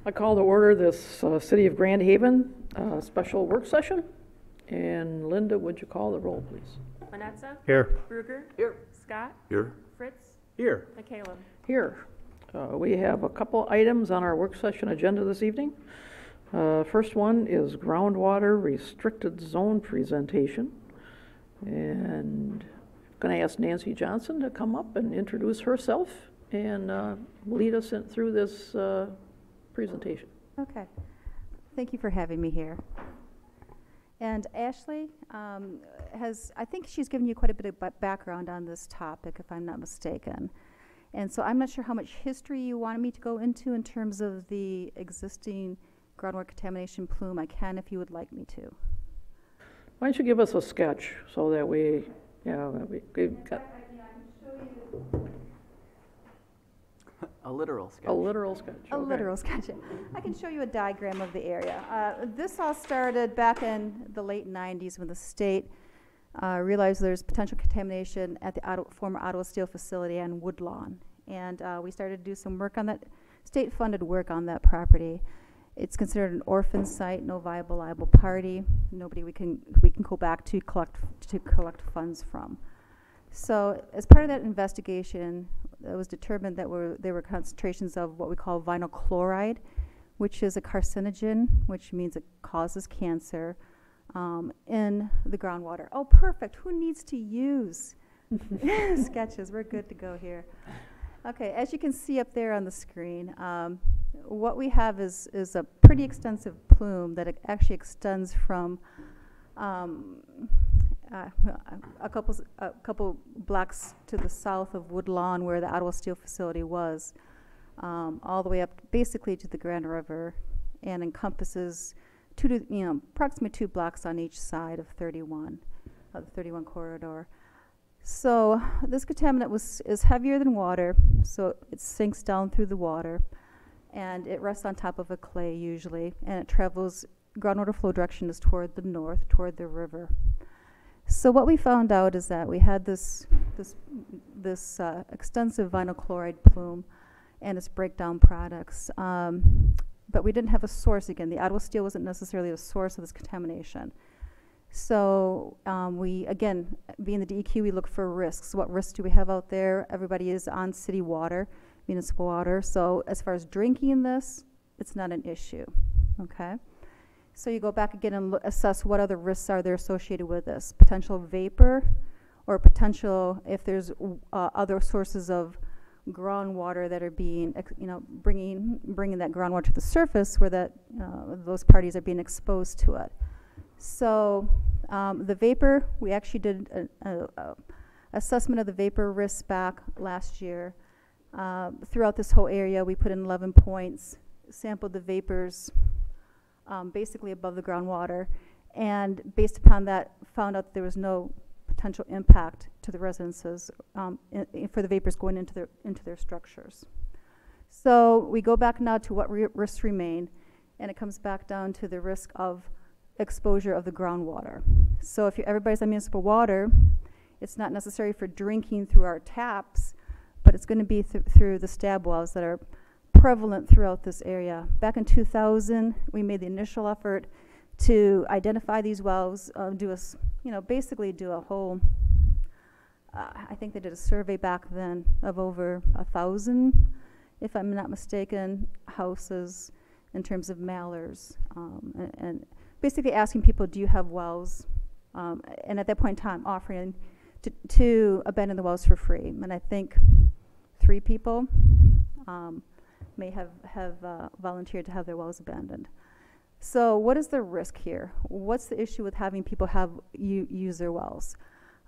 I call to order this City of Grand Haven special work session. And Linda, would you call the roll, please? Manetza? Here. Ruger? Here. Scott? Here. Fritz? Here. McCallum? Here. We have a couple items on our work session agenda this evening. First one is groundwater restricted zone presentation. And I'm going to ask Nancy Johnson to come up and introduce herself and lead us through this presentation. Okay. Thank you for having me here. And Ashley I think she's given you quite a bit of background on this topic, if I'm not mistaken. And so I'm not sure how much history you wanted me to go into in terms of the existing groundwater contamination plume. I can if you would like me to. Why don't you give us a sketch so that we got A literal sketch. a literal sketch. A okay. literal sketch. I can show you a diagram of the area. This all started back in the late 90s when the state realized there's potential contamination at the former Ottawa Steel facility on Woodlawn. And we started to do some work on that, state-funded work on that property. It's considered an orphan site, no viable, liable party, nobody we can go back to collect funds from. So as part of that investigation, it was determined that there were concentrations of what we call vinyl chloride, which is a carcinogen, which means it causes cancer, in the groundwater. Oh, perfect. Who needs to use sketches? We're good to go here. Okay, as you can see up there on the screen, what we have is a pretty extensive plume that actually extends from a couple blocks to the south of Woodlawn, where the Ottawa Steel facility was, all the way up basically to the Grand River, and encompasses approximately 2 blocks on each side of 31, of the 31 corridor. So this contaminant is heavier than water, so it sinks down through the water, and it rests on top of a clay usually, and it travels. Groundwater flow direction is toward the north, toward the river. So what we found out is that we had this extensive vinyl chloride plume and its breakdown products, but we didn't have a source. Again, the Ottawa Steel wasn't necessarily a source of this contamination. So we, again, being the DEQ, we look for risks. What risks do we have out there? Everybody is on city water, municipal water. So as far as drinking this, it's not an issue, okay? So you go back again and assess what other risks are there associated with this. Potential vapor, or potential, if there's other sources of groundwater that are being, bringing that groundwater to the surface where those parties are being exposed to it. So the vapor, we actually did an assessment of the vapor risks back last year. Throughout this whole area, we put in 11 points, sampled the vapors basically above the groundwater, and based upon that, found out that there was no potential impact to the residences for the vapors going into their structures. So we go back now to what risks remain, and it comes back down to the risk of exposure of the groundwater. So if everybody's on municipal water, it's not necessary for drinking through our taps, but it's going to be through the stab wells that are prevalent throughout this area. Back in 2000, we made the initial effort to identify these wells, basically do a whole, I think they did a survey back then of over 1,000, if I'm not mistaken, houses in terms of mallards, and basically asking people, do you have wells? And at that point in time, offering to abandon the wells for free. And I think 3 people may have volunteered to have their wells abandoned. So what is the risk here? What's the issue with having people use their wells?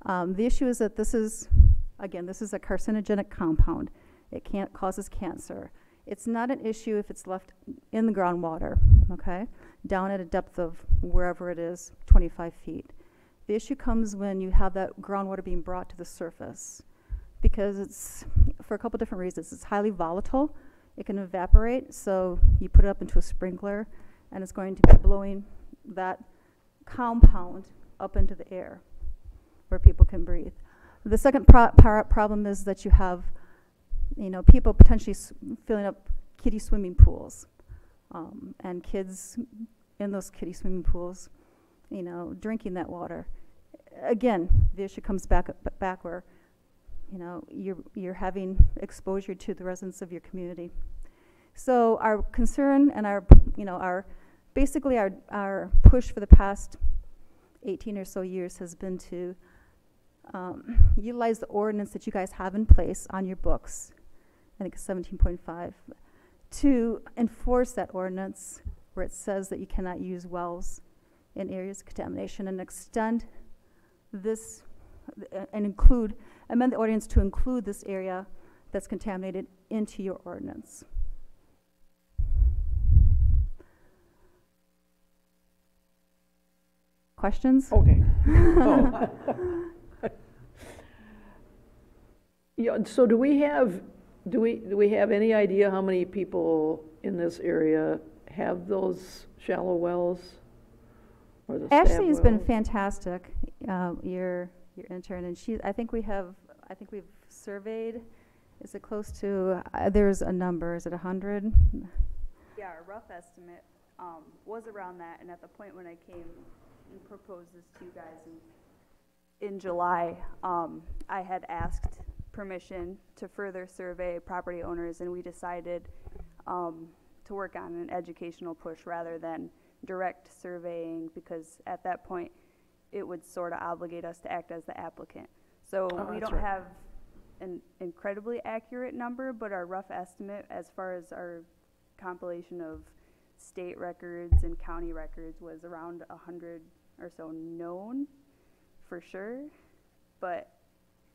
The issue is that this is a carcinogenic compound. It causes cancer. It's not an issue if it's left in the groundwater, okay, down at a depth of wherever it is, 25 feet. The issue comes when you have that groundwater being brought to the surface, because it's, for a couple different reasons. It's highly volatile. It can evaporate, so you put it up into a sprinkler, and it's going to be blowing that compound up into the air where people can breathe. The second problem is that you have, people potentially filling up kiddie swimming pools. and kids in those kiddie swimming pools, you know, drinking that water. Again, the issue comes back where, you know, you're having exposure to the residents of your community. So our concern and our, you know, basically our push for the past 18 or so years has been to utilize the ordinance that you guys have in place on your books, I think it's 17.5, to enforce that ordinance where it says that you cannot use wells in areas of contamination, and extend this and amend the ordinance to include this area that's contaminated into your ordinance. Questions? Okay. Oh. Yeah, so do we have any idea how many people in this area have those shallow wells? Or the stab Ashley has been wells? fantastic, your intern, and I think we've surveyed, is it close to, there's a number, is it 100? Yeah, our rough estimate was around that, and at the point when I came and proposed this to you guys in July, I had asked permission to further survey property owners, and we decided to work on an educational push rather than direct surveying, because at that point it would sort of obligate us to act as the applicant. So we that's don't right. have an incredibly accurate number, but our rough estimate as far as our compilation of state records and county records was around 100 or so known for sure, but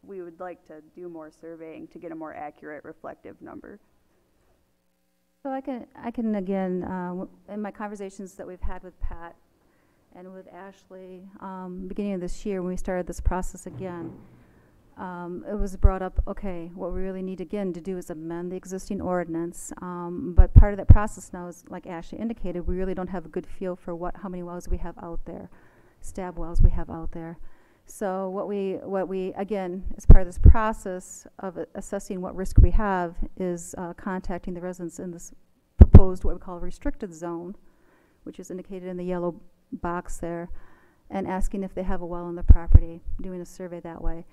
we would like to do more surveying to get a more accurate reflective number. So I can again, in my conversations that we've had with Pat and with Ashley, beginning of this year when we started this process again, it was brought up, okay, what we really need again to do is amend the existing ordinance. But part of that process now is, like Ashley indicated, we really don't have a good feel for how many wells we have out there, stab wells we have out there. So what we again, as part of this process of assessing what risk we have, is contacting the residents in this proposed, what we call a restricted zone, which is indicated in the yellow box there, and asking if they have a well on the property, doing a survey that way.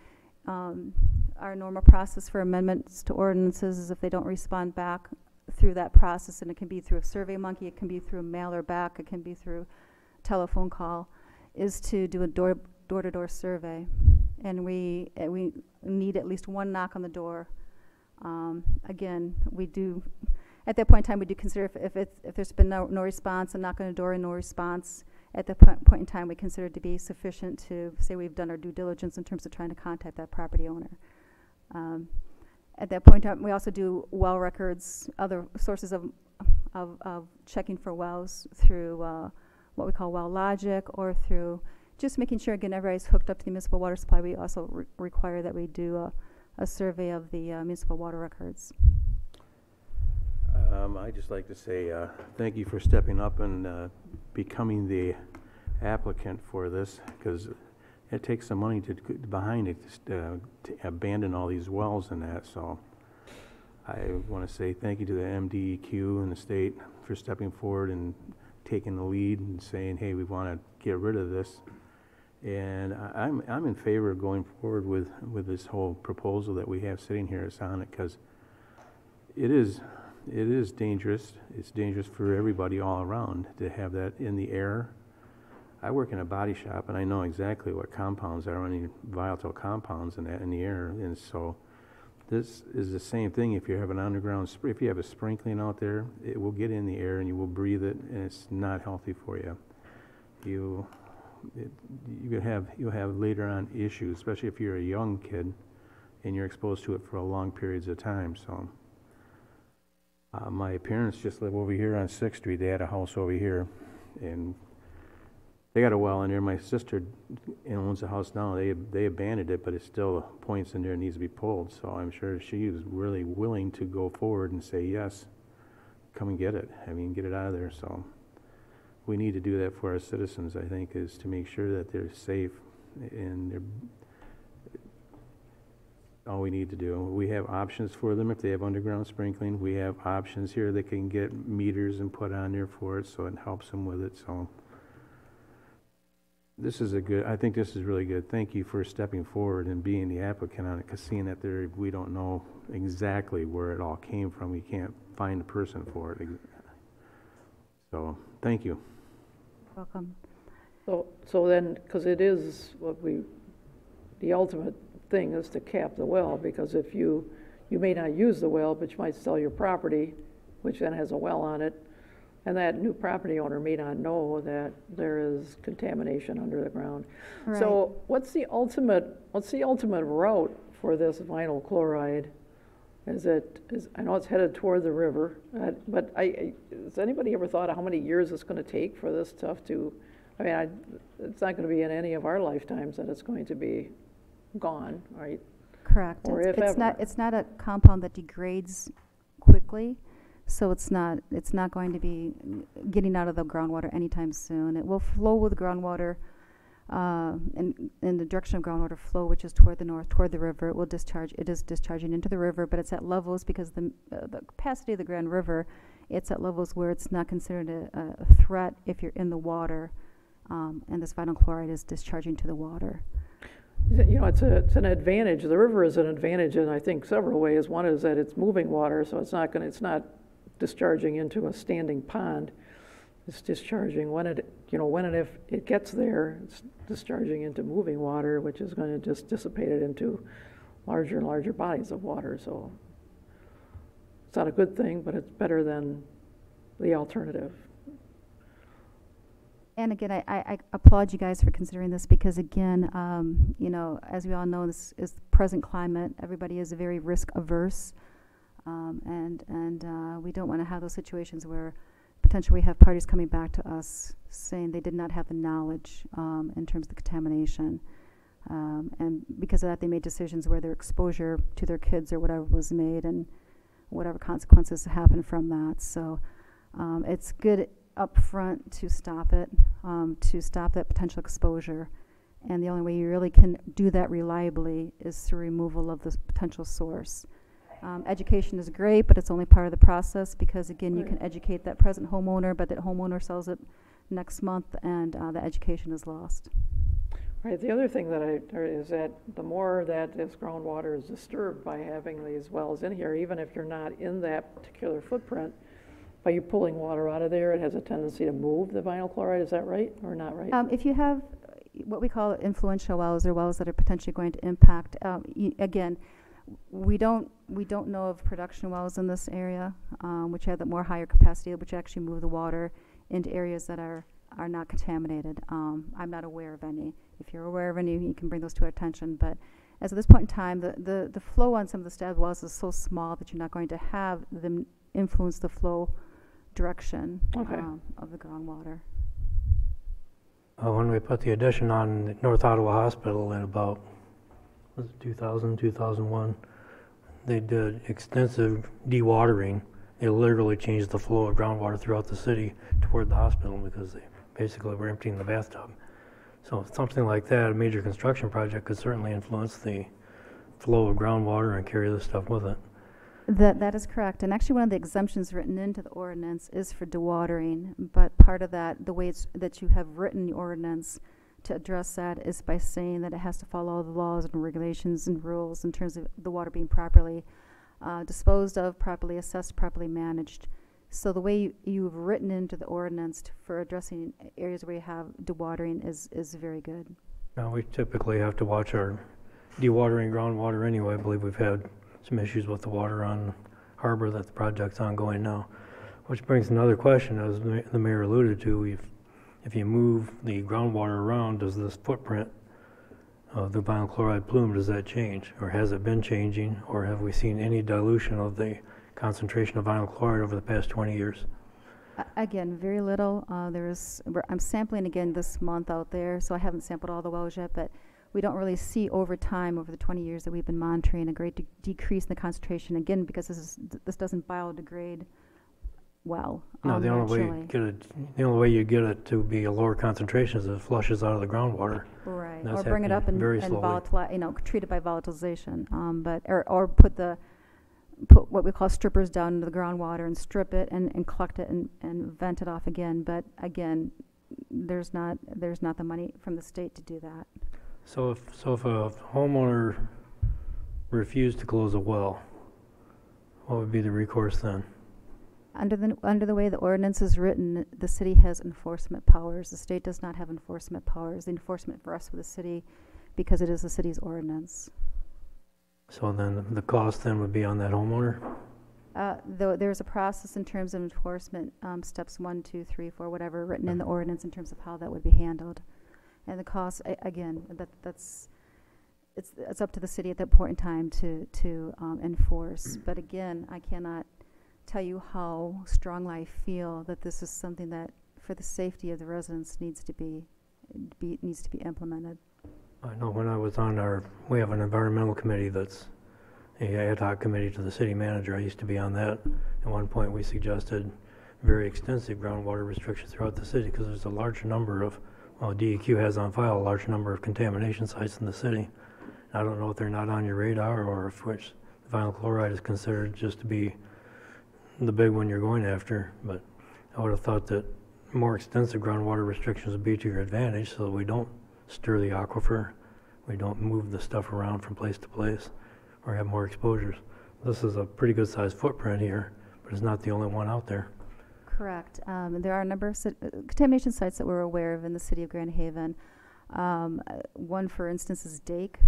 Our normal process for amendments to ordinances is if they don't respond back through that process, and it can be through a Survey Monkey, it can be through a mailer back, it can be through telephone call, is to do a door-to-door survey, and we need at least one knock on the door. Again, we do, at that point in time, we do consider if there's been no response, a knock on the door and no response, at that point in time, we consider it to be sufficient to say we've done our due diligence in terms of trying to contact that property owner. At that point in time, we also do well records, other sources of checking for wells through what we call Well Logic, or through just making sure, again, everybody's hooked up to the municipal water supply. We also require that we do a survey of the municipal water records. I'd just like to say thank you for stepping up and becoming the applicant for this, because it takes some money behind it to abandon all these wells and that. So I want to say thank you to the MDEQ and the state for stepping forward and taking the lead and saying, hey, we want to get rid of this. And I'm in favor of going forward with this whole proposal that we have sitting here at Sonic, because it is dangerous. It's dangerous for everybody all around to have that in the air. I work in a body shop, and I know exactly what compounds are, any volatile compounds in the air. And so this is the same thing. If you have an underground, if you have a sprinkling out there, it will get in the air and you will breathe it, and it's not healthy for you. You'll have later on issues, especially if you're a young kid and you're exposed to it for long periods of time. So my parents just live over here on 6th Street. They had a house over here, and they got a well in there. My sister owns a house now. They abandoned it, but it still points in there and needs to be pulled. So I'm sure she was really willing to go forward and say, yes, come and get it. I mean, get it out of there. So we need to do that for our citizens, I think, is to make sure that they're safe. And all we need to do. We have options for them if they have underground sprinkling. We have options here. They can get meters and put on there for it, so it helps them with it, so. This is I think this is really good. Thank you for stepping forward and being the applicant on it, because seeing that we don't know exactly where it all came from. We can't find a person for it. So, thank you. Welcome. So then, because it is the ultimate thing is to cap the well, because if you may not use the well, but you might sell your property, which then has a well on it, and that new property owner may not know that there is contamination under the ground. Right. So what's the ultimate route for this vinyl chloride? I know it's headed toward the river, but has anybody ever thought of how many years it's going to take for this stuff to, it's not going to be in any of our lifetimes that it's going to be gone, right? Correct. Or It's if ever. it's not a compound that degrades quickly, so it's not going to be getting out of the groundwater anytime soon. It will flow with groundwater in the direction of groundwater flow, which is toward the north, toward the river. It is discharging into the river, but it's at levels, because the capacity of the Grand River, it's at levels where it's not considered a threat if you're in the water, and this vinyl chloride is discharging to the water. It's an advantage. The river is an advantage in, I think, several ways. One is that it's moving water, so it's not discharging into a standing pond. It's discharging when and if it gets there, it's discharging into moving water, which is going to just dissipate it into larger and larger bodies of water. So it's not a good thing, but it's better than the alternative. And again, I applaud you guys for considering this, because again, as we all know, this is the present climate. Everybody is very risk averse, and we don't want to have those situations where potentially we have parties coming back to us saying they did not have the knowledge in terms of the contamination, and because of that, they made decisions where their exposure to their kids or whatever was made, and whatever consequences happen from that. So it's good up front to stop it, to stop that potential exposure. And the only way you really can do that reliably is through removal of the potential source. Education is great, but it's only part of the process, because again, you can educate that present homeowner, but that homeowner sells it next month, and the education is lost. Right. The other thing is that the more that this groundwater is disturbed by having these wells in here, even if you're not in that particular footprint, by you pulling water out of there, it has a tendency to move the vinyl chloride. Is that right or not right? If you have what we call influential wells, or wells that are potentially going to impact, again, we don't know of production wells in this area, which have the more higher capacity, which actually move the water into areas that are not contaminated. I'm not aware of any. If you're aware of any, you can bring those to our attention. But as of this point in time, the flow on some of the stabbed wells is so small that you're not going to have them influence the flow direction of the groundwater. When we put the addition on North Ottawa Hospital in about 2000, 2001, they did extensive dewatering. They literally changed the flow of groundwater throughout the city toward the hospital, because they basically were emptying the bathtub. So something like that, a major construction project, could certainly influence the flow of groundwater and carry this stuff with it. That is correct. And actually, one of the exemptions written into the ordinance is for dewatering. But part of that, the way that you have written the ordinance to address that, is by saying that it has to follow all the laws and regulations and rules in terms of the water being properly disposed of, properly assessed, properly managed. So the way you've written into the ordinance for addressing areas where you have dewatering is very good. Now, we typically have to watch our dewatering groundwater anyway. I believe we've had some issues with the water on Harbor that the project's ongoing now. Which brings another question, as the mayor alluded to. If you move the groundwater around, does this footprint of the vinyl chloride plume, does that change? Or has it been changing? Or have we seen any dilution of the concentration of vinyl chloride over the past 20 years? Again, very little. I'm sampling again this month out there, so I haven't sampled all the wells yet, but we don't really see over time, over the 20 years that we've been monitoring, a great decrease in the concentration. Again, because this doesn't biodegrade well. No, the only way naturally. you get it, the only way you get it to be a lower concentration is if it flushes out of the groundwater. Right, That's or bring it up happening very and slowly. volatilize, treat it by volatilization, or put what we call strippers down into the groundwater and strip it and collect it and vent it off again. But again, there's not the money from the state to do that. So if a homeowner refused to close a well, what would be the recourse then? Under the way the ordinance is written, the city has enforcement powers. The state does not have enforcement powers. The enforcement for us with the city, because it is the city's ordinance. So then the cost then would be on that homeowner? Though there's a process in terms of enforcement, steps 1, 2, 3, 4, whatever, written in the ordinance in terms of how that would be handled. And the cost, again, it's up to the city at that point in time to enforce. But again, I cannot tell you how strongly I feel that this is something that, for the safety of the residents, needs to be implemented. I know when I was on we have an environmental committee that's a ad hoc committee to the city manager. I used to be on that. At one point, we suggested very extensive groundwater restrictions throughout the city because there's a large number of, DEQ has on file a large number of contamination sites in the city. I don't know if they're not on your radar or if which vinyl chloride is considered just to be the big one you're going after, but I would have thought that more extensive groundwater restrictions would be to your advantage so that we don't stir the aquifer, we don't move the stuff around from place to place or have more exposures. This is a pretty good sized footprint here, but it's not the only one out there. Correct. There are a number of contamination sites that we're aware of in the city of Grand Haven. One, for instance, is Dake,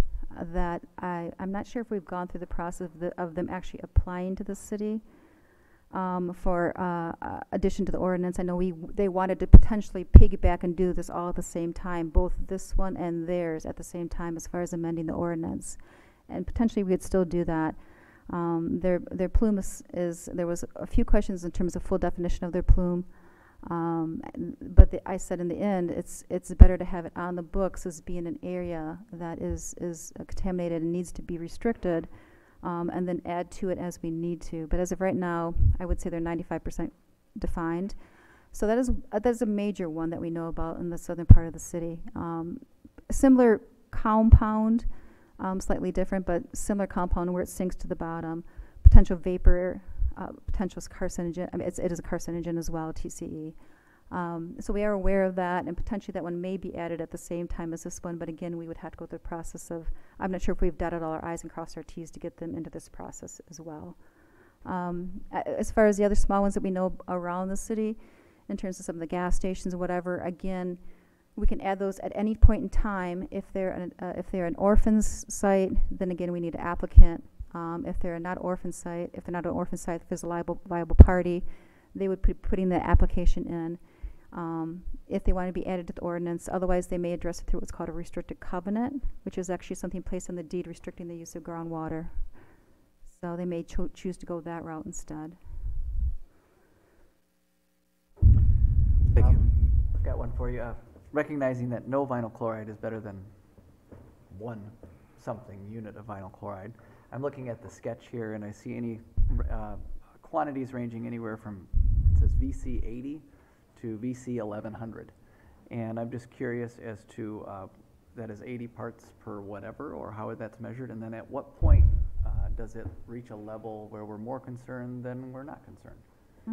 that I'm not sure if we've gone through the process of them actually applying to the city for addition to the ordinance. I know they wanted to potentially piggyback and do this all at the same time, both this one and theirs at the same time as far as amending the ordinance. And potentially we could still do that. Their plume is there was a few questions in terms of full definition of their plume. But I said in the end, it's better to have it on the books as being an area that is contaminated and needs to be restricted, and then add to it as we need to. But as of right now, I would say they're 95% defined. So that is a major one that we know about in the southern part of the city. Similar compound, slightly different, but similar compound where it sinks to the bottom. Potential vapor, potential carcinogen. I mean, it is a carcinogen as well, TCE. So we are aware of that, and potentially that one may be added at the same time as this one. But again, we would have to go through the process of, I'm not sure if we've dotted all our I's and crossed our T's to get them into this process as well. As far as the other small ones that we know around the city, in terms of some of the gas stations or whatever, again, we can add those at any point in time. If they're an orphan site, then again we need an applicant. If they're not an orphan site, if there's a viable party, they would be putting the application in. If they want to be added to the ordinance, otherwise they may address it through what's called a restricted covenant, which is actually something placed on the deed restricting the use of groundwater. So they may choose to go that route instead. Thank you. I've got one for you. Recognizing that no vinyl chloride is better than one something unit of vinyl chloride, I'm looking at the sketch here and I see any quantities ranging anywhere from, it says VC 80 to VC 1100. And I'm just curious as to, that is 80 parts per whatever, or how that's measured, and then at what point does it reach a level where we're more concerned than we're not concerned?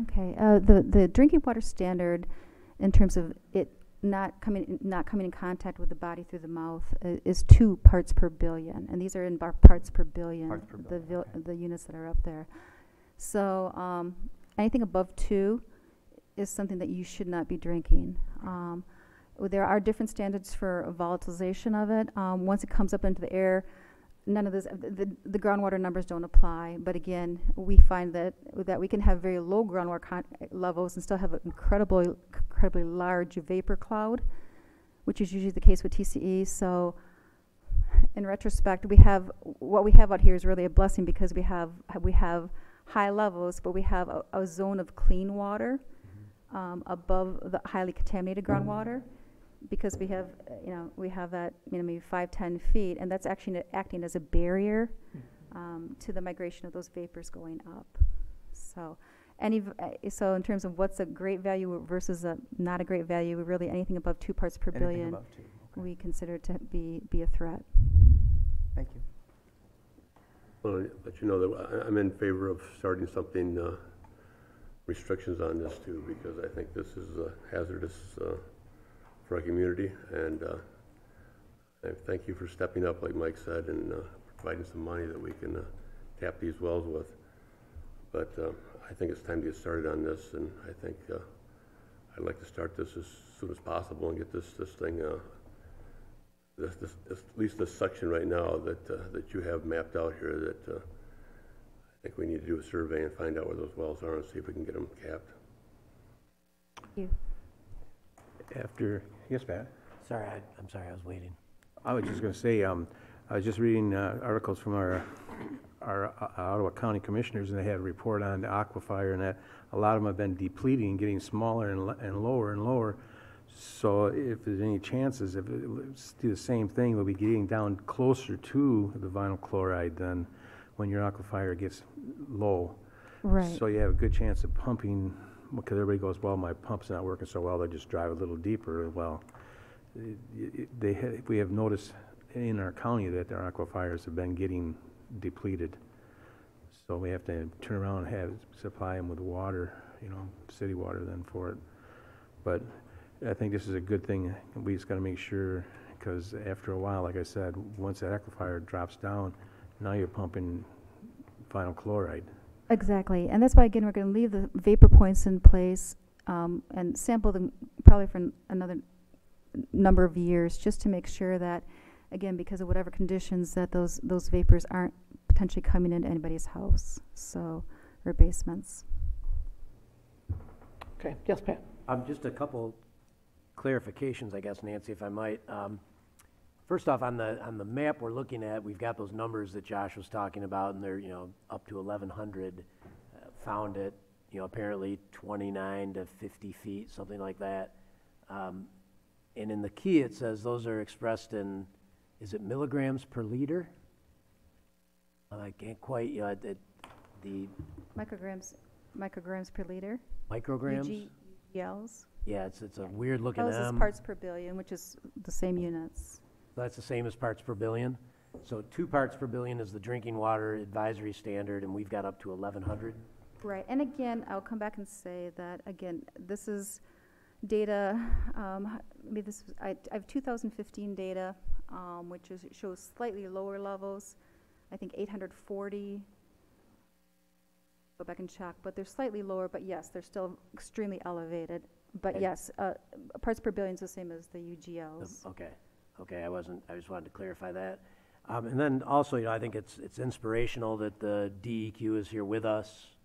Okay, the drinking water standard, in terms of it not coming in contact with the body through the mouth, is 2 parts per billion, and these are in parts per billion. Parts per billion, okay. The units that are up there. So anything above 2 is something that you should not be drinking. There are different standards for volatilization of it. Once it comes up into the air, none of this, the groundwater numbers don't apply. But again, we find that we can have very low groundwater levels and still have an incredibly large vapor cloud, which is usually the case with TCE. So in retrospect, what we have out here is really a blessing, because we have high levels, but we have a zone of clean water above the highly contaminated groundwater, because we have that maybe 5-10 feet, and that's actually acting as a barrier to the migration of those vapors going up. So So in terms of what's a great value versus a not a great value, really anything above 2 parts per Anything billion, above 2, okay. we consider to be a threat. Thank you. Well, let you know that I'm in favor of starting something, restrictions on this too, because I think this is hazardous for our community, and I thank you for stepping up, like Mike said, and providing some money that we can tap these wells with. But I think it's time to get started on this, and I think I'd like to start this as soon as possible and get this thing, at least this section right now that you have mapped out here, that I think we need to do a survey and find out where those wells are and see if we can get them capped. Thank you. After, yes, Pat? Sorry, I'm sorry, I was waiting. I was just going to say, I was just reading articles from our Ottawa County Commissioners, and they had a report on the aquifer, and that a lot of them have been depleting, getting smaller and lower and lower. So if there's any chances, if it's do the same thing, we'll be getting down closer to the vinyl chloride than when your aquifer gets low. Right. So you have a good chance of pumping, because everybody goes, well, my pump's not working so well, they'll just drive a little deeper. Well, we have noticed in our county that our aquifers have been getting depleted. So we have to turn around and supply them with water, city water then for it. But I think this is a good thing. We just got to make sure, because after a while, like I said, once that aquifer drops down, now you're pumping vinyl chloride. Exactly, and that's why, again, we're going to leave the vapor points in place and sample them probably for another number of years, just to make sure that, again, because of whatever conditions, that those vapors aren't potentially coming into anybody's house, or basements. Okay, yes, Pat? Just a couple clarifications, I guess, Nancy, if I might. First off, on the map we're looking at, we've got those numbers that Josh was talking about, and they're, up to 1,100 found it, apparently 29 to 50 feet, something like that. And in the key, it says those are expressed in, is it milligrams per liter? I can't quite, the Micrograms per liter. micrograms? UGLs. Yeah, it's a weird looking Those is M. parts per billion, which is the same units. That's the same as parts per billion. So 2 parts per billion is the drinking water advisory standard, and we've got up to 1,100. Right, and again, I'll come back and say that, again, this is data, I have 2015 data, which shows slightly lower levels, I think 840. Go back and check, but they're slightly lower, but yes, they're still extremely elevated. But Okay. yes, parts per billion is the same as the UGLs. Okay, I just wanted to clarify that. And then also, I think it's inspirational that the DEQ is here with us,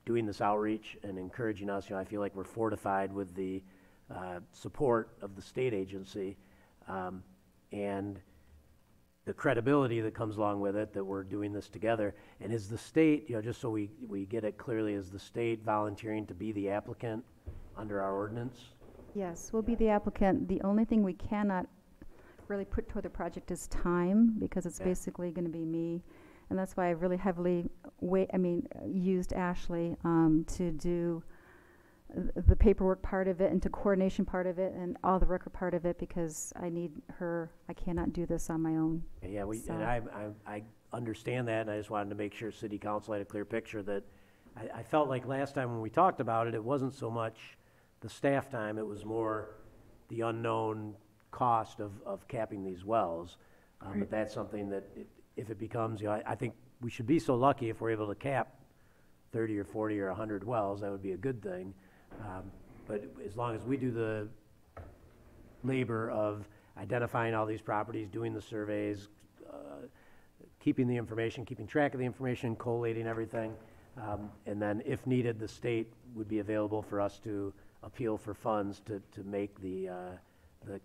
doing this outreach and encouraging us. I feel like we're fortified with the support of the state agency, and the credibility that comes along with it, that we're doing this together. And is the state, just so we get it clearly, is the state volunteering to be the applicant under our ordinance? Yes, we'll be the applicant. The only thing we cannot really put toward the project is time, because it's Okay. basically going to be me. And that's why I really heavily used Ashley to do the paperwork part of it and to coordination part of it and all the record part of it, because I need her. I cannot do this on my own. Yeah, So- and I understand that, and I just wanted to make sure City Council had a clear picture that I felt like last time when we talked about it, it wasn't so much the staff time, it was more the unknown cost of capping these wells. But that's something that, if it becomes, I think we should be so lucky if we're able to cap 30 or 40 or 100 wells, that would be a good thing. But as long as we do the labor of identifying all these properties, doing the surveys, keeping the information, keeping track of the information, collating everything, and then if needed, the state would be available for us to appeal for funds to make the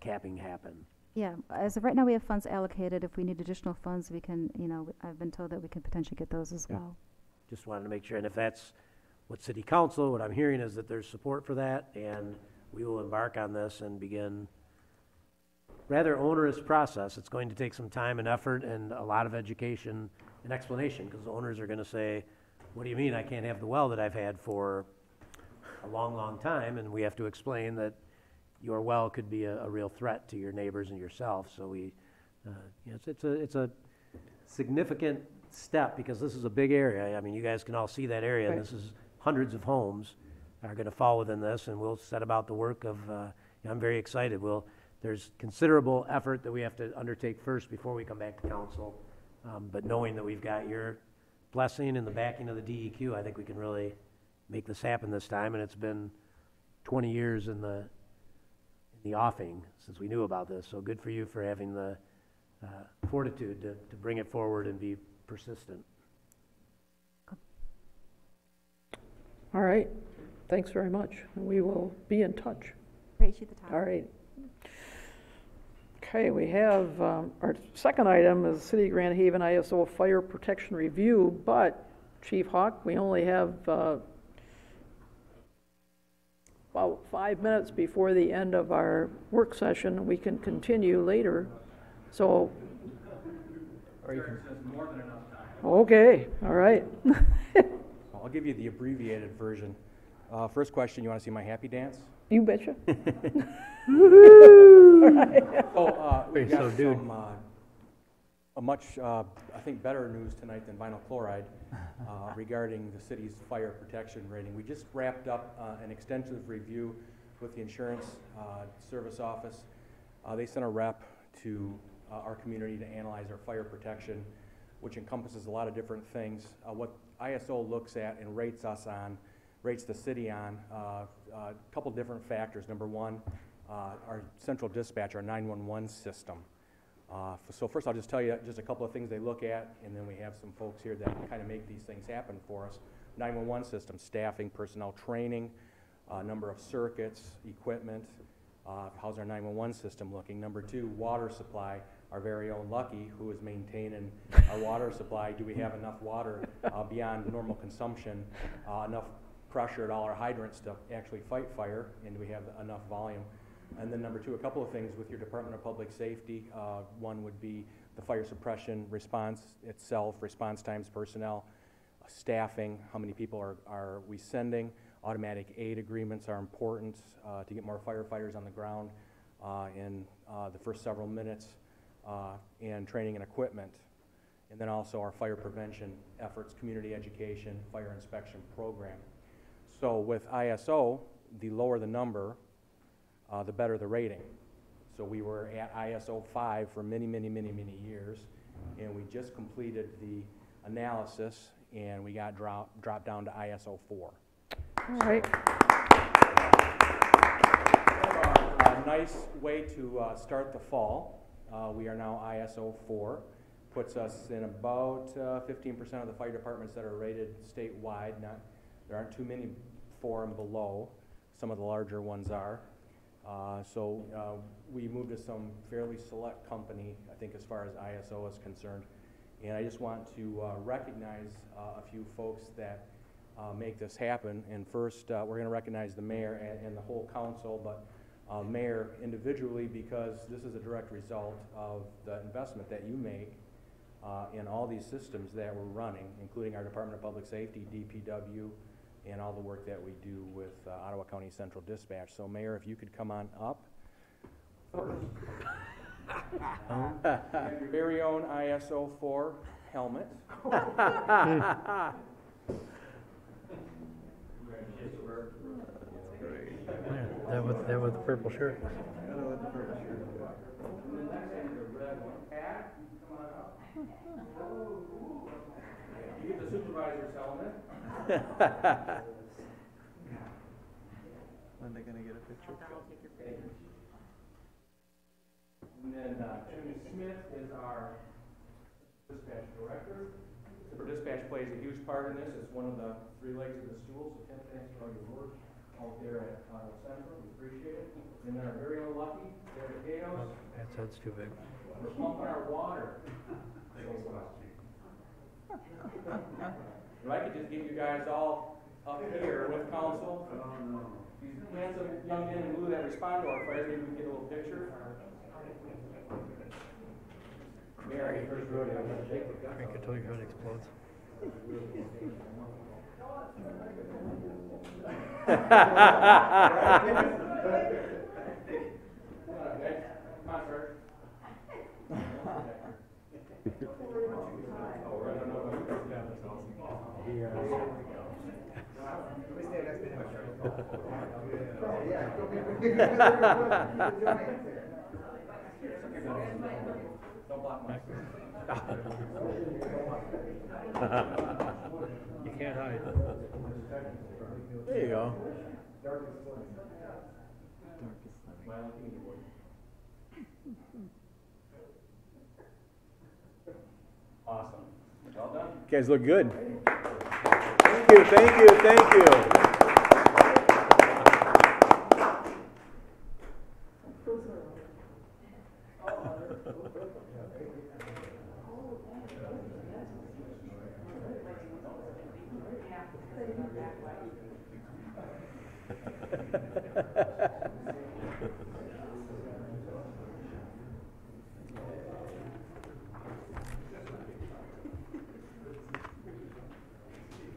capping happen. Yeah, as of right now, we have funds allocated. If we need additional funds, we can, I've been told that we can potentially get those as well. Just wanted to make sure, and if that's what City Council, what I'm hearing is that there's support for that, and we will embark on this and begin rather onerous process. It's going to take some time and effort and a lot of education and explanation, because the owners are going to say, what do you mean I can't have the well that I've had for a long, long time? And we have to explain that your well could be a real threat to your neighbors and yourself. So we, you know, it's a significant step because this is a big area. I mean, you guys can all see that area, and Right. this is hundreds of homes are going to fall within this, and we'll set about the work of, you know, I'm very excited. There's considerable effort that we have to undertake first before we come back to council. But knowing that we've got your blessing and the backing of the DEQ, I think we can really make this happen this time. And it's been 20 years in the offing since we knew about this. So good for you for having the fortitude to bring it forward and be persistent. All right, thanks very much. We will be in touch. Rachel at the top. All right. Okay, we have, our second item is City of Grand Haven ISO Fire Protection Review, but Chief Hawk, we only have about 5 minutes before the end of our work session. We can continue later, so. Or you can. More than enough time. Okay, all right. I'll give you the abbreviated version. First question, you want to see my happy dance? You betcha. Oh, we Wait, got so, dude. some, a much, I think, better news tonight than vinyl chloride regarding the city's fire protection rating. We just wrapped up an extensive review with the insurance service office. They sent a rep to our community to analyze our fire protection, which encompasses a lot of different things. What ISO looks at and rates us on, rates the city on, a couple different factors. Number one, our central dispatch, our 911 system. So first I'll just tell you just a couple of things they look at, and then we have some folks here that kind of make these things happen for us. 911 system, staffing, personnel training, number of circuits, equipment. How's our 911 system looking? Number two, water supply. Our very own Lucky, who is maintaining our water supply. Do we have enough water beyond normal consumption, enough pressure at all our hydrants to actually fight fire, and do we have enough volume? And then number two, a couple of things with your Department of Public Safety. One would be the fire suppression response itself, response times, personnel, staffing, how many people are we sending. Automatic aid agreements are important to get more firefighters on the ground in the first several minutes, and training and equipment. And then also our fire prevention efforts, community education, fire inspection program. So with ISO, the lower the number, the better the rating. So we were at ISO 5 for many, many, many, many years, and we just completed the analysis, and we got dropped down to ISO 4. All right. A nice way to start the fall. We are now ISO 4. Puts us in about 15% of the fire departments that are rated statewide. There aren't too many 4 and below. Some of the larger ones are. So we moved to some fairly select company, I think, as far as ISO is concerned. And I just want to recognize a few folks that make this happen. And first, we're going to recognize the mayor and the whole council, but mayor individually, because this is a direct result of the investment that you make in all these systems that we're running, including our Department of Public Safety, DPW, and all the work that we do with Ottawa County Central Dispatch. So Mayor, if you could come on up. And your very own ISO 4 helmet. That with the purple shirt. You get the supervisor's helmet. When they gonna get a picture? And then Jimmy Smith is our dispatch director. So dispatch plays a huge part in this. It's one of the 3 legs of the stool. So Tim, thanks for all your work out there at Ottawa Central. We appreciate it. And then our very own Lucky, Derek Gatos. That's too big. We're pumping our water. If I could just get you guys all up here with council. These handsome young men in blue that respond to our fire, maybe we can get a little picture. Mayor, first rodeo. Drink it till your head explodes. You can't hide. There you go. Awesome. Well done. You guys look good. Thank you, thank you, thank you.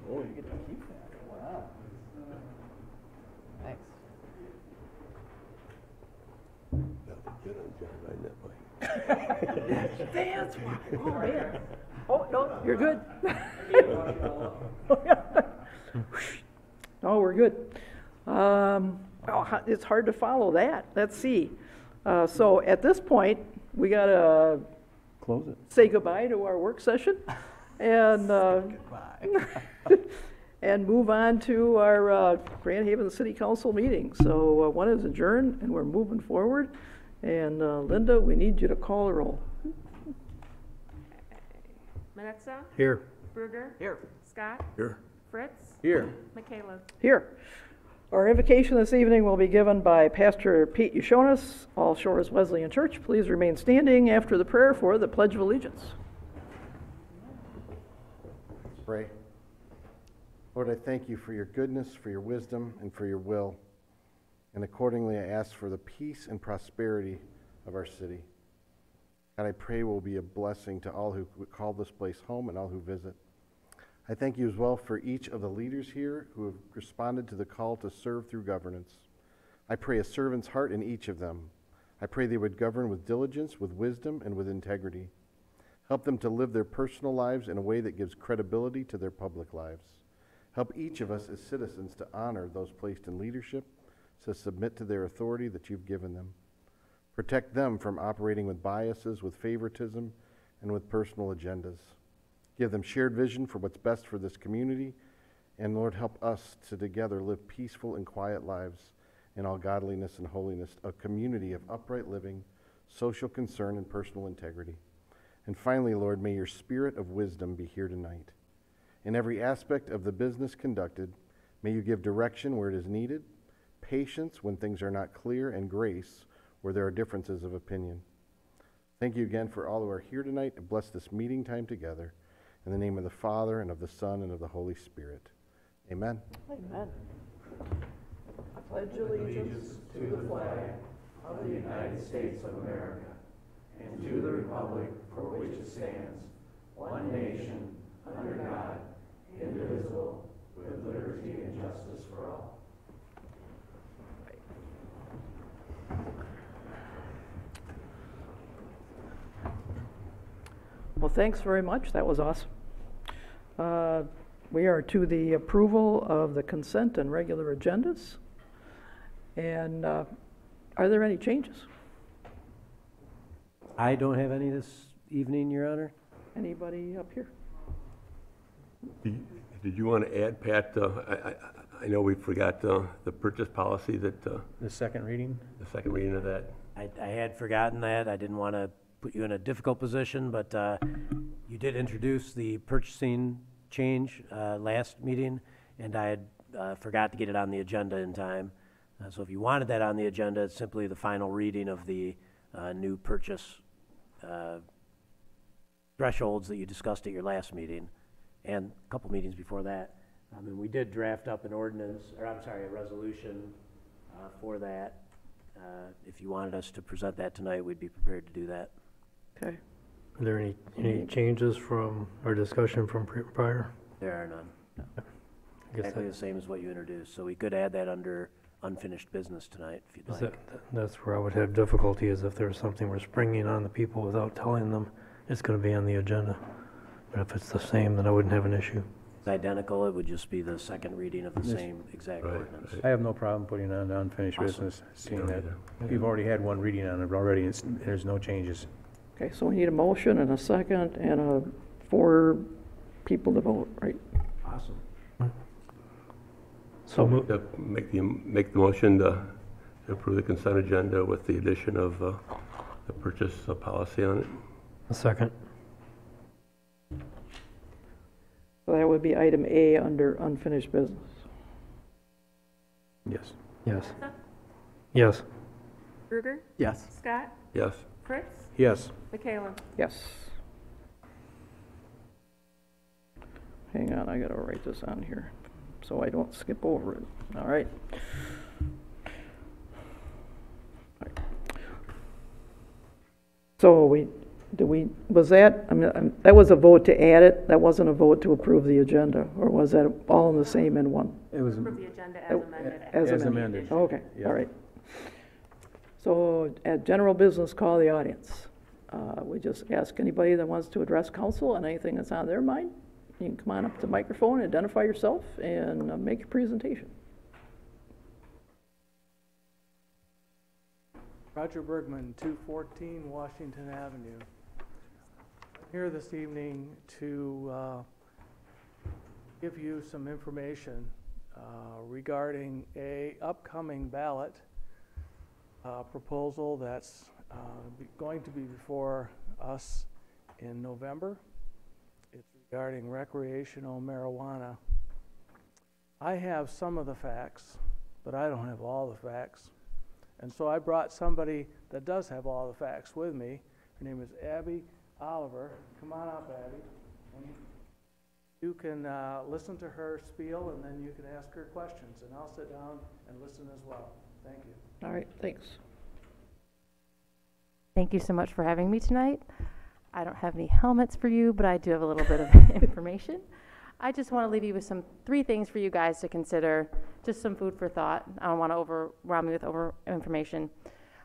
Oh, you get to keep that. Wow. Thanks. Get on John, right that way. That's why. Oh, man. Oh, no, you're good. No, we're good. It's hard to follow that. Let's see. So at this point, we got to Close it. say goodbye to our work session and Goodbye. and move on to our Grand Haven City Council meeting. So one is adjourned, and we're moving forward. And Linda, we need you to call the roll. Manetza, Here. Bruger, Here. Scott, Here. Fritz, Here. Michaela. Here. Our invocation this evening will be given by Pastor Pete Yushonis, All Shores Wesleyan Church. Please remain standing after the prayer for the Pledge of Allegiance. Pray. Lord, I thank you for your goodness, for your wisdom, and for your will. And accordingly, I ask for the peace and prosperity of our city. God, I pray will be a blessing to all who call this place home and all who visit. I thank you as well for each of the leaders here who have responded to the call to serve through governance. I pray a servant's heart in each of them. I pray they would govern with diligence, with wisdom, and with integrity. Help them to live their personal lives in a way that gives credibility to their public lives. Help each of us as citizens to honor those placed in leadership, to submit to their authority that you've given them. Protect them from operating with biases, with favoritism, and with personal agendas. Give them shared vision for what's best for this community, and Lord, help us to together live peaceful and quiet lives in all godliness and holiness, a community of upright living, social concern, and personal integrity. And finally, Lord, may your spirit of wisdom be here tonight. In every aspect of the business conducted, may you give direction where it is needed, patience when things are not clear, and grace where there are differences of opinion. Thank you again for all who are here tonight, and bless this meeting time together. In the name of the Father, and of the Son, and of the Holy Spirit. Amen. Amen. I pledge allegiance to the flag of the United States of America and to the republic for which it stands, one nation, under God, indivisible, with liberty and justice for all. Well, thanks very much. That was awesome. We are to the approval of the consent and regular agendas. And are there any changes? I don't have any this evening, Your Honor. Anybody up here? Did you want to add, Pat, I know we forgot the purchase policy that, The second reading? the second reading of that. I had forgotten that. I didn't want to put you in a difficult position, but you did introduce the purchasing change last meeting, and I had forgot to get it on the agenda in time. So if you wanted that on the agenda, it's simply the final reading of the new purchase thresholds that you discussed at your last meeting and a couple meetings before that. And we did draft up an ordinance, or I'm sorry, a resolution for that. If you wanted us to present that tonight, we'd be prepared to do that. Okay. Are there any changes from our discussion from prior? There are none. I guess Exactly the same as what you introduced, so we could add that under unfinished business tonight, if you'd like. that's where I would have difficulty, is if there's something we're springing on the people without telling them it's gonna be on the agenda. But if it's the same, then I wouldn't have an issue. It's identical, it would just be the second reading of the Yes. same exact Right, ordinance. I have no problem putting on the unfinished Awesome. business, seeing Yeah, that either. we've already had one reading on it already, there's no changes. Okay, so we need a motion and a second and 4 people to vote, right? Awesome. So mo- Make the motion to approve the consent agenda with the addition of the purchase policy on it. a second. So that would be item A under unfinished business. Yes. Yes. Yes. Kruger, Yes. Scott, Yes. Fritz, Yes. McKayla. Yes. Hang on, I gotta write this on here, so I don't skip over it. All right. So was that, I mean, that was a vote to add it? That wasn't a vote to approve the agenda? Or was that all in the same in one? It was Approve the agenda Oh, as amended. as as amended. amended. Okay, Yeah. all right. So at general business, call the audience. We just ask anybody that wants to address council on anything that's on their mind. You can come on up to the microphone, identify yourself, and make your presentation. Roger Bergman, 214 Washington Avenue. I'm here this evening to give you some information regarding a upcoming ballot proposal that's going to be before us in November. It's regarding recreational marijuana. I have some of the facts, but I don't have all the facts. And so I brought somebody that does have all the facts with me. Her name is Abby Oliver. Come on up, Abby. And you can listen to her spiel, and then you can ask her questions. And I'll sit down and listen as well. Thank you. All right, thanks. Thank you so much for having me tonight. I don't have any helmets for you, but I do have a little bit of information. I just want to leave you with 3 things for you guys to consider, just some food for thought. I don't want to overwhelm you with information.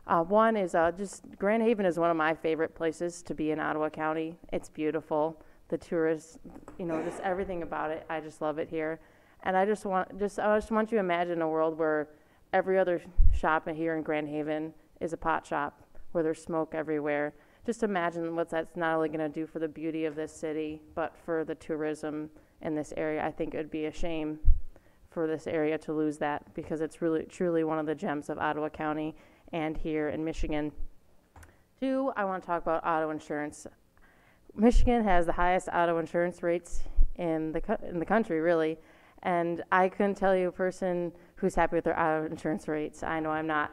One is just Grand Haven is one of my favorite places to be in Ottawa County. It's beautiful. The tourists, just everything about it. I just love it here. And I just want you to imagine a world where every other shop here in Grand Haven is a pot shop, where there's smoke everywhere. Just imagine what that's not only going to do for the beauty of this city, but for the tourism in this area. I think it would be a shame for this area to lose that, because it's really, truly one of the gems of Ottawa County and here in Michigan. 2, I want to talk about auto insurance. Michigan has the highest auto insurance rates in the country, really. And I couldn't tell you a person who's happy with their auto insurance rates. I know I'm not.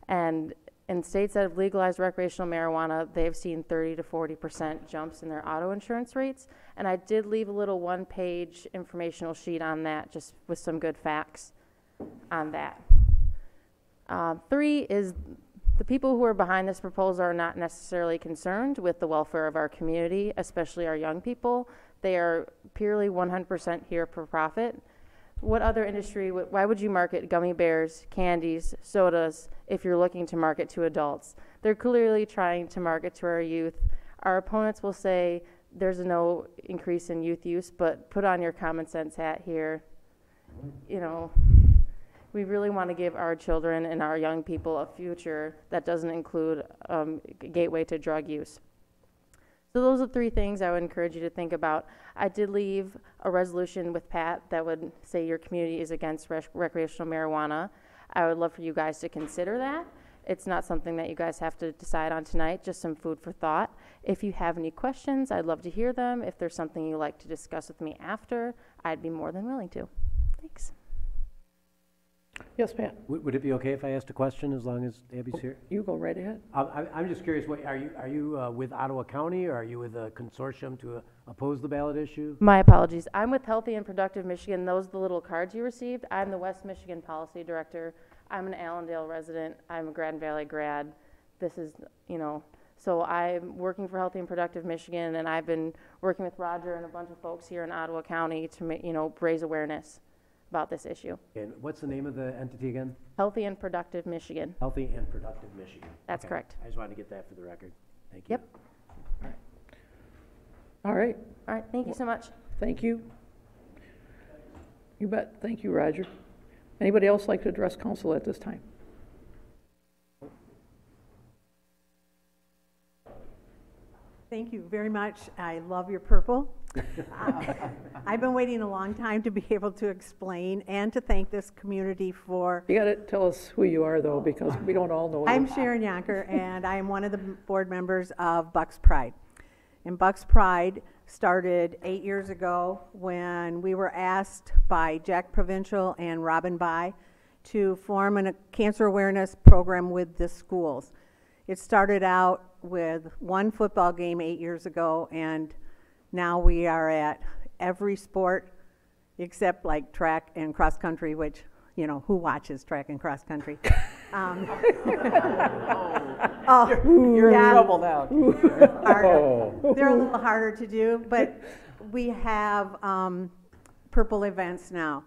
And in states that have legalized recreational marijuana, they've seen 30 to 40% jumps in their auto insurance rates. And I did leave a little 1-page informational sheet on that, just with some good facts on that. 3 is the people who are behind this proposal are not necessarily concerned with the welfare of our community, especially our young people. They are purely 100% here for profit. What other industry, why would you market gummy bears, candies, sodas if you're looking to market to adults? They're clearly trying to market to our youth. Our opponents will say there's no increase in youth use, but put on your common sense hat here. We really want to give our children and our young people a future that doesn't include a gateway to drug use. So those are 3 things I would encourage you to think about. I did leave a resolution with Pat that would say your community is against recreational marijuana. I would love for you guys to consider that. It's not something that you guys have to decide on tonight, just some food for thought. If you have any questions, I'd love to hear them. If there's something you'd like to discuss with me after, I'd be more than willing to. Thanks. Yes, Pat, Would it be okay if I asked a question as long as Abby's here? you go right ahead. I'm just curious, are you with Ottawa County, or are you with a consortium to oppose the ballot issue? My apologies. I'm with Healthy and Productive Michigan. Those are the little cards you received. I'm the West Michigan Policy Director. I'm an Allendale resident. I'm a Grand Valley grad. This is, So I'm working for Healthy and Productive Michigan, and I've been working with Roger and a bunch of folks here in Ottawa County to raise awareness about this issue. And what's the name of the entity again? Healthy and Productive Michigan. Healthy and Productive Michigan. That's Okay. correct. I just wanted to get that for the record. Thank you. Yep. All right, All right, thank you so much. thank you. You bet. Thank you, Roger. Anybody else like to address council at this time? Thank you very much. I love your purple. I've been waiting a long time to be able to explain and to thank this community for. You gotta tell us who you are, though, because we don't all know you. I'm Sharon Yonker, and I am one of the board members of Bucks Pride. And Bucks Pride started 8 years ago when we were asked by Jack Provincial and Robin By to form a cancer awareness program with the schools. It started out with one football game 8 years ago, and now we are at every sport except like track and cross country, which, you know, who watches track and cross country? You're in trouble now. Harder. They're a little harder to do, but we have purple events now.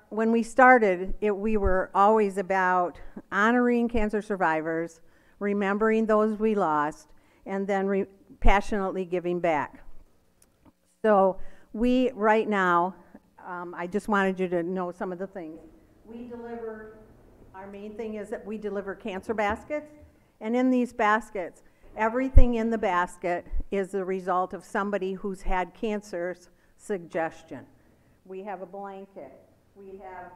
When we started, we were always about honoring cancer survivors, remembering those we lost, and then passionately giving back. So we, right now, I just wanted you to know some of the things. We deliver, our main thing is that we deliver cancer baskets, and in these baskets, everything in the basket is the result of somebody who's had cancer's suggestion. We have a blanket. We have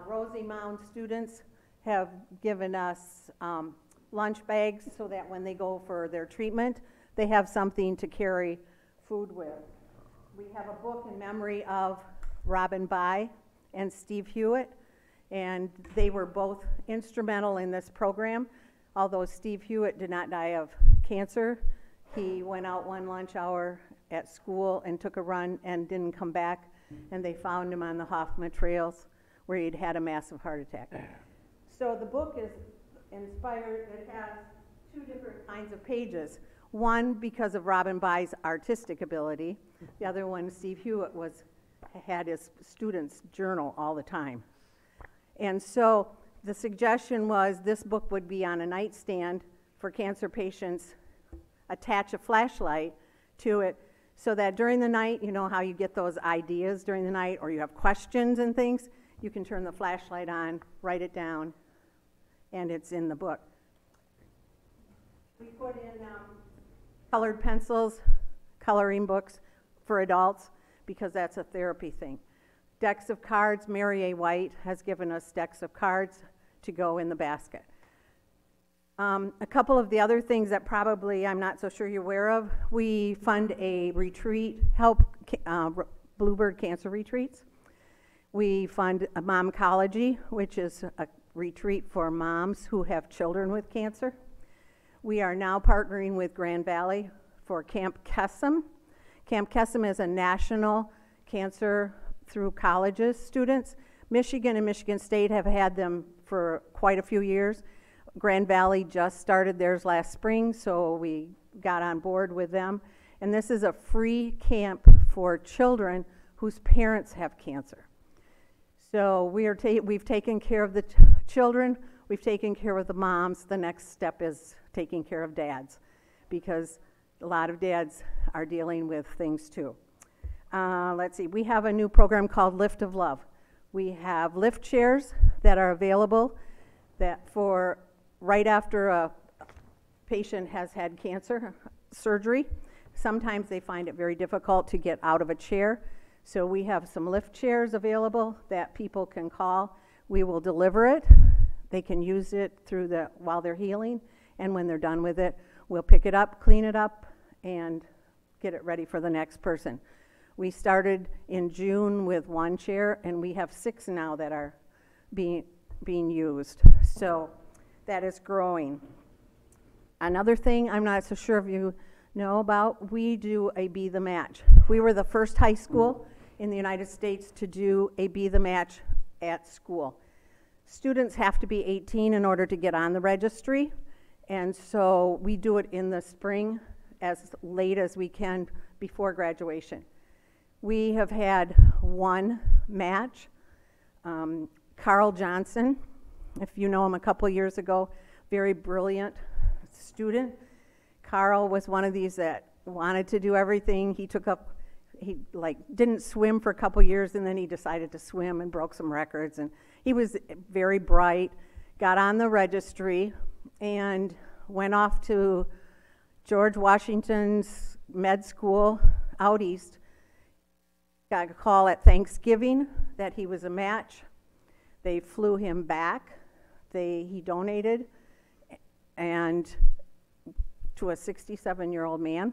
Rosie Mound students have given us lunch bags so that when they go for their treatment, they have something to carry food with. We have a book in memory of Robin By and Steve Hewitt, and they were both instrumental in this program. Although Steve Hewitt did not die of cancer, he went out one lunch hour at school and took a run and didn't come back, and they found him on the Hoffman Trails where he'd had a massive heart attack. So the book is inspired. It has two different kinds of pages. One because of Robin By's artistic ability. The other one, Steve Hewitt had his students journal all the time. And so the suggestion was this book would be on a nightstand for cancer patients, attach a flashlight to it so that during the night, you know how you get those ideas during the night or you have questions and things, you can turn the flashlight on, write it down, and it's in the book. We put in colored pencils, coloring books for adults because that's a therapy thing. Decks of cards, Mary A. White has given us decks of cards to go in the basket. A couple of the other things that probably I'm not so sure you're aware of, we fund a retreat, Bluebird Cancer Retreats. We fund a Momcology, which is a retreat for moms who have children with cancer. We are now partnering with Grand Valley for Camp Kesem. Camp Kesem is a national cancer through colleges students. Michigan and Michigan State have had them for quite a few years. Grand Valley just started theirs last spring, so we got on board with them. And this is a free camp for children whose parents have cancer. So we've taken care of the children, we've taken care of the moms. The next step is taking care of dads, because a lot of dads are dealing with things too. Let's see, we have a new program called Lift of Love. We have lift chairs that are available that for right after a patient has had cancer surgery. Sometimes they find it very difficult to get out of a chair. So we have some lift chairs available that people can call. We will deliver it. They can use it while they're healing, and when they're done with it, we'll pick it up, clean it up, and get it ready for the next person. We started in June with one chair, and we have 6 now that are being used. So that is growing. Another thing I'm not so sure if you know about, we do a Be the Match. We were the first high school in the United States to do a Be the Match at school. Students have to be 18 in order to get on the registry, And so we do it in the spring as late as we can before graduation. We have had one match. Carl Johnson, if you know him, a couple years ago, very brilliant student. Carl was one of these that wanted to do everything. He didn't swim for a couple years, and then he decided to swim and broke some records. And he was very bright, got on the registry, and went off to George Washington's med school out east. Got a call at Thanksgiving that he was a match. They flew him back. He donated and to a 67-year-old man.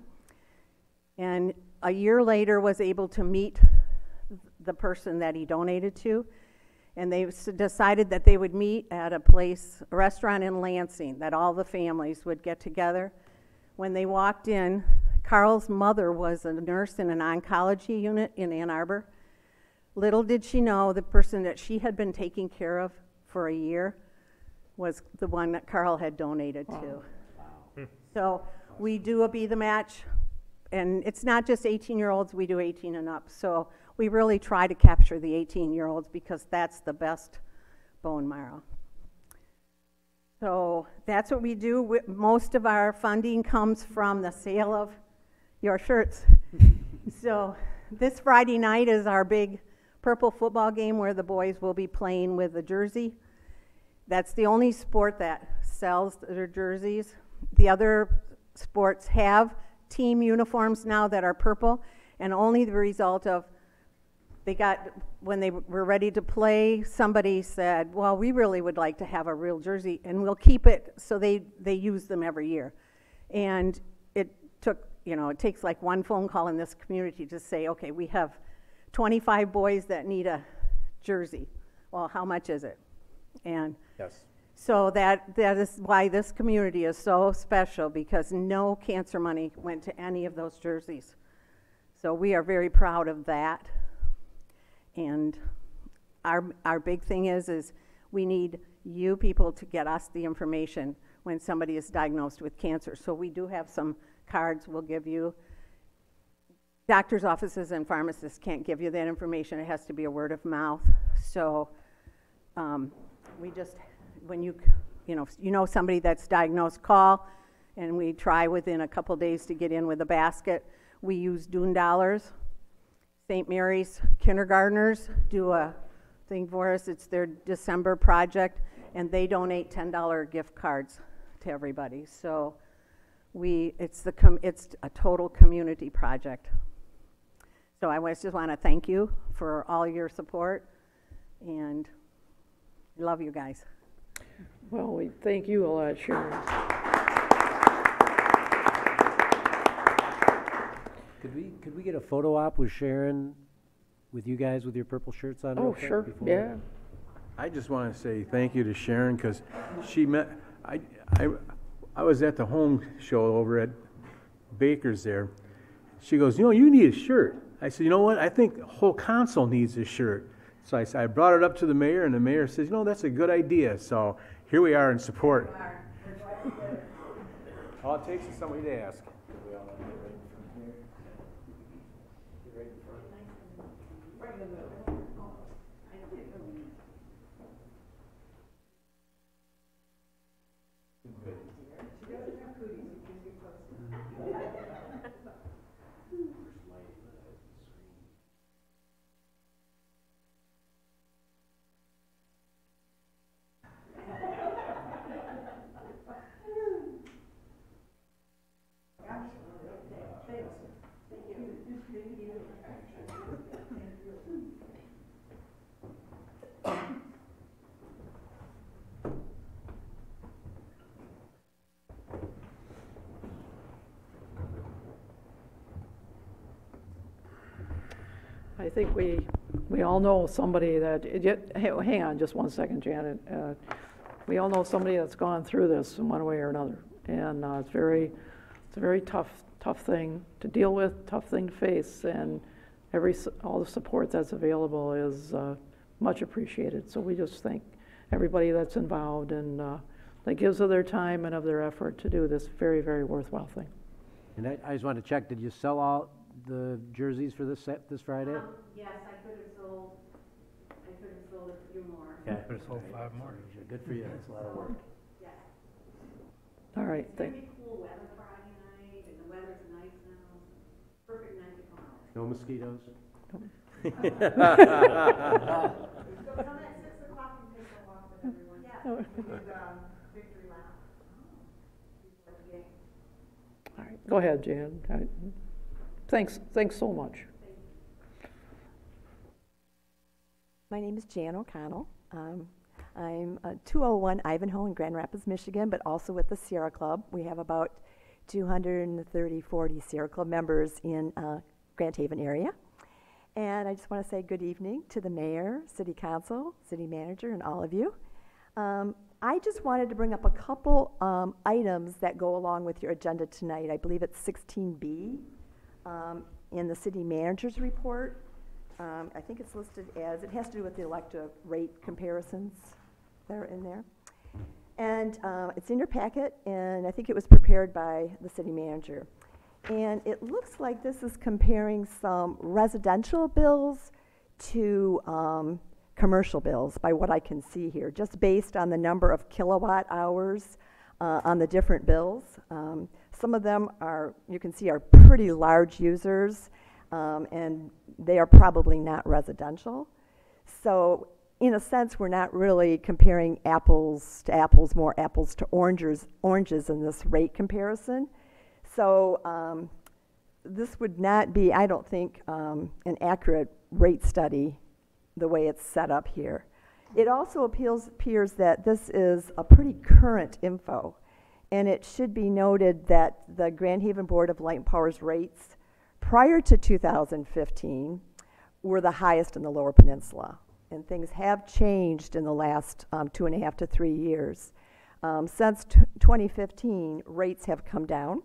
And a year later was able to meet the person that he donated to. And they decided that they would meet at a restaurant in Lansing, that all the families would get together. When they walked in, Carl's mother was a nurse in an oncology unit in Ann Arbor. Little did she know the person that she had been taking care of for a year was the one that Carl had donated to. Wow. So we do a Be the Match, and it's not just 18-year-olds, we do 18 and up. So we really try to capture the 18-year-olds because that's the best bone marrow. So that's what we do. Most of our funding comes from the sale of your shirts. So this Friday night is our big purple football game where the boys will be playing with the jersey. That's the only sport that sells their jerseys. The other sports have team uniforms now that are purple, and only the result of when they were ready to play, somebody said, well, we really would like to have a real jersey, and we'll keep it, so they use them every year. And it takes like one phone call in this community to say, okay, we have 25 boys that need a jersey. Well, how much is it? And Yes. so that is why this community is so special, because no cancer money went to any of those jerseys. So we are very proud of that. And our big thing is we need you people to get us the information when somebody is diagnosed with cancer. So we do have some cards we'll give you. Doctors' offices and pharmacists can't give you that information. It has to be a word of mouth. So we just, when you know somebody that's diagnosed, call, and we try within a couple days to get in with a basket. We use Dune Dollars. St. Mary's kindergartners do a thing for us. It's their December project, and they donate $10 gift cards to everybody. So it's a total community project. So I just want to thank you for all your support, and I love you guys. Well, we thank you a lot, Sharon. Could we get a photo op with Sharon, with you guys with your purple shirts on? Oh, real quick sure, before- yeah. I just want to say thank you to Sharon, because I was at the home show over at Baker's there. She goes, you need a shirt. I said, you know what? I think the whole council needs a shirt. So I brought it up to the mayor, and the mayor says, that's a good idea. So here we are in support. All it takes is somebody to ask. I think we all know somebody that, hang on just one second, Janet. We all know somebody that's gone through this in one way or another. And it's a very tough thing to deal with, tough thing to face, and all the support that's available is much appreciated. So we just thank everybody that's involved, and that gives of their time and of their effort to do this very, very worthwhile thing. And I just wanted to check, did you sell out the jerseys for this Friday? Yes, I could have sold a few more. Okay. Could have sold 5 more. Good for you, that's a lot of work. All right, It's gonna be cool weather Friday night, and the weather's nice now. Perfect night to come out. No mosquitoes? Come at 6 o'clock and take a walk with everyone. Yeah. Oh. Victory lap. Before the game. All right, go ahead, Jan. Thanks so much. My name is Jan O'Connell. I'm 201 Ivanhoe in Grand Rapids, Michigan, but also with the Sierra Club. We have about 40 Sierra Club members in Grand Haven area. And I just want to say good evening to the mayor, city council, city manager, and all of you. I just wanted to bring up a couple items that go along with your agenda tonight. I believe it's 16B in the city manager's report. I think it's listed as, it has to do with the elective rate comparisons that are in there. And it's in your packet, and I think it was prepared by the city manager. And it looks like this is comparing some residential bills to commercial bills, by what I can see here, just based on the number of kilowatt hours on the different bills. Some of them are, you can see, are pretty large users, and they are probably not residential. So in a sense, we're not really comparing apples to apples, more apples to oranges in this rate comparison. So this would not be, I don't think, an accurate rate study the way it's set up here. It also appears that this is a pretty current info, and it should be noted that the Grand Haven Board of Light and Power's rates prior to 2015 were the highest in the Lower Peninsula, and things have changed in the last 2.5 to 3 years. Since 2015, rates have come down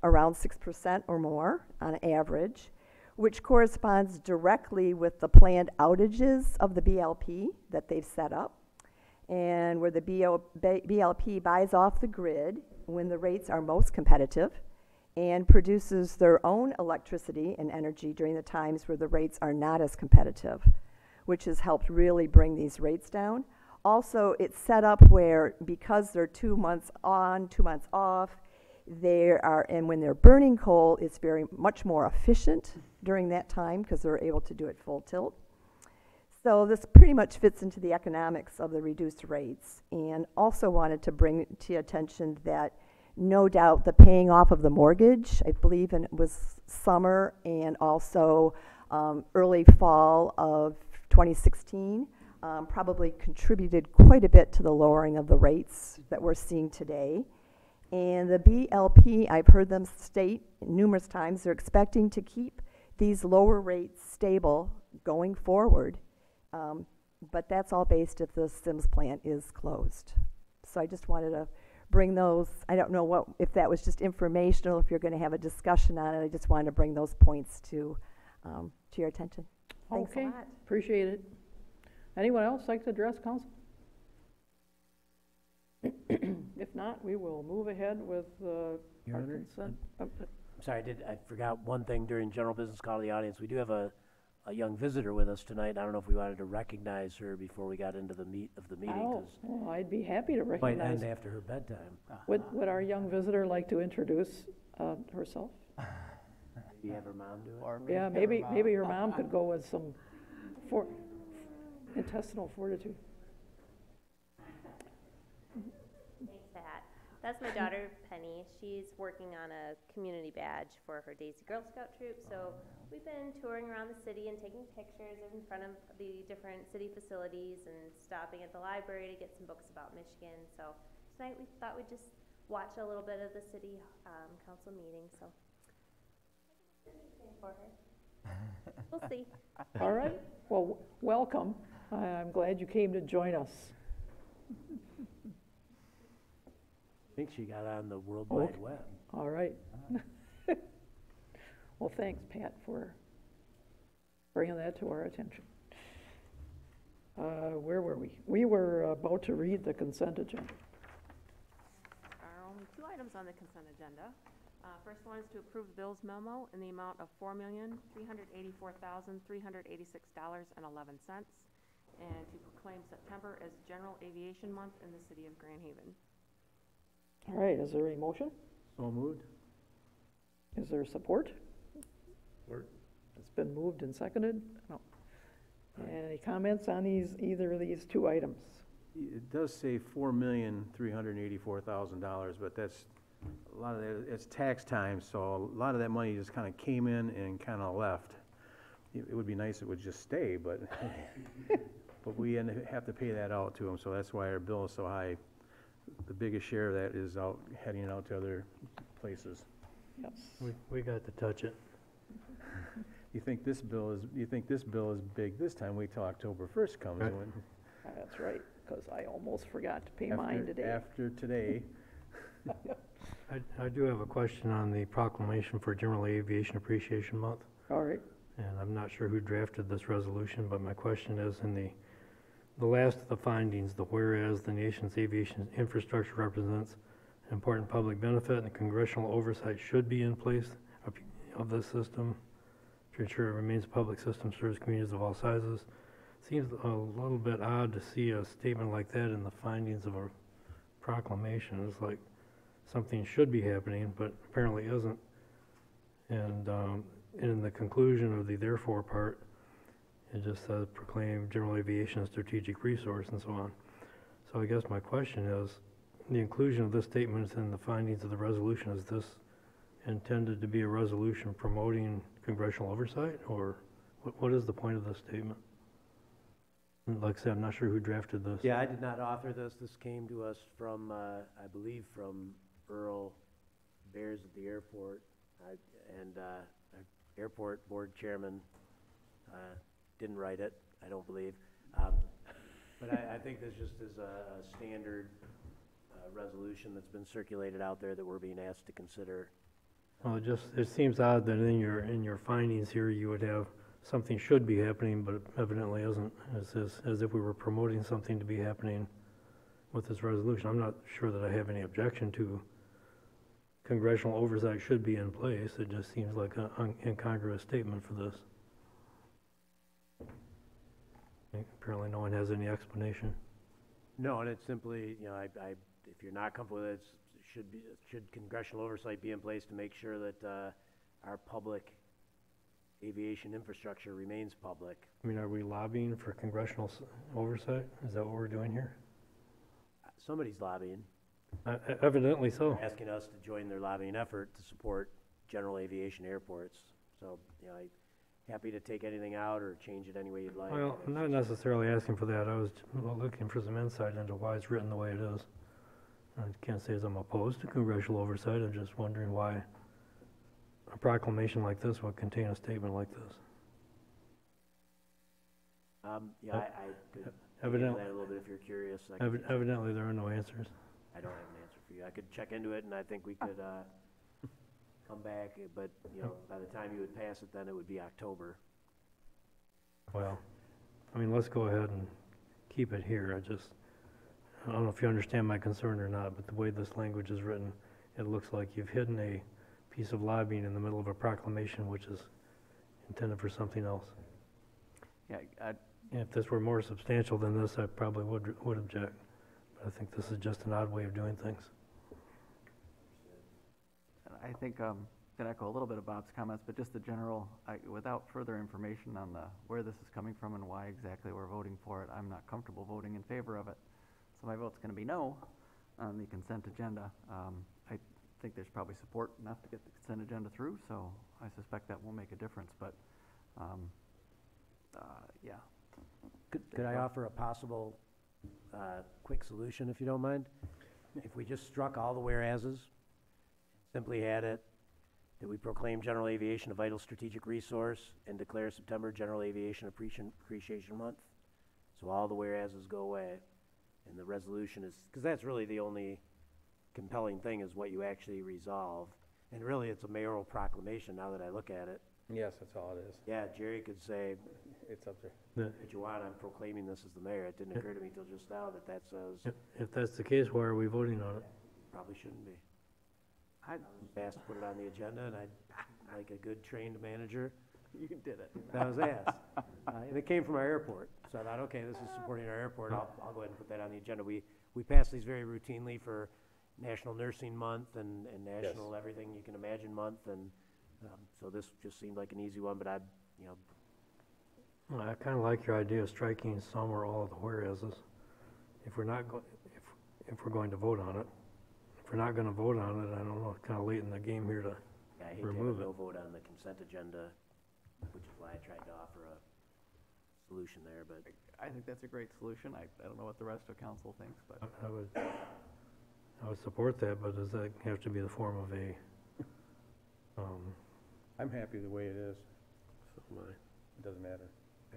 around 6% or more on average, which corresponds directly with the planned outages of the BLP that they've set up, and where the BLP buys off the grid when the rates are most competitive and produces their own electricity and energy during the times where the rates are not as competitive, which has helped really bring these rates down. Also, it's set up where, because they're 2 months on, 2 months off, and when they're burning coal, it's very much more efficient during that time because they're able to do it full tilt. So this pretty much fits into the economics of the reduced rates. And also wanted to bring to your attention that no doubt the paying off of the mortgage, I believe it was summer and also early fall of 2016, probably contributed quite a bit to the lowering of the rates that we're seeing today. And the BLP, I've heard them state numerous times, they're expecting to keep these lower rates stable going forward. But that's all based if the Sims plant is closed. So I just wanted to bring those, I don't know if that was just informational, if you're going to have a discussion on it. I just wanted to bring those points to your attention. Thanks a lot. Appreciate it. Anyone else like to address council? If not, we will move ahead with our consent. I'm sorry, I forgot one thing during general business call to the audience. We do have a young visitor with us tonight. I don't know if we wanted to recognize her before we got into the meat of the meeting. Oh, I'd be happy to Might recognize. end after her bedtime. Would our young visitor like to introduce herself? Maybe have her mom do it? Or Yeah, maybe her mom could go with some intestinal fortitude. Thanks, Pat. That's my daughter, Penny. She's working on a community badge for her Daisy Girl Scout troop. So we've been touring around the city and taking pictures in front of the different city facilities and stopping at the library to get some books about Michigan. So tonight we thought we'd just watch a little bit of the city council meeting. So for her. We'll see. All right. Well, welcome. I'm glad you came to join us. I think she got on the World Wide Web. All right. Well, thanks, Pat, for bringing that to our attention. Where were we? We were about to read the consent agenda. on the consent agenda. First one is to approve bills memo in the amount of $4,384,386.11 and to proclaim September as General Aviation Month in the city of Grand Haven. All right, is there a motion? So moved. Is there support? Support. It's been moved and seconded? No. Any comments on either of these two items? It does say $4,384,000, but that's, a lot of that, it's tax time, so a lot of that money just kind of came in and kind of left. It would be nice if it would just stay, but, but we have to pay that out to them, so that's why our bill is so high. The biggest share of that is heading out to other places. Yes. We got to touch it. You think this bill is big this time, wait till October 1st comes. Right. When That's right, because I almost forgot to pay mine today. After today. I do have a question on the proclamation for General Aviation Appreciation Month. All right. And I'm not sure who drafted this resolution, but my question is, in the last of the findings, the whereas the nation's aviation infrastructure represents an important public benefit and congressional oversight should be in place of this system to ensure it remains a public system, serves communities of all sizes. Seems a little bit odd to see a statement like that in the findings of a proclamation. It's like something should be happening, but apparently isn't. And in the conclusion of the therefore part, it just says proclaim general aviation a strategic resource and so on. So I guess my question is, the inclusion of this statement in the findings of the resolution, is this intended to be a resolution promoting congressional oversight, or what is the point of this statement? And like I said, I'm not sure who drafted this. Yeah, I did not author this. This came to us from, I believe, from Earl Bears at the airport. Our airport board chairman didn't write it, I don't believe. But I think this just is a standard resolution that's been circulated out there that we're being asked to consider. Well, it seems odd that in your findings here, you would have something should be happening, but it evidently isn't, as if we were promoting something to be happening with this resolution. I'm not sure that I have any objection to congressional oversight should be in place. It just seems like an incongruous statement for this. Apparently no one has any explanation. No, and it's simply, if you're not comfortable with it, should congressional oversight be in place to make sure that our public aviation infrastructure remains public. I mean, are we lobbying for congressional oversight? Is that what we're doing here? Somebody's lobbying. Evidently so. Asking us to join their lobbying effort to support general aviation airports. So, I'm happy to take anything out or change it any way you'd like. Well, I'm not necessarily asking for that. I was looking for some insight into why it's written the way it is. I can't say as I'm opposed to congressional oversight. I'm just wondering why a proclamation like this would contain a statement like this. I could Evidently, that a little bit if you're curious. evidently there are no answers. I don't have an answer for you. I could check into it, and I think we could come back, but, by the time you would pass it, then it would be October. Well, I mean, let's go ahead and keep it here. I don't know if you understand my concern or not, but the way this language is written, it looks like you've hidden a piece of lobbying in the middle of a proclamation which is intended for something else. Yeah, If this were more substantial than this, I probably would object. But I think this is just an odd way of doing things. I think, to echo a little bit of Bob's comments, but just the general, without further information on where this is coming from and why exactly we're voting for it, I'm not comfortable voting in favor of it. So my vote's going to be no on the consent agenda. I think there's probably support enough to get the consent agenda through, so I suspect that will make a difference, but, yeah. Could I offer a possible quick solution, if you don't mind? If we just struck all the whereases, simply had it that we proclaim general aviation a vital strategic resource and declare September General Aviation Appreciation Month. So all the whereases go away, and the resolution is, because that's really the only compelling thing is what you actually resolve. And really, it's a mayoral proclamation now that I look at it. Yes, that's all it is. Yeah, Jerry could say, It's up there. if you want, I'm proclaiming this as the mayor. It didn't occur to me till just now that that says, If that's the case, why are we voting on it? probably shouldn't be. I, Asked to put it on the agenda, and I'd like a good trained manager. you did it. That was asked. And it came from our airport, so I thought, okay, this is supporting our airport, I'll go ahead and put that on the agenda. We pass these very routinely for National Nursing Month and National Everything You Can Imagine Month, and so this just seemed like an easy one, but Well, I kind of like your idea of striking some or all of the whereases. If we're not go, if we're going to vote on it. If we're not going to vote on it, I don't know, it's kind of late in the game here to I hate to have remove a it. no vote on the consent agenda, which is why I tried to offer a solution there, but I think that's a great solution. I don't know what the rest of council thinks, but I would support that, but does that have to be the form of a, I'm happy the way it is. So am I. It doesn't matter.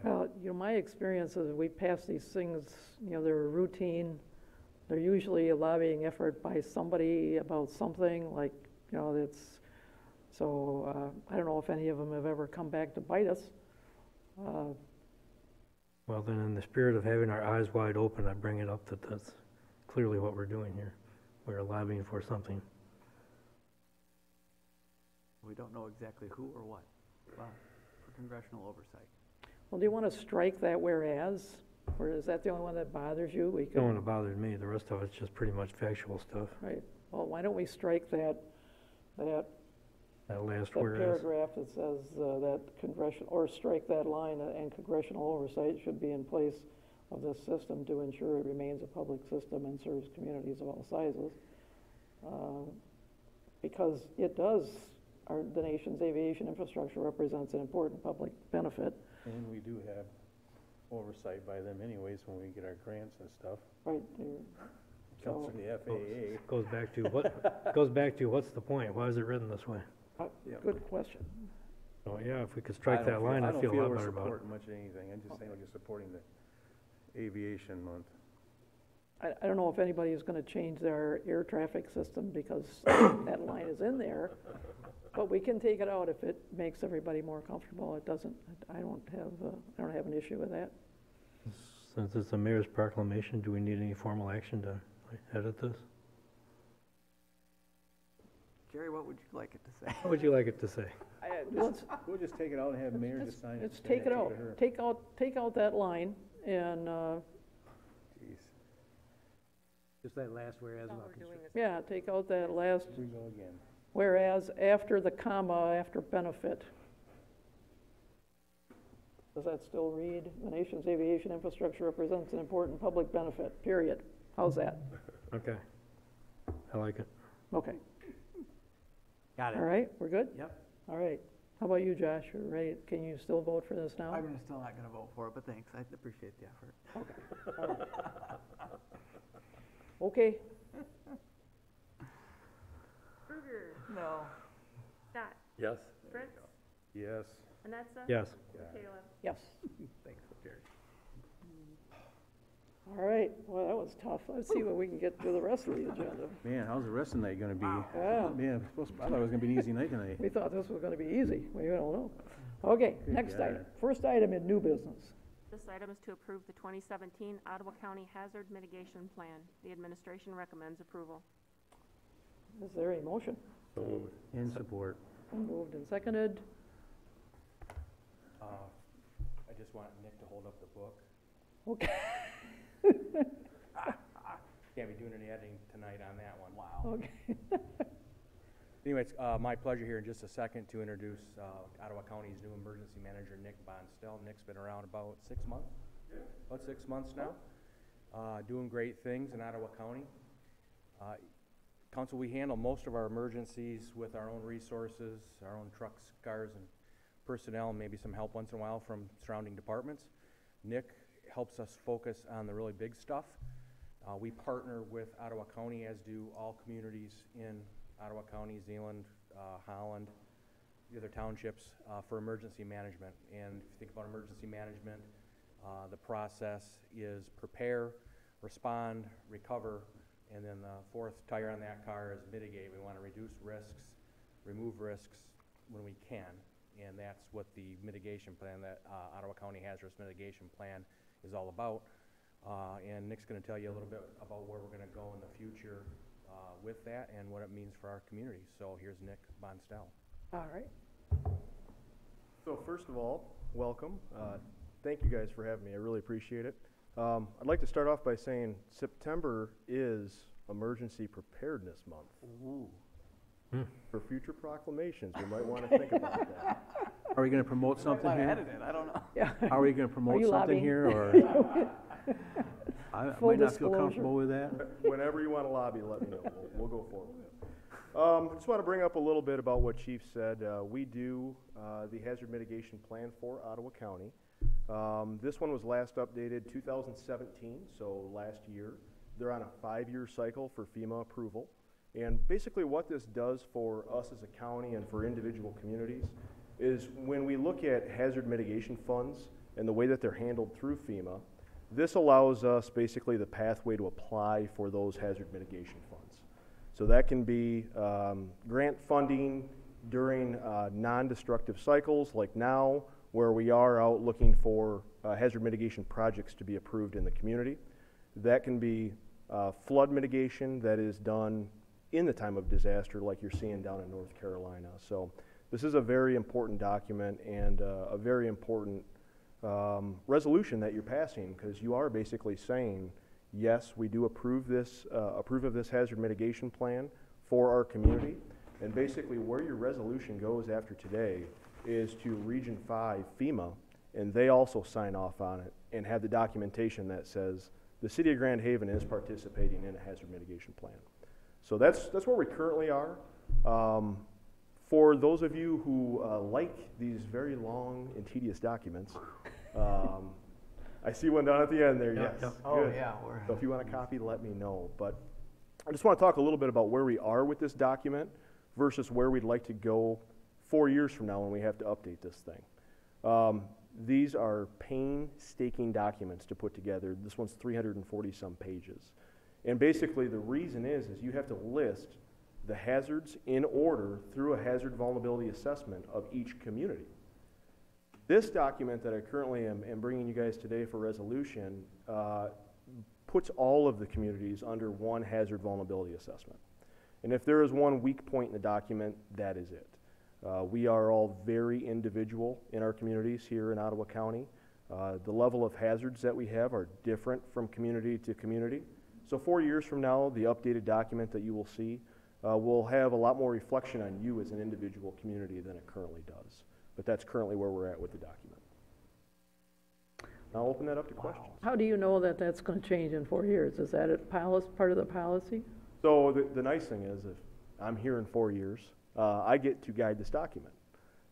Well, my experience is we pass these things, they're routine. They're usually a lobbying effort by somebody about something, like, that's, so I don't know if any of them have ever come back to bite us. well, then in the spirit of having our eyes wide open, I bring it up that that's clearly what we're doing here. We're lobbying for something. we don't know exactly who or what. Well, for congressional oversight. Well, do you want to strike that whereas, or is that the only one that bothers you? We The could, one that bothered me, the rest of it's just pretty much factual stuff. right, well, why don't we strike that That last that whereas. paragraph that says that or strike that line, and congressional oversight should be in place of this system to ensure it remains a public system and serves communities of all sizes. Because it does, the nation's aviation infrastructure represents an important public benefit. And we do have oversight by them anyways when we get our grants and stuff. Right. Comes from the FAA. Goes back to what's the point? Why is it written this way? Good question. So, yeah, if we could strike that line, I feel a lot better about it. I don't feel we're supporting much of anything. I'm just saying we're just supporting the aviation month. I don't know if anybody is going to change their air traffic system because that line is in there, but we can take it out if it makes everybody more comfortable. It doesn't, I don't have an issue with that. Since it's a mayor's proclamation, do we need any formal action to edit this? Jerry, what would you like it to say? What would you like it to say? We'll just take it out and have the mayor just sign it. Let's take it out. Take out that line and, Jeez. just that last whereas about yeah, take out that last, Here we go again. whereas after the comma, after benefit. Does that still read, the nation's aviation infrastructure represents an important public benefit, period? How's that? Okay. I like it. Okay, Got it. all right, we're good? Yep. All right. How about you, Josh? You ready? Can you still vote for this now? I'm still not gonna vote for it, but thanks. I appreciate the effort. Okay, Berger, No. Scott, Yes? Fritz, Yes. Vanessa. Yes. Kayla. yes. Thanks, Jerry. All right, well, that was tough. Let's see what we can get to the rest of the agenda. Man, how's the rest of the night gonna be? Yeah. Man, I thought it was gonna be an easy night tonight. We thought this was gonna be easy. We don't know. Okay, Good next God. item. First item in new business. This item is to approve the 2017 Ottawa County Hazard Mitigation Plan. The administration recommends approval. Is there a motion? So moved. In support. Moved and seconded. I just want Nick to hold up the book. Okay. Can't be doing any editing tonight on that one. Wow. Okay. Anyways, my pleasure here in just a second to introduce Ottawa County's new emergency manager, Nick Bonstell. Nick's been around about 6 months? About 6 months now. Doing great things in Ottawa County. Council, we handle most of our emergencies with our own resources, our own trucks, cars, and personnel, and maybe some help once in a while from surrounding departments. Nick helps us focus on the really big stuff. We partner with Ottawa County, as do all communities in Ottawa County, Zeeland, Holland, the other townships, for emergency management. And if you think about emergency management, the process is prepare, respond, recover, and then the fourth tire on that car is mitigate. We want to reduce risks, remove risks when we can, and that's what the mitigation plan, that Ottawa County Hazardous Mitigation Plan, is all about. And Nick's going to tell you a little bit about where we're going to go in the future with that and what it means for our community. So here's Nick Bonstel. All right. So first of all, welcome. Thank you guys for having me. I really appreciate it. I'd like to start off by saying September is Emergency Preparedness Month. Ooh. For future proclamations, we might want to think about that. Are we going to promote something here? Edit it, I don't know. Yeah. Are we going to promote you something lobbying? here, or? I Full might not feel disclosure. comfortable with that. Whenever you want to lobby, let me know. We'll go forward with it. I just want to bring up a little bit about what Chief said. We do the hazard mitigation plan for Ottawa County. This one was last updated 2017, so last year. They're on a 5-year cycle for FEMA approval. And basically what this does for us as a county and for individual communities is when we look at hazard mitigation funds and the way that they're handled through FEMA, this allows us basically the pathway to apply for those hazard mitigation funds. So that can be grant funding during non-destructive cycles like now, where we are out looking for hazard mitigation projects to be approved in the community. That can be flood mitigation that is done in the time of disaster like you're seeing down in North Carolina. So this is a very important document and a very important resolution that you're passing, because you are basically saying, yes, we do approve of this hazard mitigation plan for our community. And basically where your resolution goes after today is to Region 5 FEMA, and they also sign off on it and have the documentation that says the City of Grand Haven is participating in a hazard mitigation plan. So that's where we currently are. For those of you who like these very long and tedious documents, I see one down at the end there, yes. Yep. Good. Oh, yeah. So if you want a copy, let me know. But I just want to talk a little bit about where we are with this document versus where we'd like to go 4 years from now when we have to update this thing. These are painstaking documents to put together. This one's 340 some pages. And basically the reason is you have to list the hazards in order through a hazard vulnerability assessment of each community. This document that I currently am bringing you guys today for resolution puts all of the communities under one hazard vulnerability assessment. And if there is one weak point in the document, that is it. We are all very individual in our communities here in Ottawa County. The level of hazards that we have are different from community to community. So 4 years from now, the updated document that you will see will have a lot more reflection on you as an individual community than it currently does. But that's currently where we're at with the document. Now I'll open that up to questions. How do you know that that's going to change in 4 years? Is that part of the policy? So the nice thing is, if I'm here in 4 years, I get to guide this document.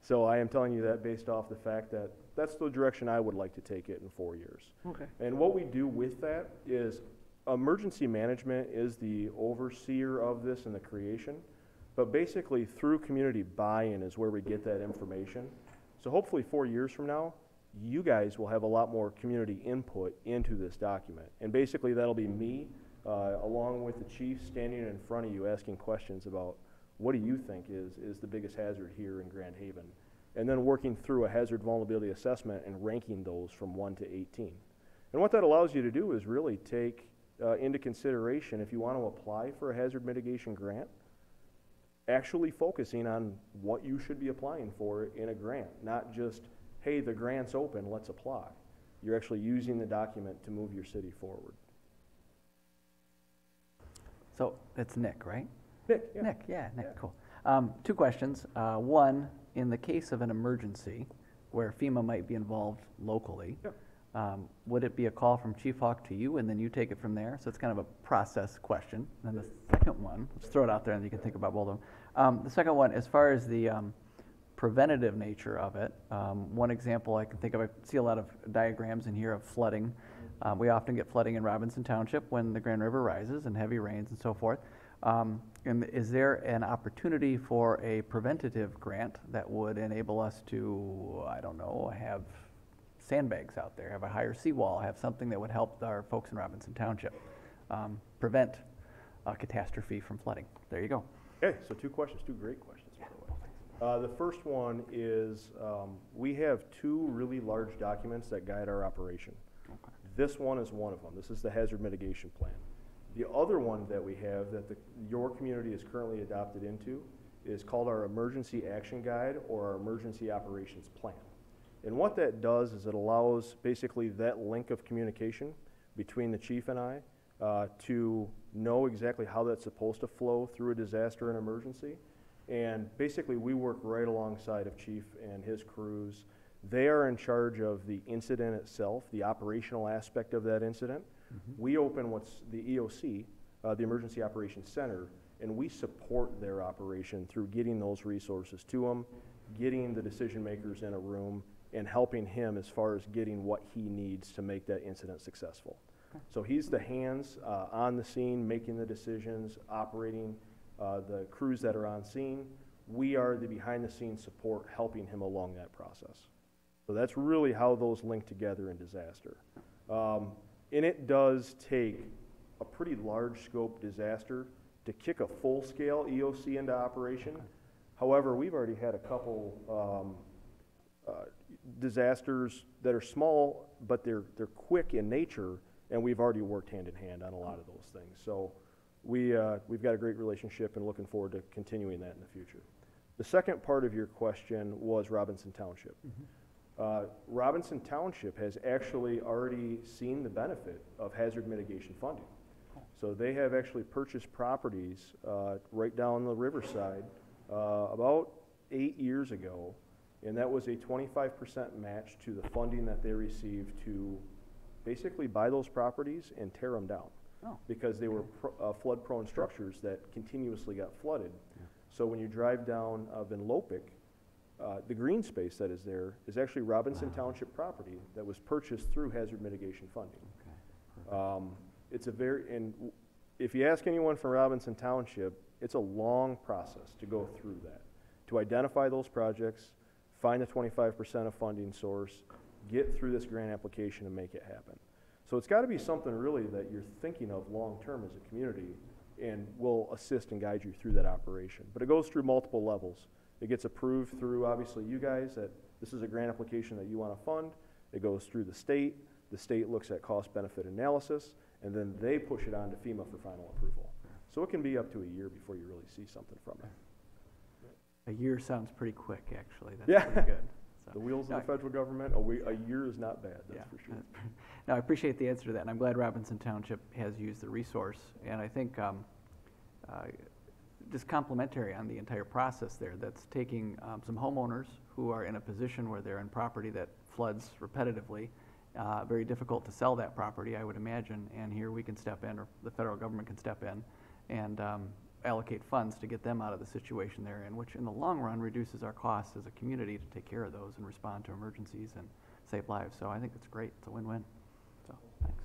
So I am telling you that based off the fact that that's the direction I would like to take it in 4 years. Okay. And what we do with that is emergency management is the overseer of this and the creation, but basically through community buy-in is where we get that information. So hopefully 4 years from now, you guys will have a lot more community input into this document. And basically that'll be me, along with the chief, standing in front of you asking questions about what do you think is the biggest hazard here in Grand Haven? And then working through a hazard vulnerability assessment and ranking those from 1 to 18. And what that allows you to do is really take into consideration, if you want to apply for a hazard mitigation grant, actually focusing on what you should be applying for in a grant, not just, hey, the grant's open, let's apply. You're actually using the document to move your city forward. So it's Nick, right? Nick, yeah. Nick, yeah, Nick, cool. 2 questions. One, in the case of an emergency where FEMA might be involved locally, would it be a call from Chief Hawk to you and then you take it from there? So it's kind of a process question. And then the second one, let's throw it out there and you can think about both of them. The second one, as far as the preventative nature of it, one example I can think of, I see a lot of diagrams in here of flooding. We often get flooding in Robinson Township when the Grand River rises and heavy rains and so forth. And is there an opportunity for a preventative grant that would enable us to, I don't know, have sandbags out there, have a higher seawall, have something that would help our folks in Robinson Township prevent a catastrophe from flooding? There you go. Okay, so 2 questions, 2 great questions, by the way. The first one is we have 2 really large documents that guide our operation. Okay. This one is one of them. This is the hazard mitigation plan. The other one that we have that your community is currently adopted into is called our Emergency Action Guide or our Emergency Operations Plan. And what that does is it allows basically that link of communication between the chief and I to know exactly how that's supposed to flow through a disaster and emergency. And basically we work right alongside of chief and his crews. They are in charge of the incident itself, the operational aspect of that incident. We open what's the EOC, the Emergency Operations Center, and we support their operation through getting those resources to them, getting the decision makers in a room, and helping him as far as getting what he needs to make that incident successful. So he's the hands on the scene, making the decisions, operating the crews that are on scene. We are the behind the scenes support helping him along that process. So that's really how those link together in disaster. And it does take a pretty large scope disaster to kick a full scale EOC into operation. However, we've already had a couple disasters that are small, but they're quick in nature, and we've already worked hand in hand on a lot of those things. So we've got a great relationship and looking forward to continuing that in the future. The second part of your question was Robinson Township. Robinson Township has actually already seen the benefit of hazard mitigation funding. So they have actually purchased properties right down the riverside about 8 years ago, and that was a 25% match to the funding that they received to basically buy those properties and tear them down because they were flood-prone structures that continuously got flooded. So when you drive down Van Lopik, the green space that is there is actually Robinson Township property that was purchased through hazard mitigation funding. It's a and if you ask anyone from Robinson Township, it's a long process to go through that, to identify those projects, find the 25% of funding source, get through this grant application and make it happen. So it's got to be something really that you're thinking of long-term as a community and will assist and guide you through that operation. But it goes through multiple levels. It gets approved through, obviously, you guys, that this is a grant application that you want to fund. It goes through the state. The state looks at cost-benefit analysis, and then they push it on to FEMA for final approval. So it can be up to a year before you really see something from it. A year sounds pretty quick, actually. That's pretty good. So, the wheels of the federal government, a year is not bad, that's for sure. No, I appreciate the answer to that, and I'm glad Robinson Township has used the resource. And I think just complimentary on the entire process there, that's taking some homeowners who are in a position where they're in property that floods repetitively, very difficult to sell that property, I would imagine, and here we can step in, or the federal government can step in and allocate funds to get them out of the situation they're in, which in the long run reduces our costs as a community to take care of those and respond to emergencies and save lives. So I think it's great. It's a win-win. So thanks.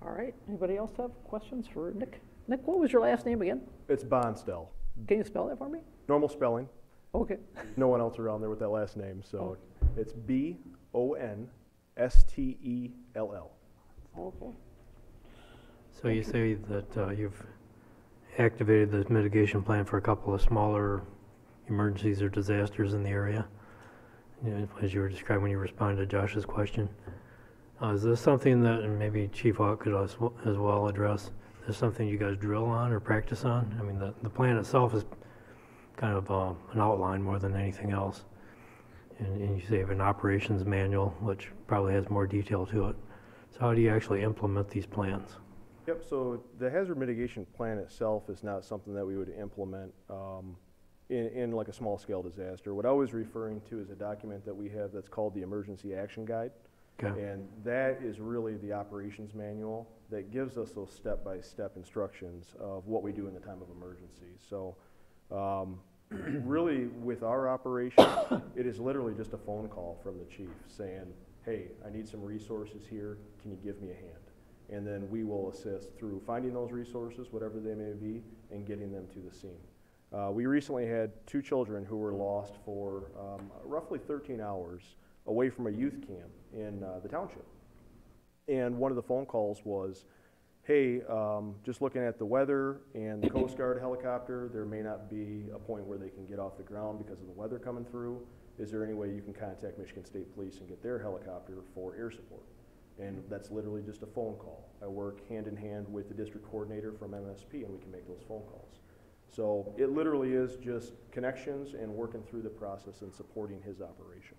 All right, anybody else have questions for Nick? Nick, what was your last name again? It's Bonstel. Can you spell that for me? Normal spelling. Okay. No one else around there with that last name, so it's Bonstell. Okay. So you say that you've activated the mitigation plan for a couple of smaller emergencies or disasters in the area, as you were describing when you responded to Josh's question. Is this something that, and maybe Chief Hawk could as well address, is this something you guys drill on or practice on? I mean, the plan itself is kind of an outline more than anything else. And you say you have an operations manual, which probably has more detail to it. So how do you actually implement these plans? Yep, so the hazard mitigation plan itself is not something that we would implement in like a small scale disaster. What I was referring to is a document that we have that's called the Emergency Action Guide. Okay. And that is really the operations manual that gives us those step-by-step instructions of what we do in the time of emergency. So really with our operation, it is literally just a phone call from the chief saying, hey, I need some resources here, can you give me a hand? And then we will assist through finding those resources, whatever they may be, and getting them to the scene. We recently had 2 children who were lost for roughly 13 hours away from a youth camp in the township. And one of the phone calls was, hey, just looking at the weather and the Coast Guard helicopter, there may not be a point where they can get off the ground because of the weather coming through. is there any way you can contact Michigan State Police and get their helicopter for air support? And that's literally just a phone call. I work hand in hand with the district coordinator from MSP, and we can make those phone calls. So it literally is just connections and working through the process and supporting his operation.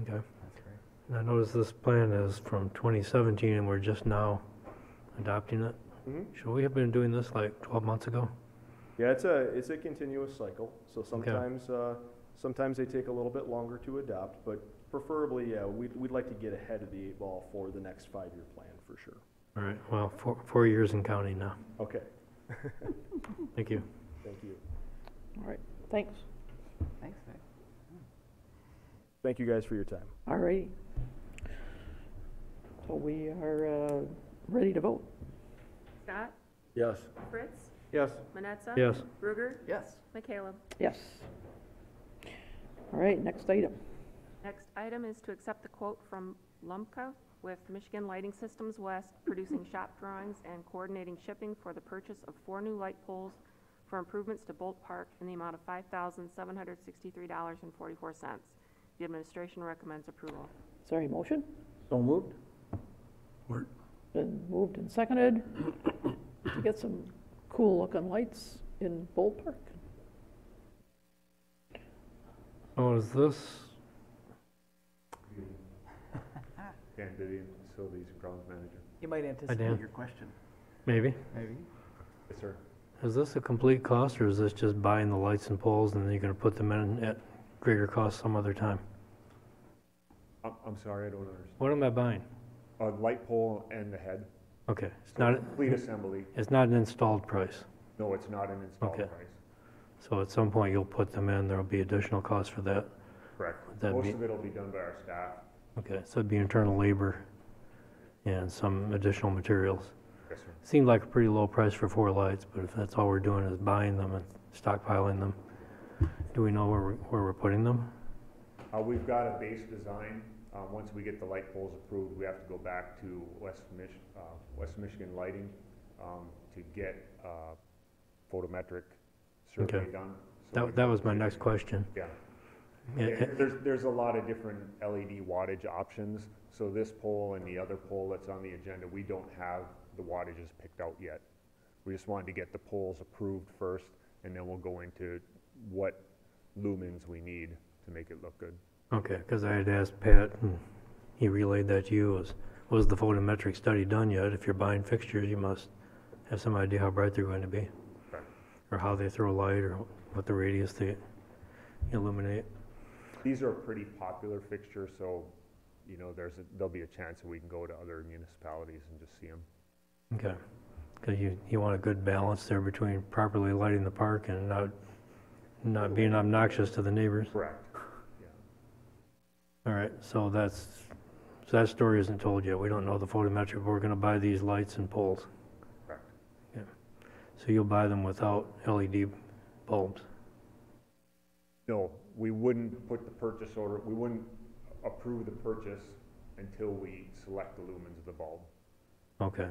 Okay. That's great. And I noticed this plan is from 2017 and we're just now adopting it. Should we have been doing this like 12 months ago? Yeah, it's a continuous cycle. So sometimes sometimes they take a little bit longer to adopt, but preferably, yeah, we'd like to get ahead of the 8 ball for the next 5-year plan for sure. All right, well, 4 years and counting now. Okay. Thank you. Thank you. All right, thanks. Thanks, Nick. Thank you guys for your time. All righty. So we are ready to vote. Scott? Yes. Fritz? Yes. Manetza? Yes. Ruger? Yes. McCallum? Yes. All right, next item. Next item is to accept the quote from Lumpka with Michigan Lighting Systems West, producing shop drawings and coordinating shipping for the purchase of 4 new light poles for improvements to Bolt Park in the amount of $5,763.44. The administration recommends approval. Is there a motion? So moved? Been moved and seconded to get some cool looking lights in Bolt Park. Oh, is this, Dan Vivian, Facilities and Grounds Manager. You might Dan. anticipate your question. maybe? Maybe. Yes, sir. Is this a complete cost or is this just buying the lights and poles and then you're gonna put them in at greater cost some other time? I'm sorry, I don't understand. What am I buying? A light pole and the head. Okay, it's So not, complete assembly. it's not an installed price. No, it's not an installed Okay. price. So at some point you'll put them in, there'll be additional cost for that. Correct. Would that Most be- of it'll be done by our staff. Okay, so it'd be internal labor and some additional materials. Yes, sir. Seemed like a pretty low price for 4 lights, but if that's all we're doing is buying them and stockpiling them, do we know where we're putting them? We've got a base design. Once we get the light poles approved, we have to go back to West Michigan Lighting to get photometric survey Okay. done. So That was my next question. Yeah. Yeah, Yeah, there's a lot of different LED wattage options. So this pole and the other pole that's on the agenda, we don't have the wattages picked out yet. We just wanted to get the poles approved first, and then we'll go into what lumens we need to make it look good. Okay, because I had asked Pat, and he relayed that to you, was the photometric study done yet? If you're buying fixtures, you must have some idea how bright they're going to be, Correct. or how they throw light, or what the radius they illuminate. These are a pretty popular fixture, so you know there'll be a chance that we can go to other municipalities and just see them. Okay, because you want a good balance there between properly lighting the park and not being obnoxious to the neighbors. Correct. All right, so that story isn't told yet. We don't know the photometric, but we're gonna buy these lights and poles. Correct. Yeah. So you'll buy them without LED bulbs? No, we wouldn't put the purchase order, we wouldn't approve the purchase until we select the lumens of the bulb. Okay,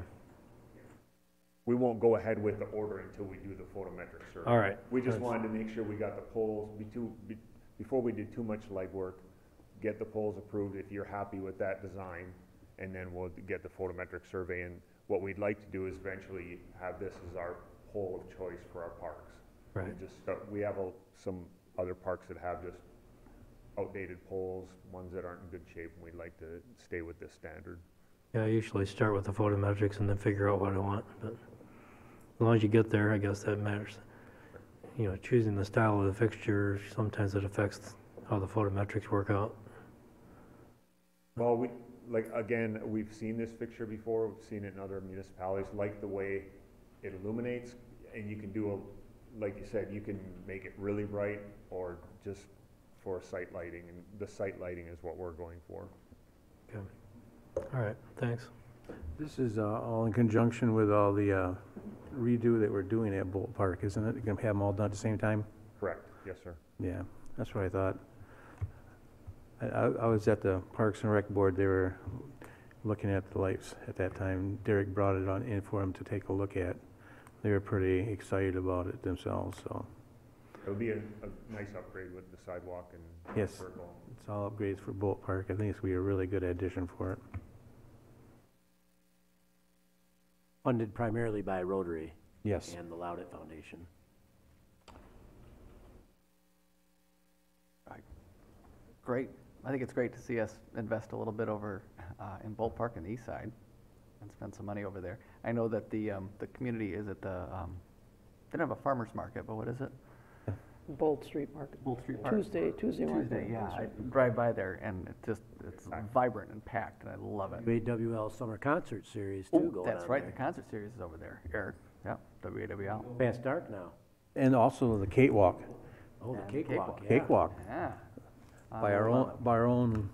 We won't go ahead with the order until we do the photometric survey. all right. We just wanted to make sure we got the poles, before we did too much legwork, get the poles approved if you're happy with that design, and then we'll get the photometric survey. And what we'd like to do is eventually have this as our pole of choice for our parks. Right. And just, we have some other parks that have just outdated poles, ones that aren't in good shape, and we'd like to stay with this standard. Yeah, I usually start with the photometrics and then figure out what I want, but as long as you get there, I guess that matters. You know, choosing the style of the fixture, sometimes it affects how the photometrics work out. Well, we've seen this fixture before, we've seen it in other municipalities, like the way it illuminates, and you can do like you said, you can make it really bright or just for site lighting, and the site lighting is what we're going for. Okay. All right, thanks. This is all in conjunction with all the redo that we're doing at Bolt Park, isn't it? You're going to have them all done at the same time? Correct, yes, sir. Yeah, that's what I thought. I was at the Parks and Rec Board. They were looking at the lights at that time. Derek brought it in for them to take a look at. They were pretty excited about it themselves, so. It'll be a nice upgrade with the sidewalk and Yes. circle. It's all upgrades for Bolt Park. I think it's gonna be a really good addition for it. Funded primarily by Rotary. Yes. And the Loudet Foundation. Great. I think it's great to see us invest a little bit over in Bolt Park on the east side and spend some money over there. I know that the community is at the, they don't have a farmer's market, but what is it? Bolt Street Market. Bolt Street Market. Tuesday market. Tuesday, yeah. I drive by there and it's vibrant and packed and I love it. WAWL Summer Concert Series too going on That's right, there. the concert series is over there, Eric. Yeah, WAWL. Past dark now. And also the cakewalk. Oh, the And cakewalk, yeah. Cakewalk Yeah. by our own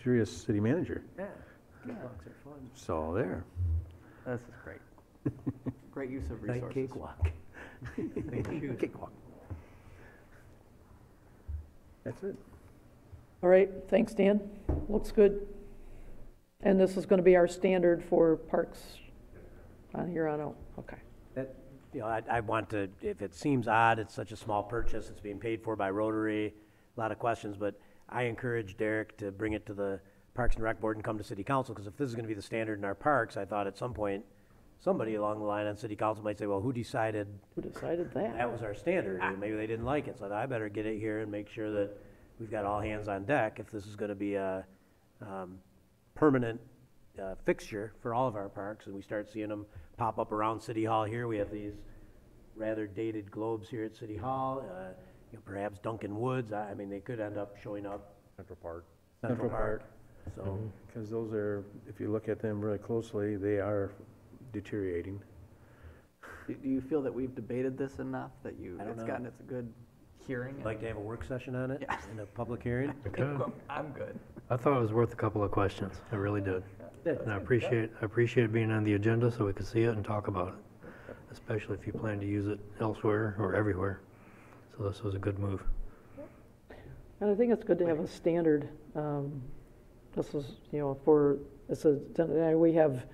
serious city manager. Yeah, cakewalks are fun. So there. This is great. Great use of Night resources. cakewalk. Cakewalk. That's it. All right, thanks, Dan. Looks good. And this is gonna be our standard for parks on here on out, okay. That, you know, I want to, if it seems odd, it's such a small purchase, it's being paid for by Rotary, a lot of questions, but I encourage Derek to bring it to the Parks and Rec Board and come to City Council, because if this is gonna be the standard in our parks, I thought at some point, somebody along the line on City Council might say, well, who decided Who decided that? that was our standard? And maybe they didn't like it, so I thought I better get it here and make sure that we've got all hands on deck if this is gonna be a, permanent fixture for all of our parks, and we start seeing them pop up around City Hall here. We have these rather dated globes here at City Hall, you know, perhaps Duncan Woods. I mean, they could end up showing up. Central Park. Central Park. So, Because those are, if you look at them really closely, they are deteriorating. Do you feel that we've debated this enough, that I don't it's know. gotten its a good hearing? I'd like to have a work session on it, Yeah. in a public hearing. Good. I'm good. I thought it was worth a couple of questions. I really did. And I appreciate being on the agenda so we could see it and talk about it, especially if you plan to use it elsewhere or everywhere. So this was a good move. And I think it's good to have a standard, this is, you know, for, we have,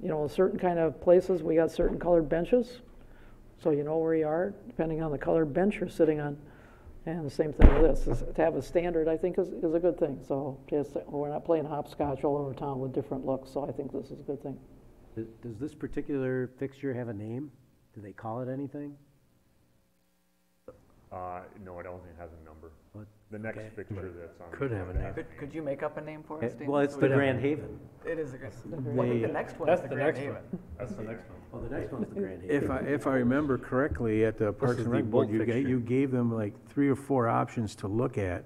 you know, certain kind of places, we got certain colored benches, so you know where you are, depending on the colored bench you're sitting on. And the same thing with this, is to have a standard, I think, is a good thing. So just, we're not playing hopscotch all over town with different looks, so I think this is a good thing. Does this particular fixture have a name? Do they call it anything? No, I don't think it has a number. What? The next Okay. fixture that's on. Could have a name. Could you make up a name for us, Dan? Well, it's So the we don't- Grand Haven. It is a good, Grand well, I think the They- next one That's is the the Grand next one. Haven. That's the next one. Oh, the next one's the Grand Haven. If I remember correctly, at the Parks is and the Rec Board, Bolt fixture. you gave them like 3 or 4 options to look at.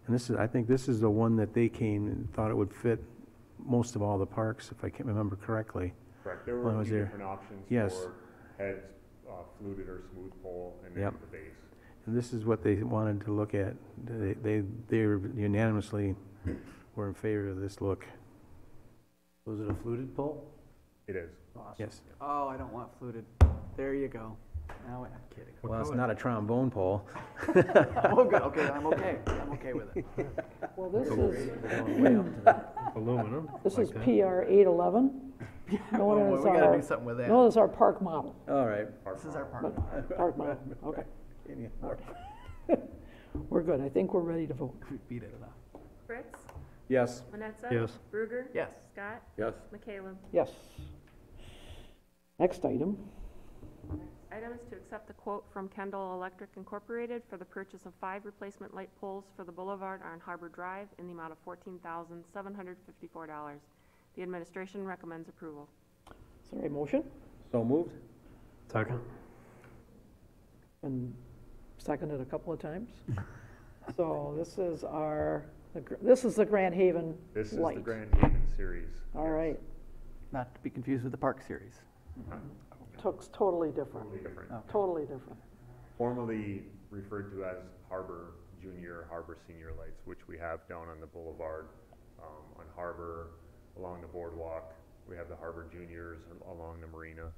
And this is, I think this is the one that they came and thought it would fit most of all the parks, if I can remember correctly. Correct, there When were I a was few there. different options Yes. for heads, fluted or smooth pole, and then Yep. the base. And this is what they wanted to look at. They unanimously were in favor of this look. Was it a fluted pole? It is. Awesome. Yes. Oh, I don't want fluted. There you go. Now, I'm kidding. Well, it's not a trombone pole. I'm good, okay, I'm okay with it. Well, this is, Way up to the- Aluminum. this like is that. PR 811. No, Well, it's we gotta our- do something with that. No, it's our park model. All right. This is our part. Park model, okay. We're good, I think we're ready to vote. We beat it enough. Fritz? Yes. Manetza? Yes. Bruger? Yes. Scott? Yes. McCallum? Yes. Next item. Item is to accept the quote from Kendall Electric Incorporated for the purchase of 5 replacement light poles for the Boulevard on Harbor Drive in the amount of $14,754. The administration recommends approval. Is there a motion? So moved? Second. And seconded a couple of times. So this is our, this is the Grand Haven This is the light. Grand Haven series. All right, Not to be confused with the Park Series. totally different, Totally different. totally different. Formerly referred to as Harbor Junior, Harbor Senior lights, which we have down on the boulevard, on Harbor, along the boardwalk. We have the Harbor Juniors along the marina.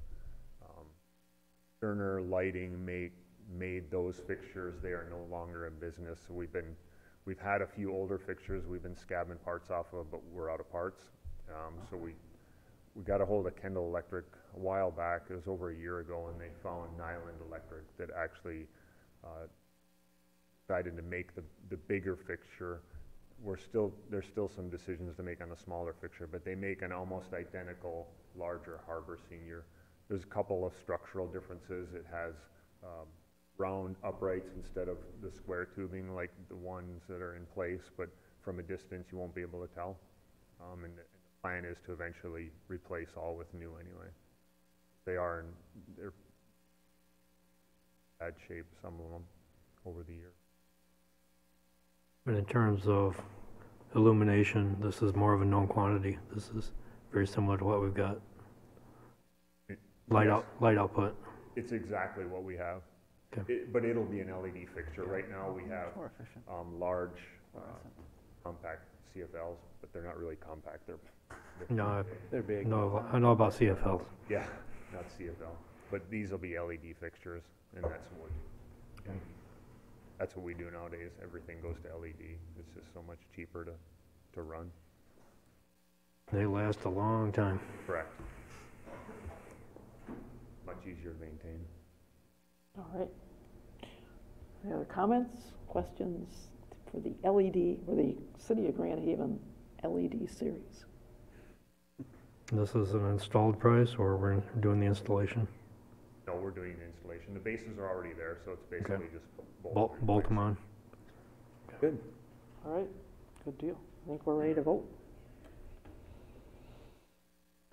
Turner Lighting made those fixtures. They are no longer in business. So we've had a few older fixtures we've been scabbing parts off of, but we're out of parts. So we got a hold of Kendall Electric a while back. It was over a year ago, and they found Nyland Electric that actually decided to make the bigger fixture. There's still some decisions to make on the smaller fixture, but they make an almost identical larger Harbor Senior. There's a couple of structural differences. It has round uprights instead of the square tubing like the ones that are in place, but from a distance you won't be able to tell. And the plan is to eventually replace all with new anyway. They're bad shape, some of them, over the years. But in terms of illumination, this is more of a known quantity. This is very similar to what we've got. Light output. It's exactly what we have. Okay. But it'll be an LED fixture. Right now we have large compact CFLs, but they're not really compact. They're big. No, I know about CFLs. Yeah, not CFL. But these will be LED fixtures, and that's what we do nowadays. Everything goes to LED. It's just so much cheaper to run. They last a long time. Correct. Much easier to maintain. All right. Any other comments, questions for the LED, or the City of Grand Haven LED series? This is an installed price, or we're doing the installation? No, we're doing the installation. The bases are already there, so it's basically just bolt them on. Good. All right, good deal. I think we're ready to vote.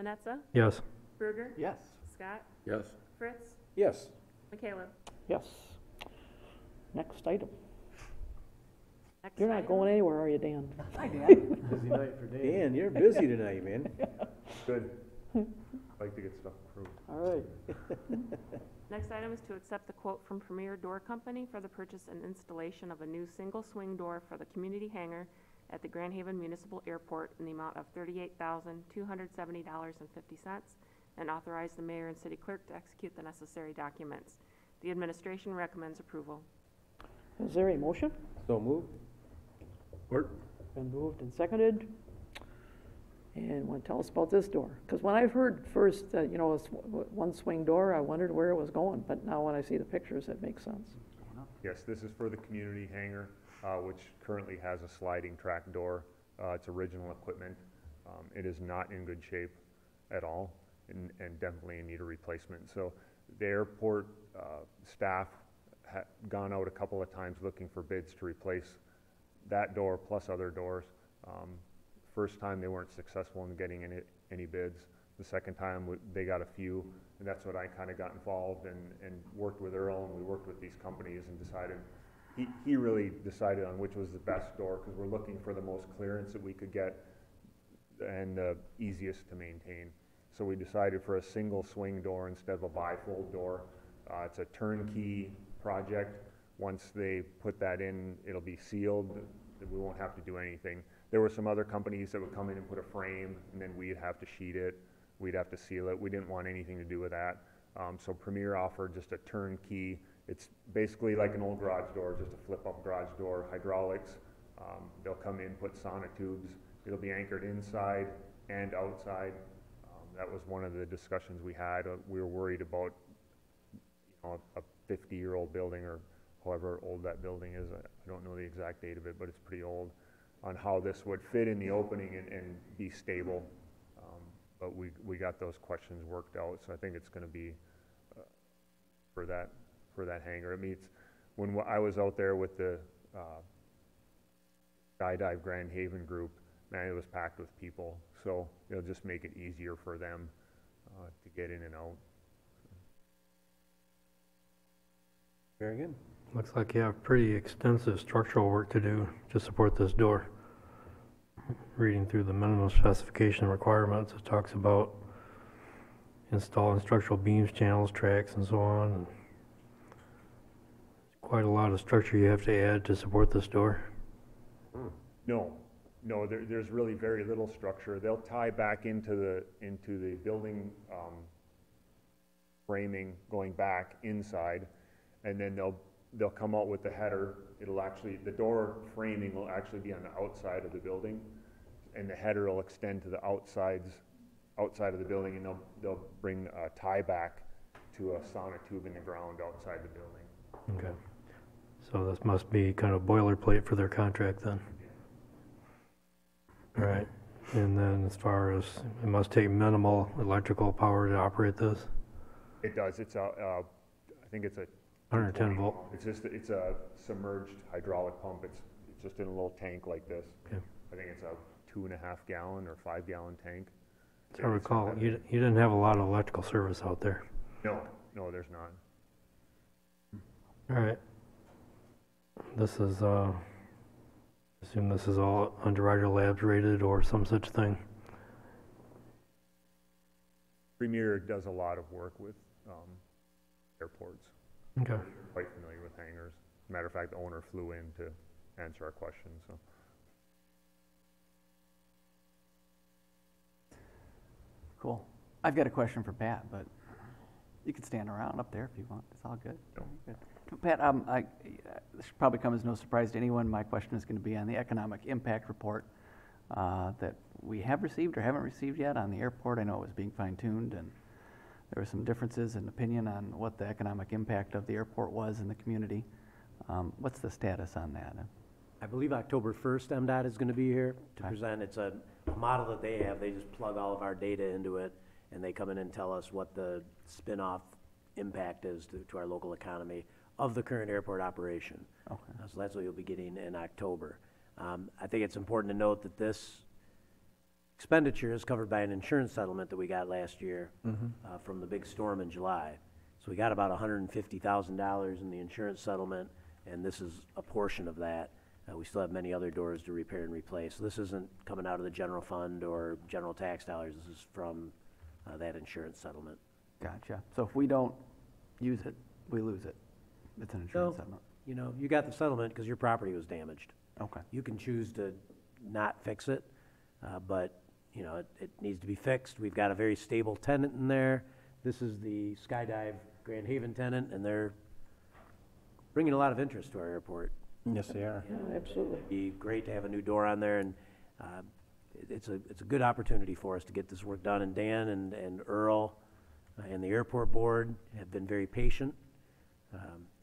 Manetza? Yes. Bruger? Yes. Scott? Yes. Fritz? Yes. McCaleb? Yes. Next item. Next You're not item. going anywhere, are you, Dan? Hi, Dan. Busy night for Dave. Dan, you're busy tonight, man. Good. Like to get stuff approved. All right. Next item is to accept the quote from Premier Door Company for the purchase and installation of a new single swing door for the community hangar at the Grand Haven Municipal Airport in the amount of $38,270.50, and authorize the mayor and city clerk to execute the necessary documents. The administration recommends approval. Is there a motion? So moved. Support. Been moved and seconded. And want to tell us about this door? Because when I've heard first that, it's one swing door, I wondered where it was going, but now when I see the pictures, it makes sense. Yes, this is for the community hangar, which currently has a sliding track door. It's original equipment. It is not in good shape at all, and definitely in need of replacement. So the airport staff had gone out a couple of times looking for bids to replace that door plus other doors. First time they weren't successful in getting any bids. The second time they got a few, and that's when I kind of got involved and worked with Earl, and we worked with these companies and decided, he really decided on which was the best door, because we're looking for the most clearance that we could get and the easiest to maintain. So we decided for a single swing door instead of a bifold door. It's a turnkey project. Once they put that in, it'll be sealed. We won't have to do anything. There were some other companies that would come in and put a frame, and then we'd have to sheet it. We'd have to seal it. We didn't want anything to do with that. So Premier offered just a turnkey. It's basically like an old garage door, just a flip-up garage door, hydraulics. They'll come in, put sonotubes. It'll be anchored inside and outside. That was one of the discussions we had. We were worried about a 50-year-old building, or however old that building is. I don't know the exact date of it, but it's pretty old, on how this would fit in the opening and be stable. But we got those questions worked out, so I think it's going to be for that hangar. It meets, when I was out there with the Skydive Grand Haven group, man, it was packed with people. So it'll just make it easier for them to get in and out. Very good. Looks like you have pretty extensive structural work to do to support this door. Reading through the minimum specification requirements, it talks about installing structural beams, channels, tracks, and so on. And quite a lot of structure you have to add to support this door. No, there's really very little structure. They'll tie back into the building framing going back inside, and then they'll come out with the header. The door framing will actually be on the outside of the building, and the header will extend to the outside of the building, and they'll bring a tie back to a sonotube in the ground outside the building. Okay. So this must be kind of boilerplate for their contract then. All right. And then as far as, it must take minimal electrical power to operate this? It does. It's I think it's a 110 volt? It's a submerged hydraulic pump. It's just in a little tank like this. Okay. I think it's a 2.5 gallon or 5 gallon tank. As I recall, you didn't have a lot of electrical service out there. No, there's not. All right. This is, assume this is all Underwriter Labs rated or some such thing? Premier does a lot of work with airports. Okay. We're quite familiar with hangars. Matter of fact, the owner flew in to answer our questions. So. Cool. I've got a question for Pat, but you can stand around up there if you want. It's all good. No. Good. Pat, this should probably come as no surprise to anyone. My question is going to be on the economic impact report that we have received or haven't received yet on the airport. I know it was being fine-tuned, and there were some differences in opinion on what the economic impact of the airport was in the community. What's the status on that? I believe October 1st, MDOT is going to be here to present. It's a model that they have. They just plug all of our data into it, and they come in and tell us what the spin-off impact is to our local economy of the current airport operation. Okay. So that's what you'll be getting in October. I think it's important to note that this expenditure is covered by an insurance settlement that we got last year from the big storm in July. So we got about $150,000 in the insurance settlement, and this is a portion of that. We still have many other doors to repair and replace. So this isn't coming out of the general fund or general tax dollars. This is from that insurance settlement. Gotcha. So if we don't use it, we lose it. It's an insurance settlement. You know, you got the settlement because your property was damaged. Okay. You can choose to not fix it, but, you know, it needs to be fixed. We've got a very stable tenant in there. This is the Skydive Grand Haven tenant, and they're bringing a lot of interest to our airport. Yes, they are. Yeah, absolutely. It'd be great to have a new door on there, and it's a good opportunity for us to get this work done. And Dan and Earl and the airport board have been very patient.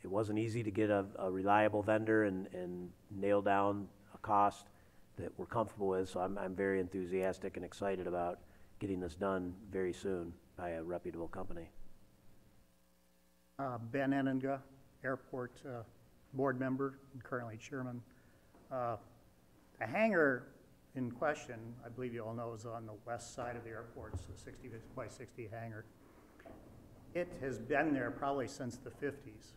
It wasn't easy to get a reliable vendor and nail down a cost that we're comfortable with, so I'm very enthusiastic and excited about getting this done very soon by a reputable company. Ben Enninga, airport board member and currently chairman. The hangar in question, I believe you all know, is on the west side of the airport. It's a 60 by 60 hangar. It has been there probably since the 50s.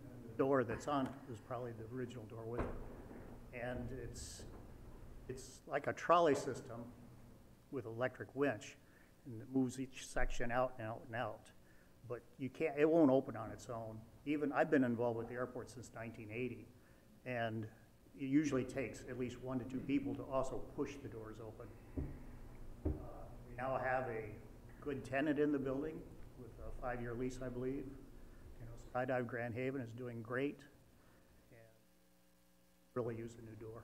The door that's on it is probably the original door with it. And it's like a trolley system with electric winch, and it moves each section out and out and out. But you can't, it won't open on its own. Even, I've been involved with the airport since 1980, and it usually takes at least 1 to 2 people to also push the doors open. We now have a good tenant in the building with a 5-year lease, I believe. You know, Skydive Grand Haven is doing great, and really use the new door.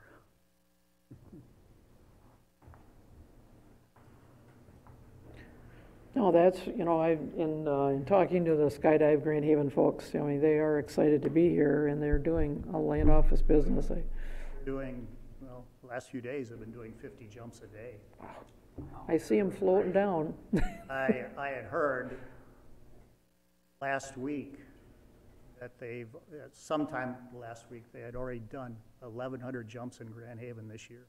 No, that's, you know, in talking to the Skydive Grand Haven folks, I mean, they are excited to be here, and they're doing a land office business. Doing, well, the last few days I've been doing 50 jumps a day. I see them floating down. I had heard last week that sometime last week, they had already done 1,100 jumps in Grand Haven this year.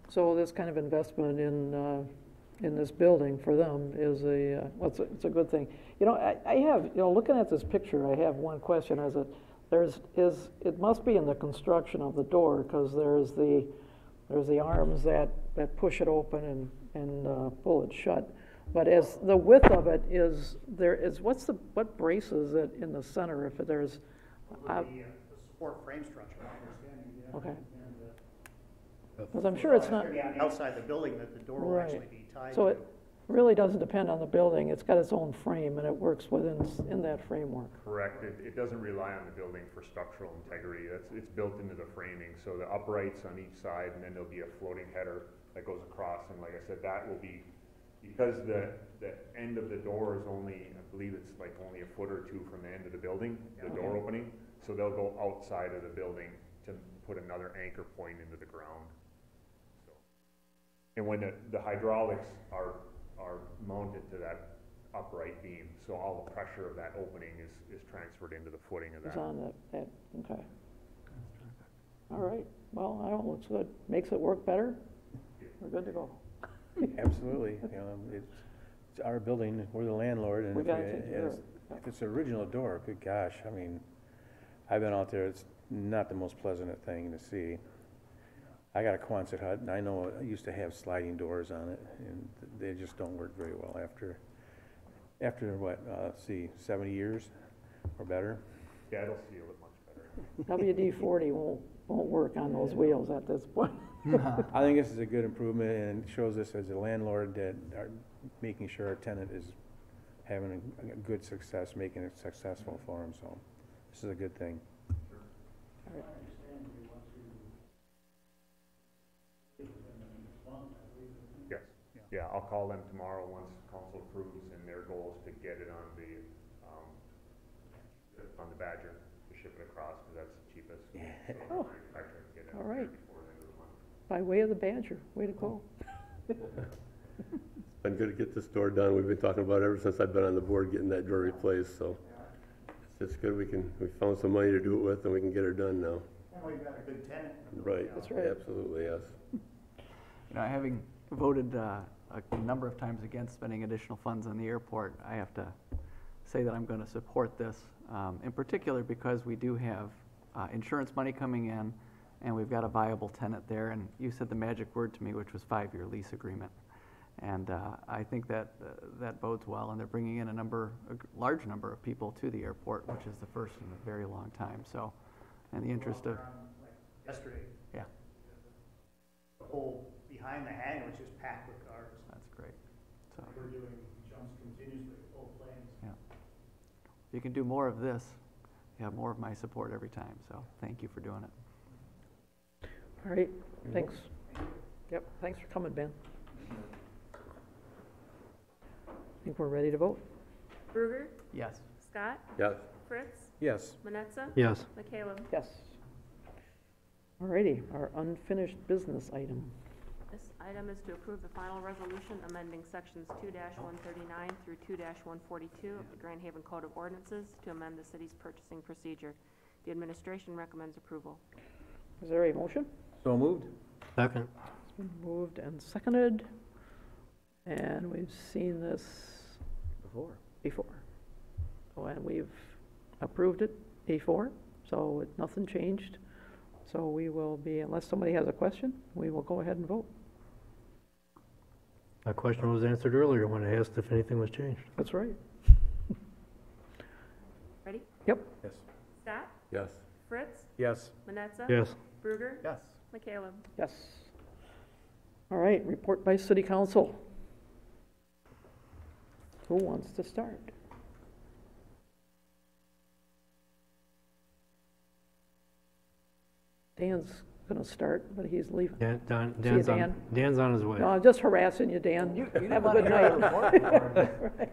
So this kind of investment in this building for them is it's a good thing. You know, I have, you know, looking at this picture, I have one question. It must be in the construction of the door, because there's the arms that push it open and pull it shut. But as the width of it is, what braces it in the center if there's the support frame structure, my understanding. Yeah. Okay. Because I'm sure it's not outside the building that the door will actually be tied so to. it really doesn't depend on the building. It's got its own frame, and it works in that framework. Correct. It doesn't rely on the building for structural integrity. It's built into the framing. So the uprights on each side, and then there'll be a floating header that goes across. And like I said, that will be because the end of the door is only, I believe it's like only a foot or two from the end of the building, the door opening, so they'll go outside of the building to put another anchor point into the ground. So, and when the hydraulics are mounted to that upright beam, so all the pressure of that opening is transferred into the footing of that. It's on that, okay. All right, well, I don't know, it's good. Makes it work better. We're good to go. Absolutely, you know, it's our building, we're the landlord, and We if gotta take care of it. if it's the original door, good gosh, I mean, I've been out there, it's not the most pleasant thing to see. I got a Quonset hut, and I know it used to have sliding doors on it, and they just don't work very well after what, let's see, 70 years or better? Yeah, it'll seal it much better. WD-40 won't work on those wheels at this point. I think this is a good improvement, and it shows us as a landlord that are making sure our tenant is having a good success, making it successful for him, so this is a good thing. Yes, yeah, I'll call them tomorrow once council approves, and their goal is to get it on the Badger, to ship it across, because that's the cheapest. Yeah. So Oh. I try to get it All out there right. before the end of the month. By way of the Badger, way to go. It's been good to get this door done. We've been talking about it ever since I've been on the board, getting that door replaced, so it's good we found some money to do it with, and we can get her done now. And we've got a good tenant. Right. That's right. Absolutely, yes. You know, having voted a number of times against spending additional funds on the airport, I have to say that I'm going to support this, in particular because we do have insurance money coming in, and we've got a viable tenant there. And you said the magic word to me, which was 5-year lease agreement. And I think that that bodes well, and they're bringing in a large number of people to the airport, which is the first in a very long time. So, in the interest of, Yesterday, yeah, the whole behind the hangar was just packed with cars. that's great. So, We're doing jumps continuously, full planes. yeah, if you can do more of this, you have more of my support every time. So, thank you for doing it. All right, thanks. Yep, thanks for coming, Ben. I think we're ready to vote. Bruger, Yes. Scott, Yes. Fritz, Yes. Manetza, Yes. McCallum. Yes. All righty, our unfinished business item. This item is to approve the final resolution amending sections 2-139 through 2-142 of the Grand Haven Code of Ordinances to amend the city's purchasing procedure. The administration recommends approval. Is there a motion? So moved? Second. It's been moved and seconded, and we've seen this before. Oh, and we've approved it before, so nothing changed. So we will be, unless somebody has a question, we will go ahead and vote. My question was answered earlier when I asked if anything was changed. That's right. Ready? Yep. Yes. Scott, Yes. Fritz, Yes. Manetza. Yes. Bruger, Yes. McCallum. Yes. All right, report by city council. Who wants to start? Dan's gonna start, but he's leaving. See you, Dan. Dan's on his way. No, I'm just harassing you, Dan. You Have a wanna good hear our night. report, Right.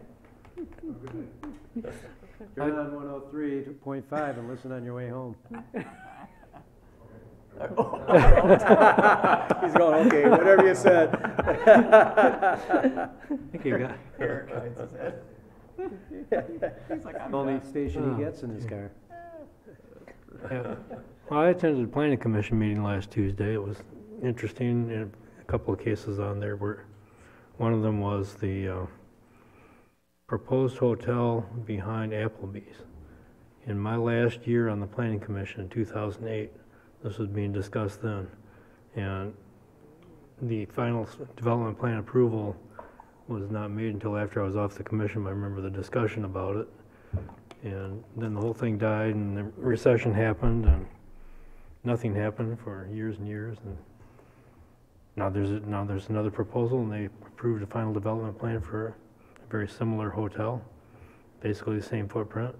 Turn on 103.5 and listen on your way home. He's going, okay, whatever you said. I think you got. Eric hides his head. He's like, I'm Only done. station he gets in his car. Yeah. Well, I attended the planning commission meeting last Tuesday. It was interesting, and a couple of cases on there were, one of them was the proposed hotel behind Applebee's. In my last year on the planning commission in 2008, this was being discussed then, and the final development plan approval was not made until after I was off the commission. I remember the discussion about it, and then the whole thing died, and the recession happened, and nothing happened for years and years. And now there's another proposal, and they approved a final development plan for a very similar hotel, basically the same footprint.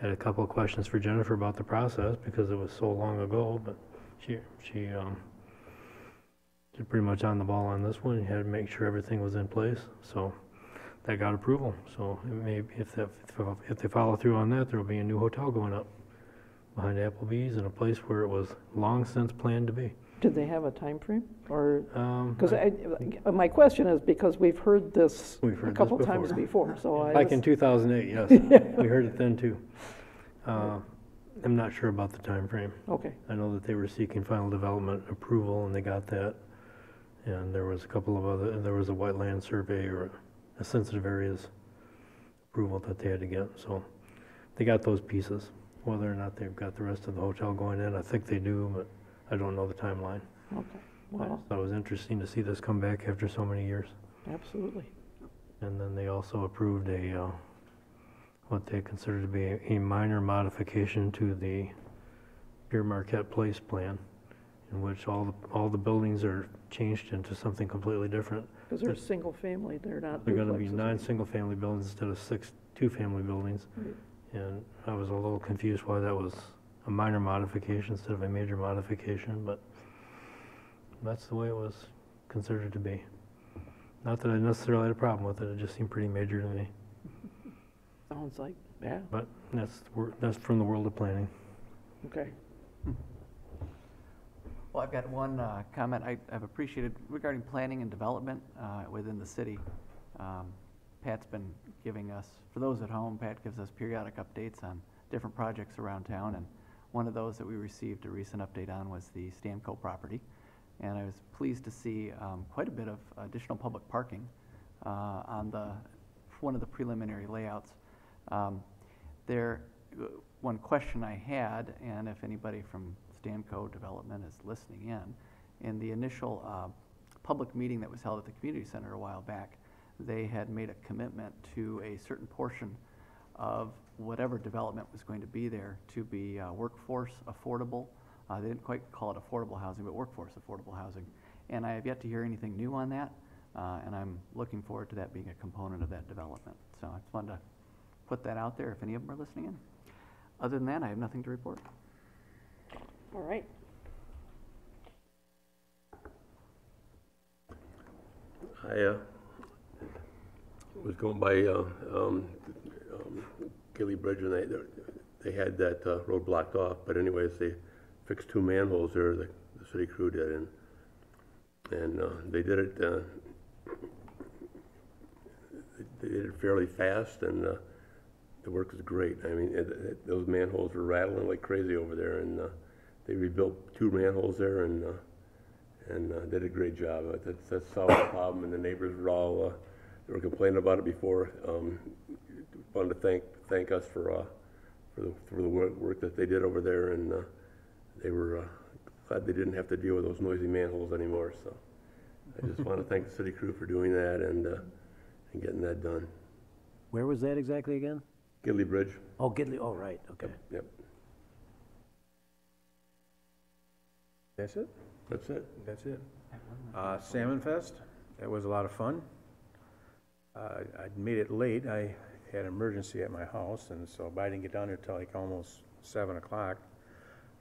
Had a couple of questions for Jennifer about the process because it was so long ago, but she they're pretty much on the ball on this one. You had to make sure everything was in place, so that got approval. So it may, if they follow through on that, there will be a new hotel going up behind Applebee's in a place where it was long since planned to be. Did they have a time frame, or, because my question is because we've heard this a couple times before, so I Like in 2008, yes. We heard it then too. I'm not sure about the time frame. Okay. I know that they were seeking final development approval and they got that. And there was a couple of other, there was a wetland survey or a sensitive areas approval that they had to get. So they got those pieces. Whether or not they've got the rest of the hotel going in, I think they do, but I don't know the timeline. Okay. Well, So it was interesting to see this come back after so many years. absolutely. And then they also approved a, what they consider to be a minor modification to the Pierre Marquette Place plan, in which all the buildings are changed into something completely different. Because they're single family, they're not They're gonna be duplexes. 9 single-family buildings instead of 6 two-family buildings. Right. And I was a little confused why that was a minor modification instead of a major modification, but that's the way it was considered to be. Not that I necessarily had a problem with it, it just seemed pretty major to me. Sounds like, yeah, But that's from the world of planning. okay. Well, I've got one comment I've appreciated regarding planning and development within the city. Pat's been giving us, for those at home, Pat gives us periodic updates on different projects around town, and one of those that we received a recent update on was the Stamco property. And I was pleased to see quite a bit of additional public parking on one of the preliminary layouts. One question I had, and if anybody from Stamco Development is listening in the initial public meeting that was held at the community center a while back, they had made a commitment to a certain portion of whatever development was going to be there to be workforce affordable. They didn't quite call it affordable housing, but workforce affordable housing. And I have yet to hear anything new on that, and I'm looking forward to that being a component of that development. So I just wanted to put that out there if any of them are listening in. Other than that, I have nothing to report. All right. I was going by Gilly Bridge, and they had that road blocked off. But anyways, they fixed 2 manholes there. The city crew did, and they did it. They did it fairly fast, and the work was great. I mean, those manholes were rattling like crazy over there, and they rebuilt 2 manholes there, and did a great job. That solved the problem, and the neighbors were all they were complaining about it before. Wanted to thank us for the work that they did over there, and they were glad they didn't have to deal with those noisy manholes anymore. So I just want to thank the city crew for doing that and getting that done. Where was that exactly again? Gidley Bridge. Oh, Gidley, oh, right, okay. Yep. That's it? That's it. That's it. Salmon Fest, that was a lot of fun. I made it late. I had an emergency at my house, and so I didn't get down there till like almost 7 o'clock.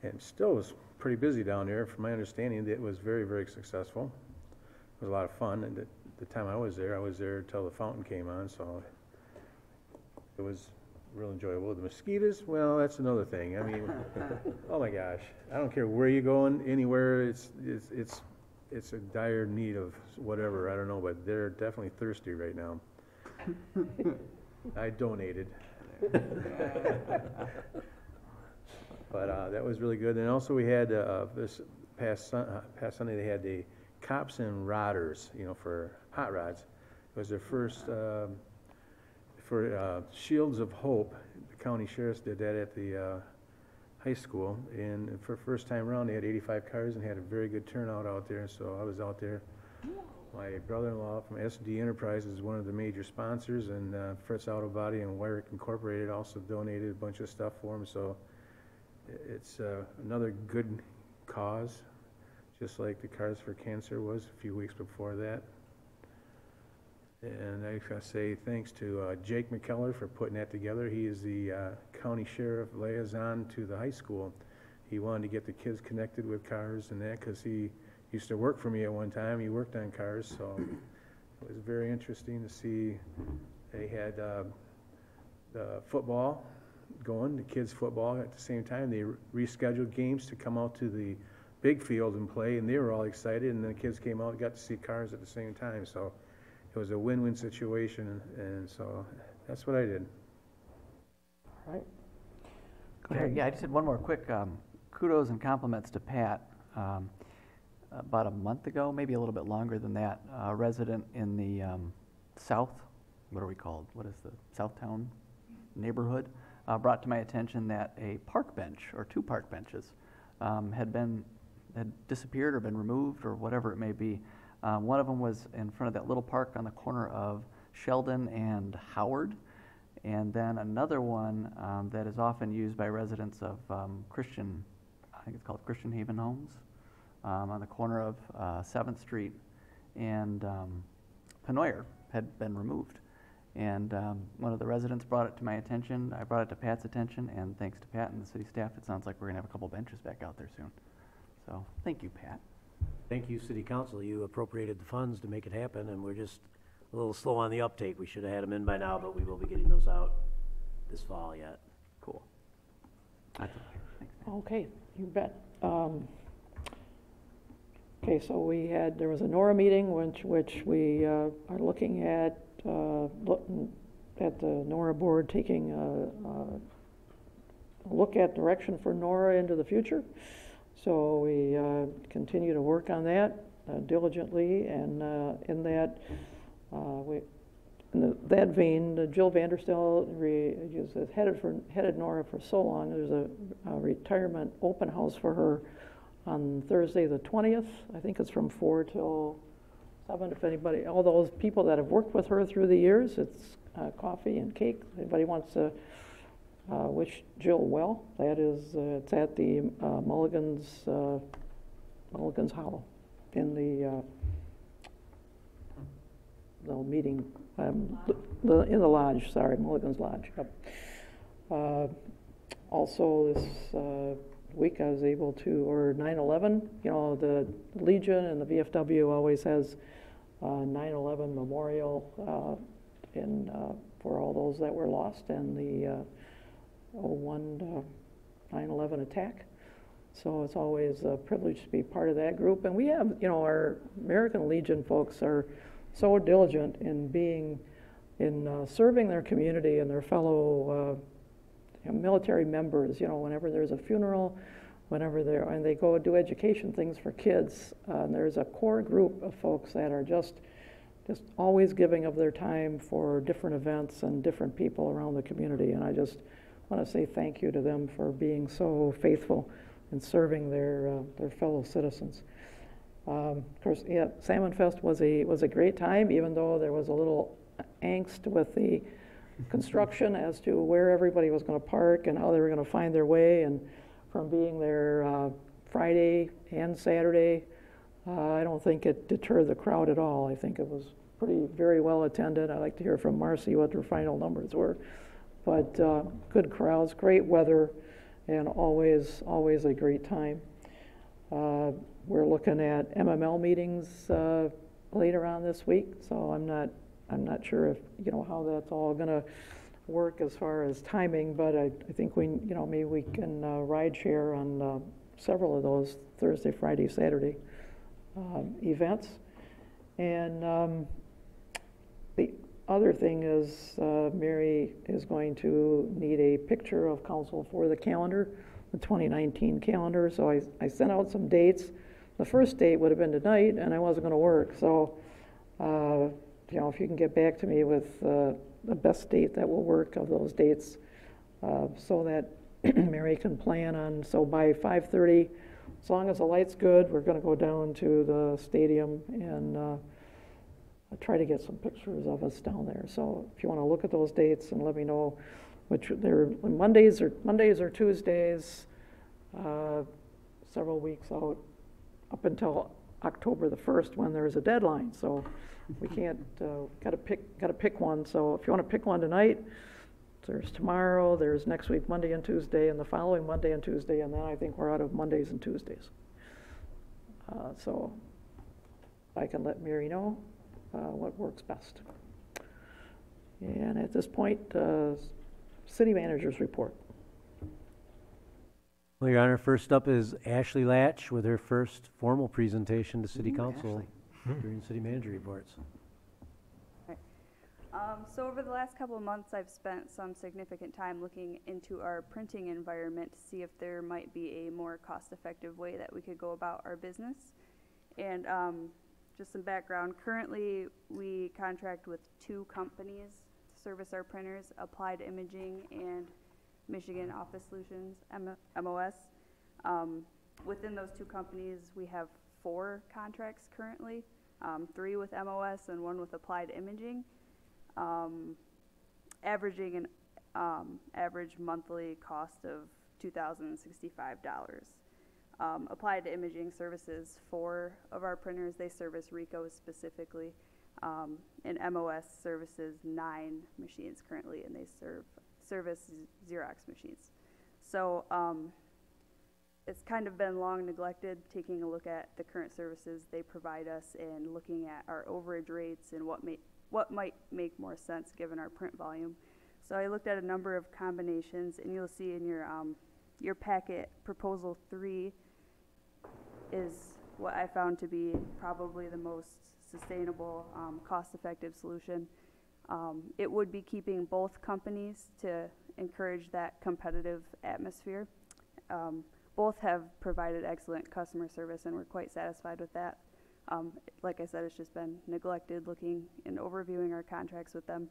And still was pretty busy down there. From my understanding, it was very, very successful. It was a lot of fun, and the time I was there till the fountain came on, so it was real enjoyable. The mosquitoes, well, that's another thing. I mean, oh my gosh, I don't care where you're going, anywhere, it's a dire need of whatever, I don't know, but they're definitely thirsty right now. I donated. But that was really good. And also we had this past Sunday they had the Cops and Rodders, for hot rods. It was their first for Shields of Hope. The county sheriffs did that at the high school, and for the first time around they had 85 cars and had a very good turnout out there. So I was out there. My brother-in-law from SD Enterprises is one of the major sponsors, and Fritz Auto Body and Wyrick Incorporated also donated a bunch of stuff for him. So it's another good cause, just like the Cars for Cancer was a few weeks before that. And I gotta say thanks to Jake McKellar for putting that together. He is the county sheriff liaison to the high school. He wanted to get the kids connected with cars and that, because he used to work for me at one time. He worked on cars, so it was very interesting to see. They had the football going, the kids' football. At the same time, they rescheduled games to come out to the big field and play, and they were all excited, and the kids came out and got to see cars at the same time. So it was a win-win situation, and so that's what I did. All right. Go Okay, ahead. yeah, I just had one more quick kudos and compliments to Pat. About a month ago, maybe a little bit longer than that, a resident in the south, what are we called? What is the Southtown neighborhood? Brought to my attention that a park bench, or 2 park benches, had disappeared or been removed or whatever it may be. One of them was in front of that little park on the corner of Sheldon and Howard. And then another one that is often used by residents of Christian, I think it's called Christian Haven Homes, on the corner of 7th Street and Penoyer had been removed. And one of the residents brought it to my attention. I brought it to Pat's attention, and thanks to Pat and the city staff, it sounds like we're going to have a couple benches back out there soon. So thank you, Pat. Thank you, City Council. You appropriated the funds to make it happen, and we're just a little slow on the uptake. We should have had them in by now, but we will be getting those out this fall yet. Cool. That's okay. Thanks, Pat. Okay, you bet. Okay, so there was a NORA meeting which we are looking at the NORA board taking a look at direction for NORA into the future. So we continue to work on that diligently, and in that that vein, Jill Vanderstel has headed NORA for so long. There's a retirement open house for her on Thursday the 20th. I think it's from 4 till 7. If anybody, all those people that have worked with her through the years, it's coffee and cake. If anybody wants to wish Jill well, that is, it's at the Mulligan's Hollow in the meeting, in the lodge, sorry, Mulligan's Lodge. Yep. Also this week I was able to, or 9/11, you know, the Legion and the VFW always has 9/11 memorial for all those that were lost in the 9/11 attack. So it's always a privilege to be part of that group. And we have, you know, our American Legion folks are so diligent in serving their community and their fellow military members. You know, whenever there's a funeral, and they go do education things for kids. There's a core group of folks that are just always giving of their time for different events and different people around the community. And I just want to say thank you to them for being so faithful in serving their fellow citizens. Of course, yeah, Salmon Fest was a great time, even though there was a little angst with the construction as to where everybody was going to park and how they were going to find their way. And from being there Friday and Saturday, I don't think it deterred the crowd at all. I think it was very well attended. I'd like to hear from Marcy what their final numbers were. But good crowds, great weather, and always a great time. We're looking at MML meetings later on this week, so I'm not sure if, you know, how that's all going to work as far as timing, but I think maybe we can ride share on several of those Thursday, Friday, Saturday events. And the other thing is Mary is going to need a picture of council for the calendar, the 2019 calendar. So I sent out some dates. The first date would have been tonight, and I wasn't going to work. So, you know, if you can get back to me with the best date that will work of those dates, so that Mary can plan on. So by 5:30, as long as the light's good, we're going to go down to the stadium and try to get some pictures of us down there. So if you want to look at those dates and let me know which they're Mondays or Tuesdays, several weeks out, up until October the 1st when there's a deadline. So we can't, gotta pick one. So if you want to pick one tonight, there's tomorrow, there's next week, Monday and Tuesday, and the following Monday and Tuesday, and then I think we're out of Mondays and Tuesdays. So I can let Mary know what works best. And at this point, city manager's report. Well, Your Honor, first up is Ashley Latch with her first formal presentation to City Council during city manager reports. So over the last couple of months, I've spent some significant time looking into our printing environment to see if there might be a more cost-effective way that we could go about our business. And just some background, currently we contract with 2 companies to service our printers, Applied Imaging and Michigan Office Solutions, MOS. Within those 2 companies, we have 4 contracts currently, 3 with MOS and 1 with Applied Imaging. Averaging an average monthly cost of $2,065. Applied Imaging services 4 of our printers. They service Ricoh specifically, and MOS services 9 machines currently, and they service Xerox machines. So it's kind of been long neglected, taking a look at the current services they provide us and looking at our overage rates and what might make more sense given our print volume. So I looked at a number of combinations, and you'll see in your packet, proposal 3 is what I found to be probably the most sustainable, cost-effective solution. It would be keeping both companies to encourage that competitive atmosphere. Both have provided excellent customer service, and we're quite satisfied with that. Like I said, it's just been neglected looking and overviewing our contracts with them.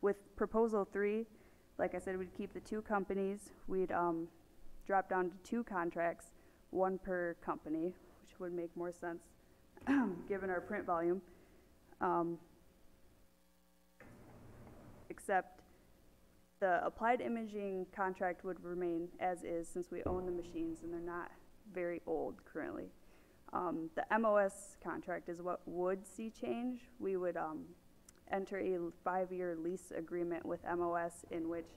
With proposal 3, like I said, we'd keep the 2 companies. We'd drop down to 2 contracts, 1 per company, which would make more sense given our print volume. Except the Applied Imaging contract would remain as is since we own the machines and they're not very old currently. The MOS contract is what would see change. We would enter a 5-year lease agreement with MOS in which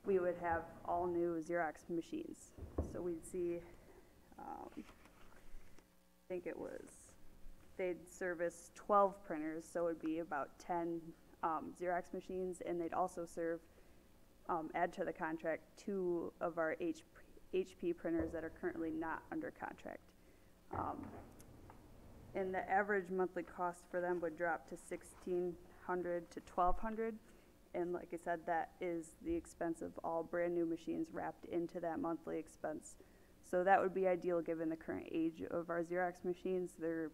we would have all new Xerox machines. So we'd see, I think it was, they'd service 12 printers, so it would be about 10 Xerox machines, and they'd also serve, add to the contract 2 of our HP printers that are currently not under contract. And the average monthly cost for them would drop to $1,600 to $1,200, and like I said, that is the expense of all brand new machines wrapped into that monthly expense. So that would be ideal given the current age of our Xerox machines. They're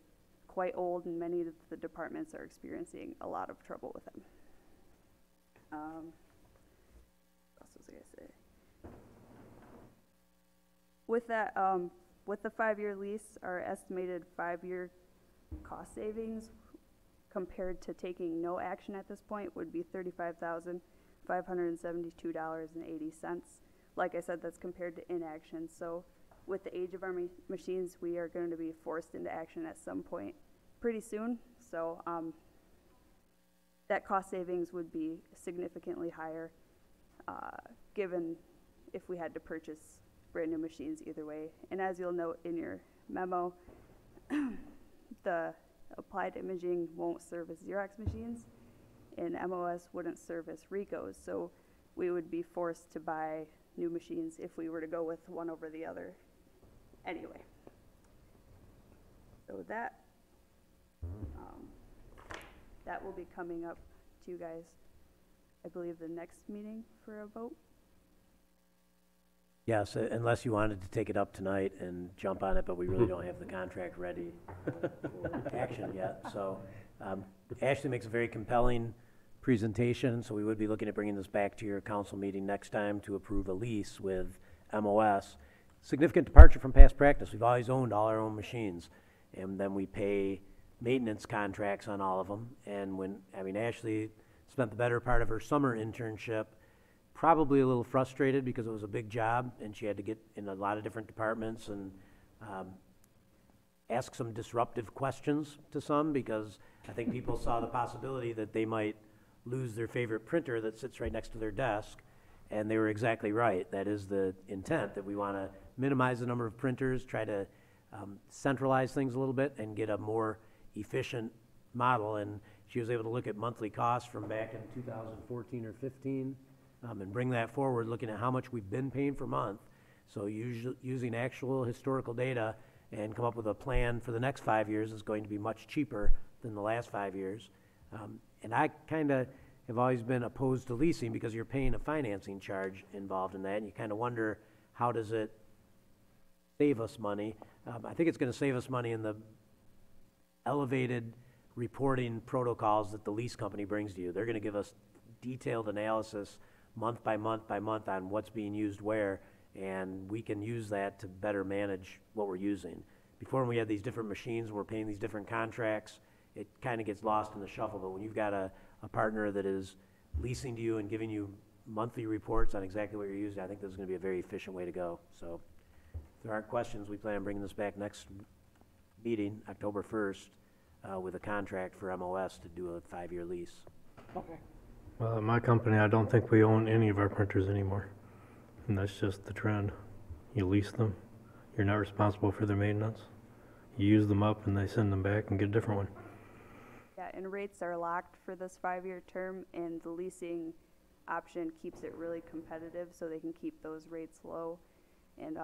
quite old, and many of the departments are experiencing a lot of trouble with them. What else was I gonna say? With that, with the 5-year lease, our estimated 5-year cost savings compared to taking no action at this point would be $35,572.80. Like I said, that's compared to inaction. So with the age of our machines, we are going to be forced into action at some point pretty soon. So that cost savings would be significantly higher given if we had to purchase brand new machines either way. And as you'll note in your memo, the Applied Imaging won't service Xerox machines, and MOS wouldn't service Ricoh's, so we would be forced to buy new machines if we were to go with one over the other anyway. So that that will be coming up to you guys, I believe, the next meeting for a vote. Yes, unless you wanted to take it up tonight and jump on it, but we really don't have the contract ready for action yet. So Ashley makes a very compelling presentation, so we would be looking at bringing this back to your council meeting next time to approve a lease with MOS. Significant departure from past practice. We've always owned all our own machines, and then we pay maintenance contracts on all of them. And Ashley spent the better part of her summer internship probably a little frustrated because it was a big job and she had to get in a lot of different departments and ask some disruptive questions to some, because I think people saw the possibility that they might lose their favorite printer that sits right next to their desk, and they were exactly right. That is the intent, that we want to minimize the number of printers, try to centralize things a little bit and get a more efficient model. And she was able to look at monthly costs from back in 2014 or 15 and bring that forward, looking at how much we've been paying per month. So using actual historical data and come up with a plan for the next 5 years is going to be much cheaper than the last 5 years. And I kind of have always been opposed to leasing because you're paying a financing charge involved in that, and you kind of wonder, how does it save us money? I think it's going to save us money in the elevated reporting protocols that the lease company brings to you. They're going to give us detailed analysis month by month by month on what's being used where, and we can use that to better manage what we're using. Before, when we had these different machines, we're paying these different contracts, it kind of gets lost in the shuffle. But when you've got a partner that is leasing to you and giving you monthly reports on exactly what you're using, I think this is going to be a very efficient way to go. So if there aren't questions, we plan on bringing this back next meeting, October 1st, with a contract for MOS to do a 5-year lease. Okay. Well, at my company, I don't think we own any of our printers anymore. And that's just the trend. You lease them. You're not responsible for their maintenance. You use them up and they send them back and get a different one. Yeah, and rates are locked for this 5-year term, and the leasing option keeps it really competitive, so they can keep those rates low. And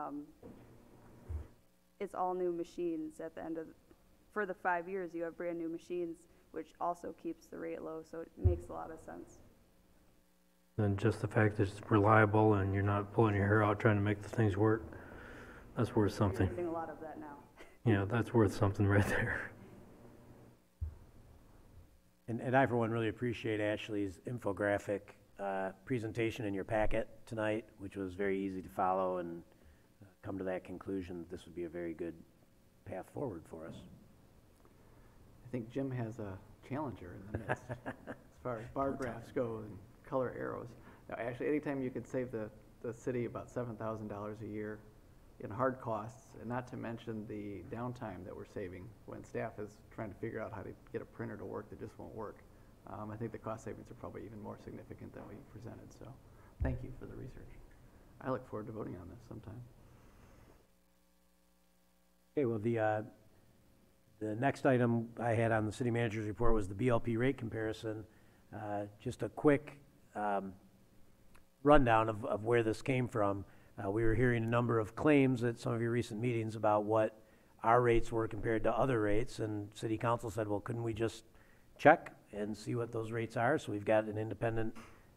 it's all new machines at the end of, for the 5 years, you have brand new machines, which also keeps the rate low, so it makes a lot of sense. And just the fact that it's reliable and you're not pulling your hair out trying to make the things work, that's worth something. We're getting a lot of that now. Yeah, that's worth something right there. And I, for one, really appreciate Ashley's infographic presentation in your packet tonight, which was very easy to follow and come to that conclusion that this would be a very good path forward for us. I think Jim has a challenger in the midst as far as bar graphs go and color arrows. Now, actually, anytime you could save the city about $7,000 a year in hard costs, and not to mention the downtime that we're saving when staff is trying to figure out how to get a printer to work that just won't work. I think the cost savings are probably even more significant than what you presented, so thank you for the research. I look forward to voting on this sometime. Okay, well, the next item I had on the city manager's report was the BLP rate comparison. Just a quick rundown of where this came from. We were hearing a number of claims at some of your recent meetings about what our rates were compared to other rates, and City Council said, well, couldn't we just check and see what those rates are? So we've got an independent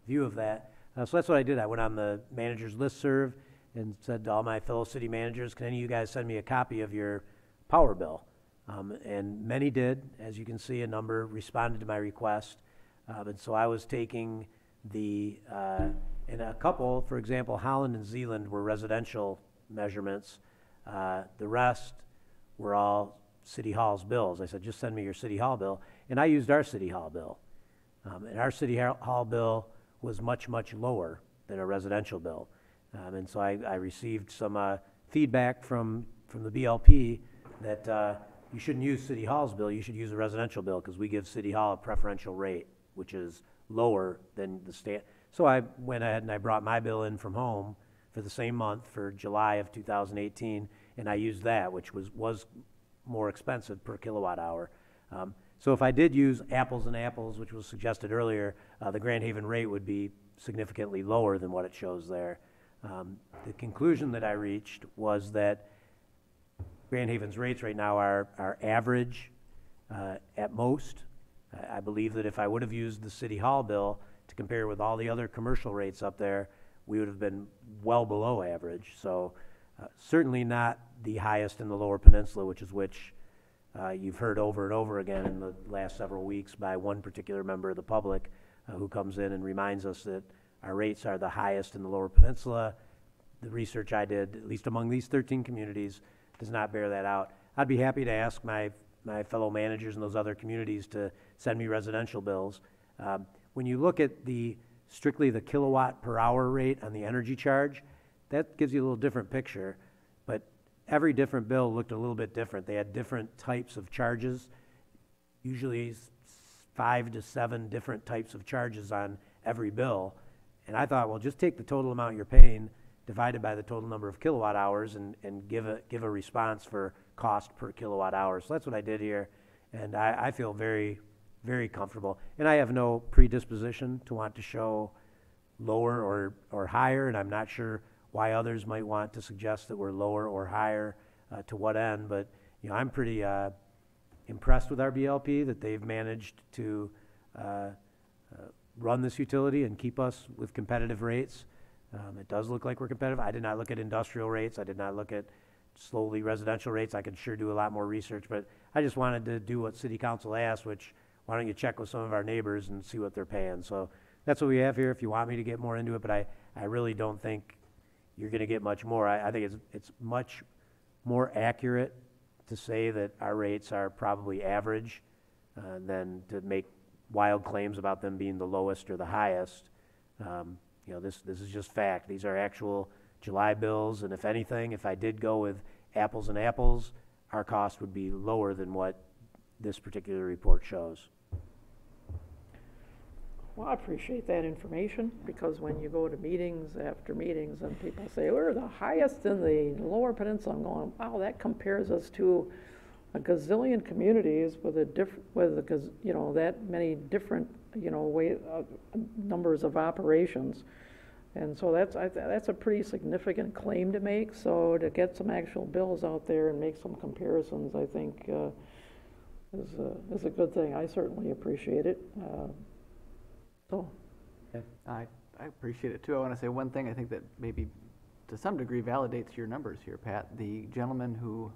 view of that. So that's what I did. I went on the manager's listserv and said to all my fellow city managers, can any of you guys send me a copy of your power bill? And many did. As you can see, a number responded to my request. And so I was taking and a couple, for example, Holland and Zeeland were residential measurements. The rest were all City Hall's bills. I said, just send me your City Hall bill. And I used our City Hall bill. And our City Hall bill was much, much lower than a residential bill. And so I received some feedback from the BLP that you shouldn't use City Hall's bill, you should use a residential bill because we give City Hall a preferential rate, which is lower than the state. So I went ahead and I brought my bill in from home for the same month for July of 2018, and I used that, which was more expensive per kilowatt hour. So if I did use apples and apples, which was suggested earlier, the Grand Haven rate would be significantly lower than what it shows there. The conclusion that I reached was that Grand Haven's rates right now are average at most. I believe that if I would have used the City Hall bill to compare with all the other commercial rates up there, we would have been well below average. So certainly not the highest in the Lower Peninsula, which you've heard over and over again in the last several weeks by one particular member of the public who comes in and reminds us that our rates are the highest in the Lower Peninsula. The research I did, at least among these 13 communities, does not bear that out. I'd be happy to ask my fellow managers in those other communities to send me residential bills. When you look at strictly the kilowatt per hour rate on the energy charge, that gives you a little different picture, but every different bill looked a little bit different. They had different types of charges, usually 5 to 7 different types of charges on every bill. And I thought, well, just take the total amount you're paying divided by the total number of kilowatt hours and give a response for cost per kilowatt hour. So that's what I did here, and I feel very, very comfortable. And I have no predisposition to want to show lower or higher, and I'm not sure why others might want to suggest that we're lower or higher, to what end, but, you know, I'm pretty impressed with our BLP, that they've managed to run this utility and keep us with competitive rates. It does look like we're competitive. I did not look at industrial rates. I did not look at slowly residential rates. I could sure do a lot more research, but I just wanted to do what City Council asked, which, why don't you check with some of our neighbors and see what they're paying? So that's what we have here, if you want me to get more into it, but I really don't think you're gonna get much more. I think it's much more accurate to say that our rates are probably average, than to make wild claims about them being the lowest or the highest. You know, this is just fact. These are actual July bills, and if anything, if I did go with apples and apples, our cost would be lower than what this particular report shows. Well, I appreciate that information, because when you go to meetings after meetings and people say, we're the highest in the Lower Peninsula, I'm going, wow, that compares us to a gazillion communities with you know, that many different, you know, numbers of operations. And so that's a pretty significant claim to make. So to get some actual bills out there and make some comparisons, I think is a good thing. I certainly appreciate it. So. I appreciate it too. I want to say one thing I think that maybe to some degree validates your numbers here, Pat. The gentleman who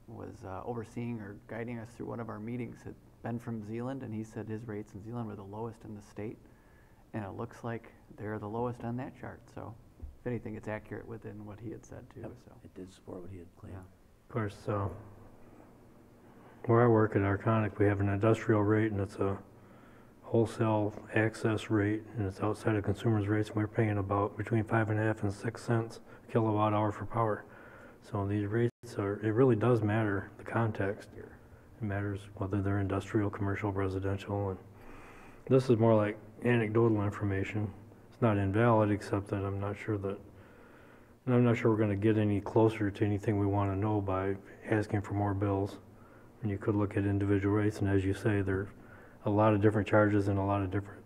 was overseeing or guiding us through one of our meetings had been from Zeeland, and he said his rates in Zeeland were the lowest in the state, and it looks like they're the lowest on that chart. So if anything, it's accurate within what he had said too. Yep. So it did support what he had claimed. Of course, where I work at Arconic, we have an industrial rate, and it's a wholesale access rate, and it's outside of consumers' rates, and we're paying about between 5.5 and 6 cents a kilowatt hour for power. So these rates it really does matter, the context. It matters whether they're industrial, commercial, residential, and this is more like anecdotal information. It's not invalid, except that I'm not sure we're going to get any closer to anything we want to know by asking for more bills. And you could look at individual rates, and as you say, there are a lot of different charges and a lot of different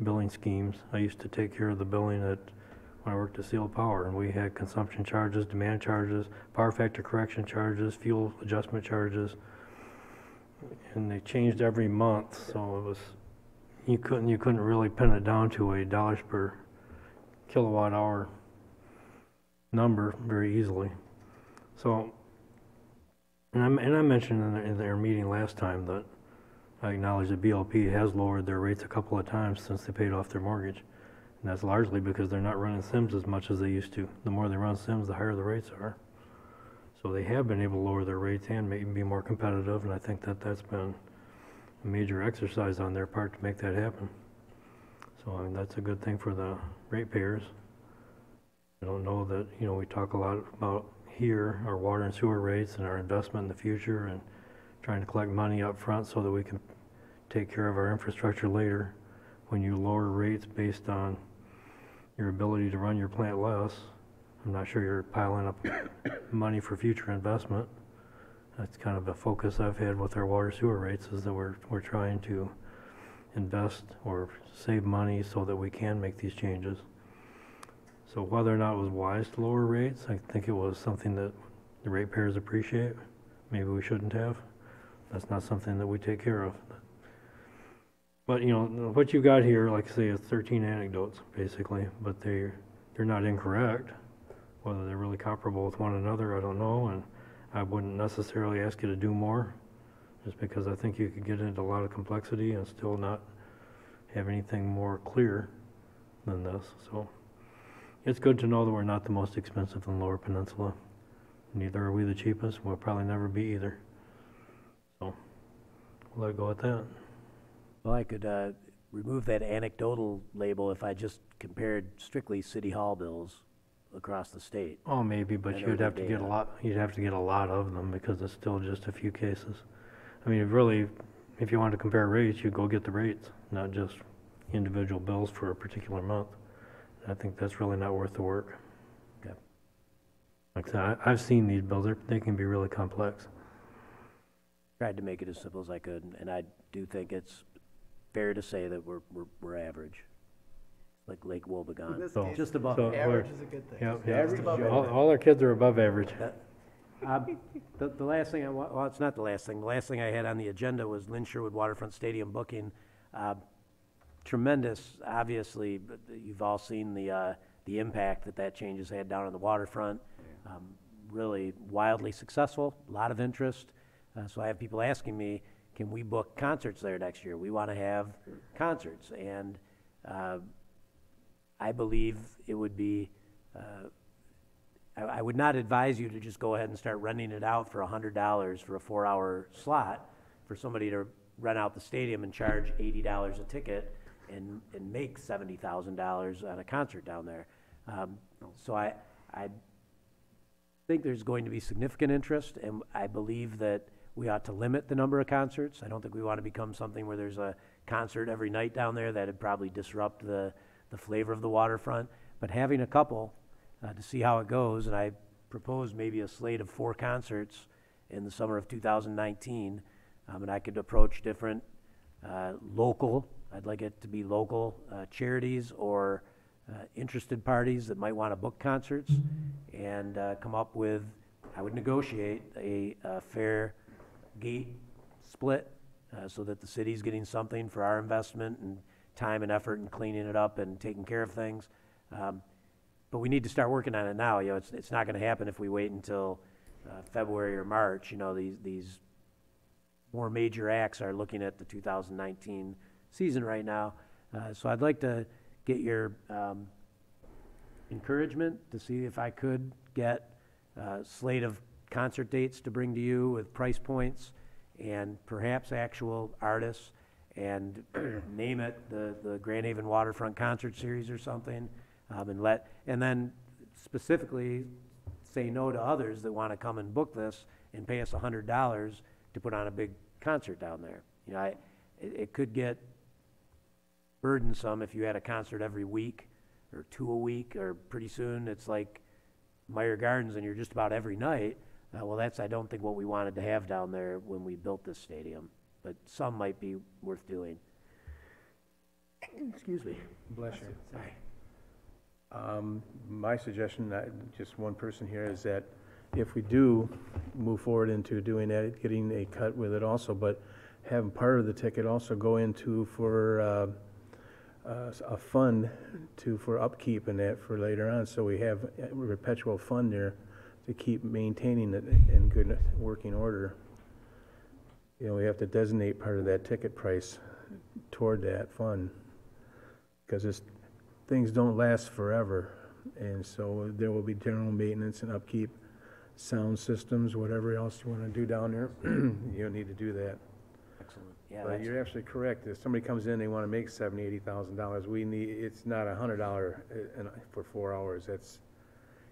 billing schemes. I used to take care of the billing when I worked at Seal Power, and we had consumption charges, demand charges, power factor correction charges, fuel adjustment charges, and they changed every month. So it was you couldn't really pin it down to a dollars per kilowatt hour number very easily. So, and I mentioned in their meeting last time that I acknowledge that BLP has lowered their rates a couple of times since they paid off their mortgage. And that's largely because they're not running SIMs as much as they used to. The more they run SIMs, the higher the rates are. So they have been able to lower their rates and maybe be more competitive, and I think that that's been a major exercise on their part to make that happen. So I mean, that's a good thing for the ratepayers. I don't know that, you know, we talk a lot about here our water and sewer rates and our investment in the future and trying to collect money up front so that we can take care of our infrastructure later. When you lower rates based on your ability to run your plant less, I'm not sure you're piling up money for future investment. That's kind of a focus I've had with our water sewer rates, is that we're trying to invest or save money so that we can make these changes. So whether or not it was wise to lower rates, I think it was something that the ratepayers appreciate. Maybe we shouldn't have. That's not something that we take care of. But you know, what you got here, like I say, is 13 anecdotes basically, but they're not incorrect. Whether they're really comparable with one another, I don't know, and I wouldn't necessarily ask you to do more, just because I think you could get into a lot of complexity and still not have anything more clear than this. So it's good to know that we're not the most expensive in the Lower Peninsula. Neither are we the cheapest. We'll probably never be either. So we'll let it go at that. Well, I could remove that anecdotal label if I just compared strictly City Hall bills across the state. Oh, maybe, but you'd have to get a lot. You'd have to get a lot of them because it's still just a few cases. I mean, really, if you want to compare rates, you go get the rates, not just individual bills for a particular month. I think that's really not worth the work. Okay. Like I said, I've seen these bills, they can be really complex. Tried to make it as simple as I could, and I do think it's fair to say that we're average. Like Lake Wobegon, So- just above. so average. we're- Average is a good thing. Yep, Just yep. above All our kids are above average. The last thing well, it's not the last thing. The last thing I had on the agenda was Lynn Sherwood Waterfront Stadium booking. Tremendous, obviously, but you've all seen the impact that change has had down on the waterfront. Really wildly successful, a lot of interest. So I have people asking me, can we book concerts there next year? We want to have concerts. And I believe it would be, I would not advise you to just go ahead and start renting it out for $100 for a 4-hour slot for somebody to rent out the stadium and charge $80 a ticket and make $70,000 on a concert down there. So I think there's going to be significant interest, and I believe that we ought to limit the number of concerts. I don't think we want to become something where there's a concert every night down there. That would probably disrupt the flavor of the waterfront. But having a couple to see how it goes, and I propose maybe a slate of 4 concerts in the summer of 2019, and I could approach different local, I'd like it to be local charities or interested parties that might want to book concerts, and come up with, I would negotiate a fair gate split so that the city's getting something for our investment and time and effort in cleaning it up and taking care of things. But we need to start working on it now. You know, it's not going to happen if we wait until February or March. You know, these more major acts are looking at the 2019 season right now. So I'd like to get your encouragement to see if I could get a slate of concert dates to bring to you with price points and perhaps actual artists, and name it the Grand Haven Waterfront Concert Series or something, and then specifically say no to others that want to come and book this and pay us $100 to put on a big concert down there. You know, it could get burdensome if you had a concert every week or 2 a week, or pretty soon it's like Meyer Gardens and you're just about every night. Well, that's, I don't think, what we wanted to have down there when we built this stadium, but some might be worth doing. Excuse me. Bless you. My suggestion, just one person here, is that if we do move forward into doing that, getting a cut with it also, but having part of the ticket also go into for a fund for upkeep and that for later on, so we have a perpetual fund there to keep maintaining it in good working order. You know, we have to designate part of that ticket price toward that fund, because things don't last forever, and so there will be general maintenance and upkeep, sound systems, whatever else you want to do down there. You need to do that. Excellent. Yeah, But you're absolutely correct. If somebody comes in, they want to make $70,000, $80,000, it's not $100 for 4 hours.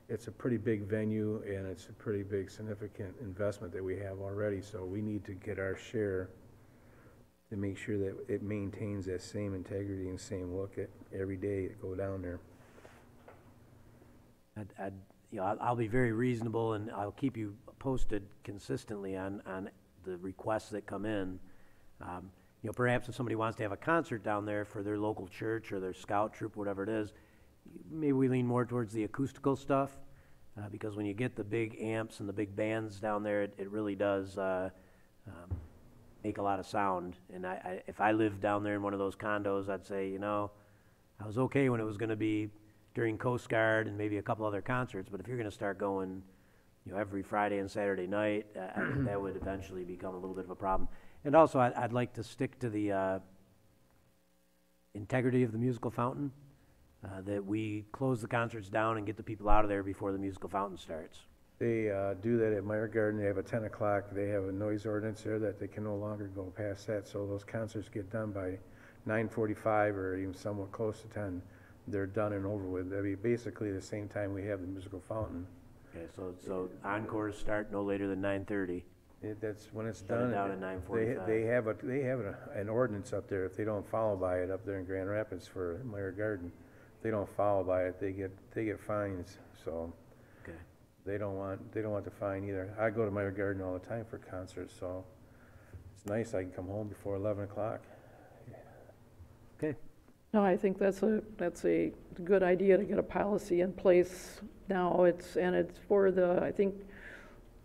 It's a pretty big venue, and it's a pretty big significant investment that we have already, so we need to get our share to make sure that it maintains that same integrity and same look at every day that go down there. I'll be very reasonable, and I'll keep you posted consistently on the requests that come in. You know, perhaps if somebody wants to have a concert down there for their local church or their scout troop, whatever it is, maybe we lean more towards the acoustical stuff, because when you get the big amps and the big bands down there, it really does make a lot of sound. And if I lived down there in one of those condos, I'd say, you know, I was okay when it was going to be during Coast Guard and maybe a couple other concerts, but if you're going to start going, you know, every Friday and Saturday night, that would eventually become a little bit of a problem. And also, I'd like to stick to the integrity of the musical fountain, that we close the concerts down and get the people out of there before the musical fountain starts. They do that at Meyer Garden. They have a 10 o'clock. They have a noise ordinance there that they can no longer go past that, so those concerts get done by 9:45 or even somewhat close to 10. They're done and over with. That'd be basically the same time we have the musical fountain. Okay, so encores start no later than 9:30. That's when it's Shut it done. down at 9:45. They have an ordinance up there. If they don't follow by it up there in Grand Rapids for Meyer Garden, if they don't follow by it, they get fines. So Okay. They don't want the fine either. I go to my garden all the time for concerts, so it's nice I can come home before 11 o'clock. Okay. No, I think that's a good idea to get a policy in place now. It's for I think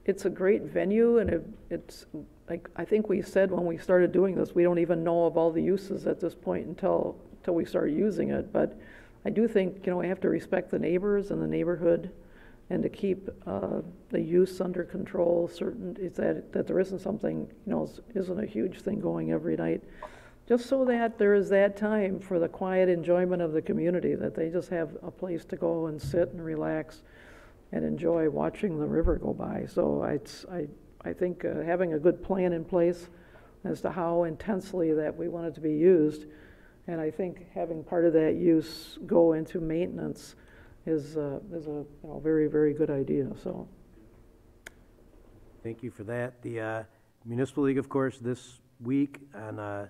it's a great venue, and it's like, I think we said when we started doing this, we don't even know of all the uses at this point until we start using it. But I do think, we have to respect the neighbors and the neighborhood, and to keep the use under control. That there isn't something, isn't a huge thing going every night. Just so that there is that time for the quiet enjoyment of the community, that they just have a place to go and sit and relax and enjoy watching the river go by. So I think having a good plan in place as to how intensely that we want it to be used, and I think having part of that use go into maintenance is a very, very good idea. So Thank you for that. The Municipal League, of course, this week on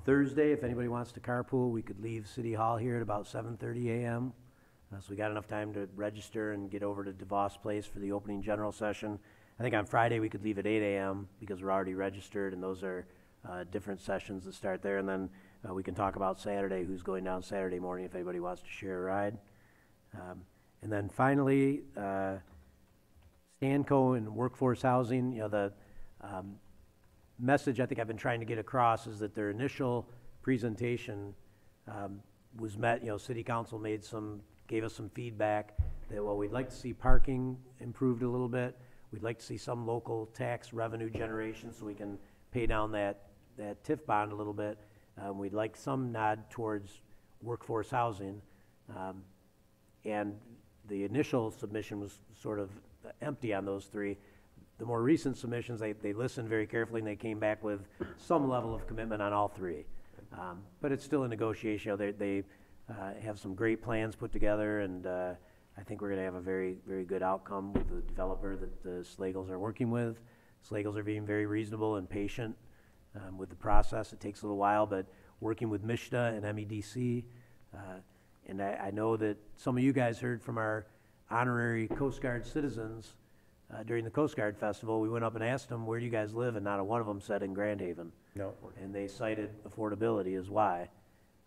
Thursday, if anybody wants to carpool, we could leave City Hall here at about 7:30 a.m. So we got enough time to register and get over to DeVos Place for the opening general session. I think on Friday we could leave at 8 a.m. because we're already registered, and those are different sessions that start there. And then we can talk about Saturday, who's going down Saturday morning if anybody wants to share a ride. And then finally, Stanco and workforce housing, the message I think I've been trying to get across is that their initial presentation was met, City Council gave us some feedback that, well, we'd like to see parking improved a little bit. We'd like to see some local tax revenue generation so we can pay down that TIF bond a little bit. We'd like some nod towards workforce housing. And the initial submission was sort of empty on those three. The more recent submissions, they listened very carefully, and they came back with some level of commitment on all three. But it's still a negotiation. They have some great plans put together, and I think we're going to have a very, very good outcome with the developer that the Slagels are working with. Slagels are being very reasonable and patient with the process. It takes a little while, but working with MSHDA and MEDC, and I know that some of you guys heard from our honorary Coast Guard citizens during the Coast Guard Festival. We went up and asked them, where do you guys live? And not a one of them said in Grand Haven. No. And they cited affordability as why.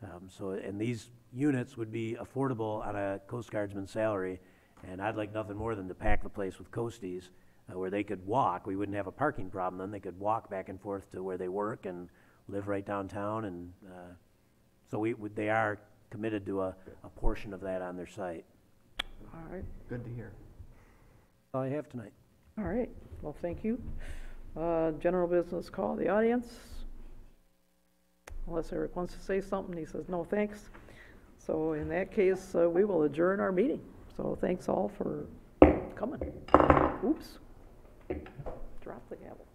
And these units would be affordable on a Coast Guardsman's salary, and I'd like nothing more than to pack the place with coasties where they could walk. We wouldn't have a parking problem then. They could walk back and forth to where they work and live right downtown, and so they are committed to a portion of that on their site. all right. Good to hear. That's all I have tonight. All right, well, thank you. General business call the audience. Unless Eric wants to say something, he says no thanks. So in that case, we will adjourn our meeting. So thanks all for coming. Oops, drop the gavel.